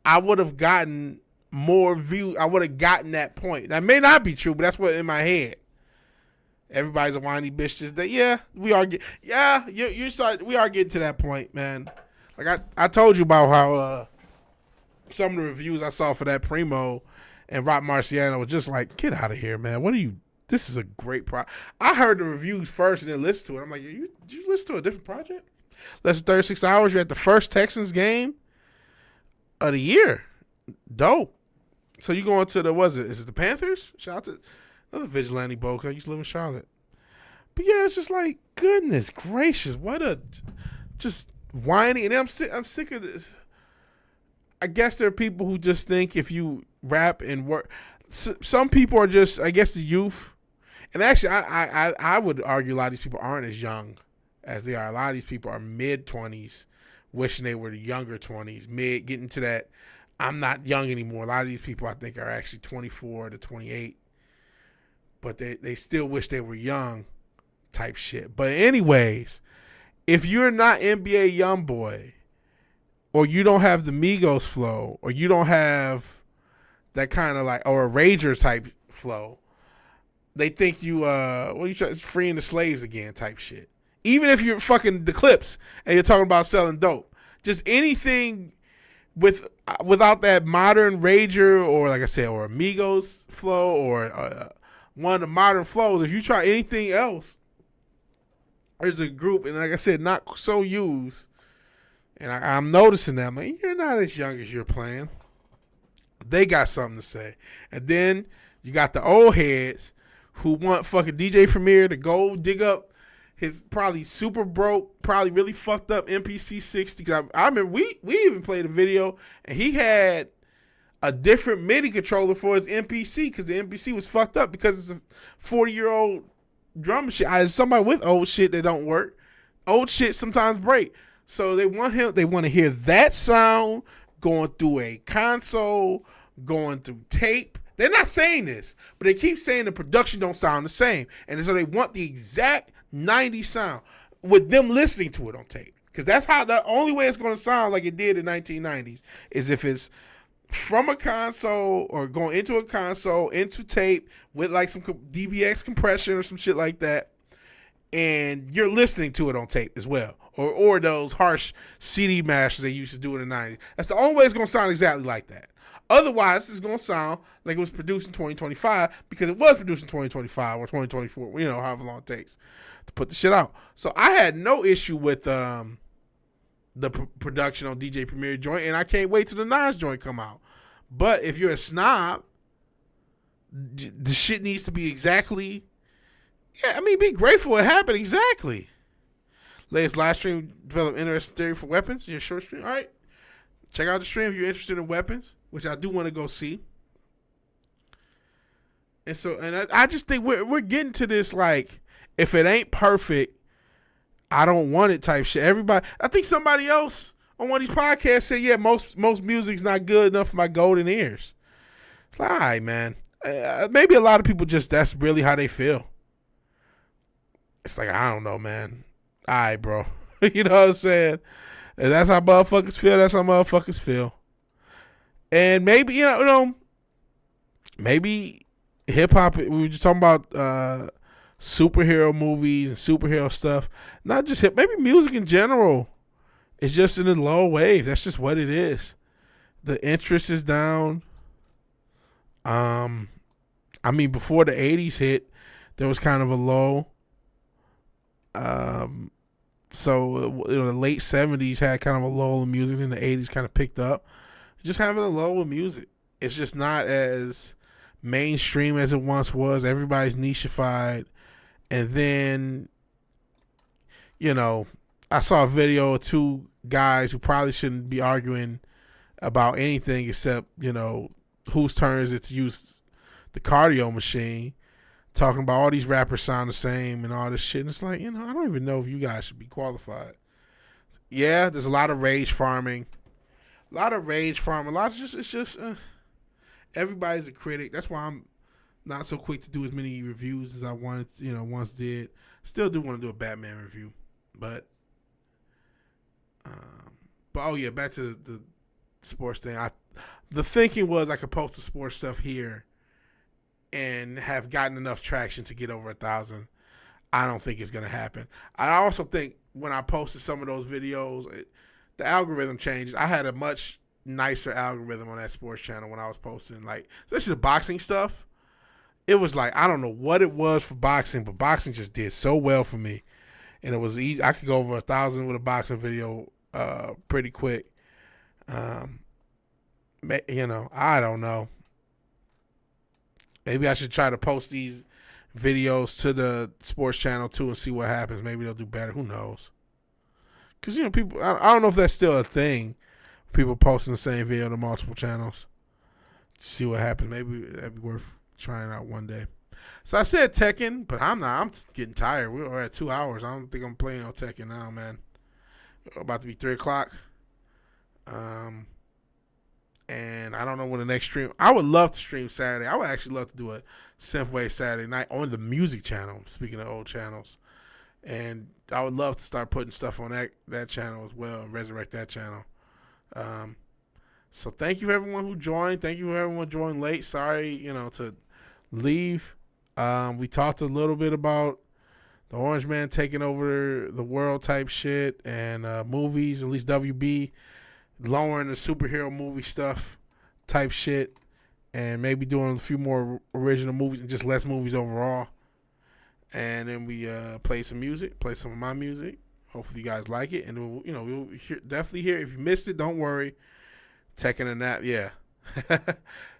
I would have gotten more views. I would have gotten that point. That may not be true, but that's what in my head. Everybody's a whiny bitch. Just that, we are we are getting to that point, man. Like I told you about how some of the reviews I saw for that Primo and Rock Marciano was just like, get out of here, man. This is a great project. I heard the reviews first and then listened to it. I'm like, did you listen to a different project? Less than 36 hours. You're at the first Texans game of the year. Dope. So you going to is it the Panthers? Shout out to another vigilante bowl because I used to live in Charlotte. But yeah, it's just like, goodness gracious, what a just whiny. And I'm sick of this. I guess there are people who just think if you rap and work, some people are just, I guess, the youth. And actually, I would argue a lot of these people aren't as young as they are. A lot of these people are mid-20s, wishing they were the younger 20s, getting to that, I'm not young anymore. A lot of these people, I think, are actually 24 to 28. But they still wish they were young type shit. But anyways, if you're not NBA YoungBoy, or you don't have the Migos flow, or you don't have that kind of like, or a Rager type flow, they think you, freeing the slaves again type shit. Even if you're fucking the Clips and you're talking about selling dope. Just anything without that modern Rager, or like I said, or Migos flow, or one of the modern flows. If you try anything else, there's a group, and like I said, not so used. And I'm noticing that. I'm like, you're not as young as you're playing. They got something to say. And then you got the old heads who want fucking DJ Premier to go dig up his probably super broke, probably really fucked up MPC 60. Cause I remember we even played a video, and he had a different MIDI controller for his MPC because the MPC was fucked up because it's a 40-year-old drum shit. Somebody with old shit that don't work. Old shit sometimes break. So they want to hear that sound going through a console, going through tape. They're not saying this, but they keep saying the production don't sound the same. And so they want the exact 90s sound with them listening to it on tape. Because that's how the only way it's going to sound like it did in 1990s is if it's from a console or going into a console, into tape with like some DBX compression or some shit like that. And you're listening to it on tape as well. Or those harsh CD masters they used to do in the 90s. That's the only way it's going to sound exactly like that. Otherwise, it's going to sound like it was produced in 2025 because it was produced in 2025 or 2024, however long it takes to put the shit out. So I had no issue with the production on DJ Premier joint, and I can't wait till the Nas joint come out. But if you're a snob, the shit needs to be exactly, be grateful it happened exactly. Latest live stream develop interesting theory for weapons. Your short stream. All right. Check out the stream if you're interested in weapons, which I do want to go see. And I just think we're getting to this, like, if it ain't perfect, I don't want it type shit. Everybody, I think somebody else on one of these podcasts said, yeah, most music's not good enough for my golden ears. It's like, all right, man. Maybe a lot of people just, that's really how they feel. It's like, I don't know, man. All right, bro. You know what I'm saying? If that's how motherfuckers feel, that's how motherfuckers feel. And maybe, you know, maybe hip-hop, we were just talking about superhero movies and superhero stuff. Not just maybe music in general is just in a low wave. That's just what it is. The interest is down. I mean, before the 80s hit, there was kind of a low. So, you know, the late 70s had kind of a lull in music, and the 80s kind of picked up. Just having a lull with music. It's just not as mainstream as it once was. Everybody's nichified. And then, you know, I saw a video of two guys who probably shouldn't be arguing about anything except, you know, whose turn is it to use the cardio machine, talking about all these rappers sound the same and all this shit. And it's like, you know, I don't even know if you guys should be qualified. Yeah, there's a lot of rage farming. A lot of it's just everybody's a critic. That's why I'm not so quick to do as many reviews as I wanted, you know, once did. Still do want to do a Batman review. But oh yeah, back to the sports thing. The thinking was I could post the sports stuff here and have gotten enough traction to get over 1,000. I don't think it's going to happen. I also think when I posted some of those videos, the algorithm changes. I had a much nicer algorithm on that sports channel when I was posting, like, especially the boxing stuff. It was like, I don't know what it was for boxing, but boxing just did so well for me. And it was easy. I could go over 1,000 with a boxing video pretty quick. You know, I don't know. Maybe I should try to post these videos to the sports channel too and see what happens. Maybe they'll do better. Who knows? Because, you know, people, I don't know if that's still a thing. People posting the same video to multiple channels. See what happens. Maybe that'd be worth trying out one day. So I said Tekken, but I'm not. I'm getting tired. We're at 2 hours. I don't think I'm playing on Tekken now, man. About to be 3 o'clock. And I don't know when the next stream. I would love to stream Saturday. I would actually love to do a Synthwave Saturday night on the music channel, speaking of old channels. And I would love to start putting stuff on that channel as well and resurrect that channel. So thank you for everyone who joined. Thank you for everyone who joined late. Sorry, you know, to leave. We talked a little bit about the Orange Man taking over the world type shit and movies, at least WB. Lowering the superhero movie stuff type shit and maybe doing a few more original movies and just less movies overall. And then we play some music, play some of my music. Hopefully you guys like it. And, we'll definitely hear. If you missed it, don't worry. Tekken and that, yeah.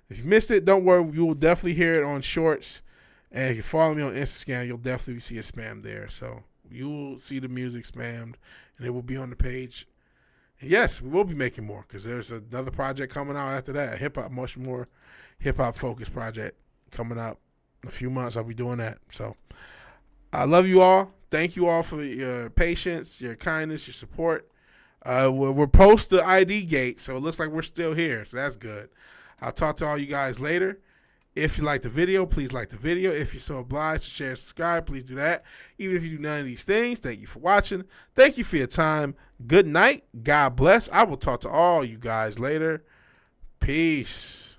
If you missed it, don't worry. You will definitely hear it on Shorts. And if you follow me on Instagram, you'll definitely see a spam there. So you will see the music spammed and it will be on the page. Yes, we will be making more because there's another project coming out after that, much more hip-hop focused project coming out in a few months. I'll be doing that. So I love you all. Thank you all for your patience, your kindness, your support. We're post the ID gate, so it looks like we're still here, so that's good. I'll talk to all you guys later. If you like the video, please like the video. If you're so obliged to share and subscribe, please do that. Even if you do none of these things, thank you for watching. Thank you for your time. Good night. God bless. I will talk to all you guys later. Peace.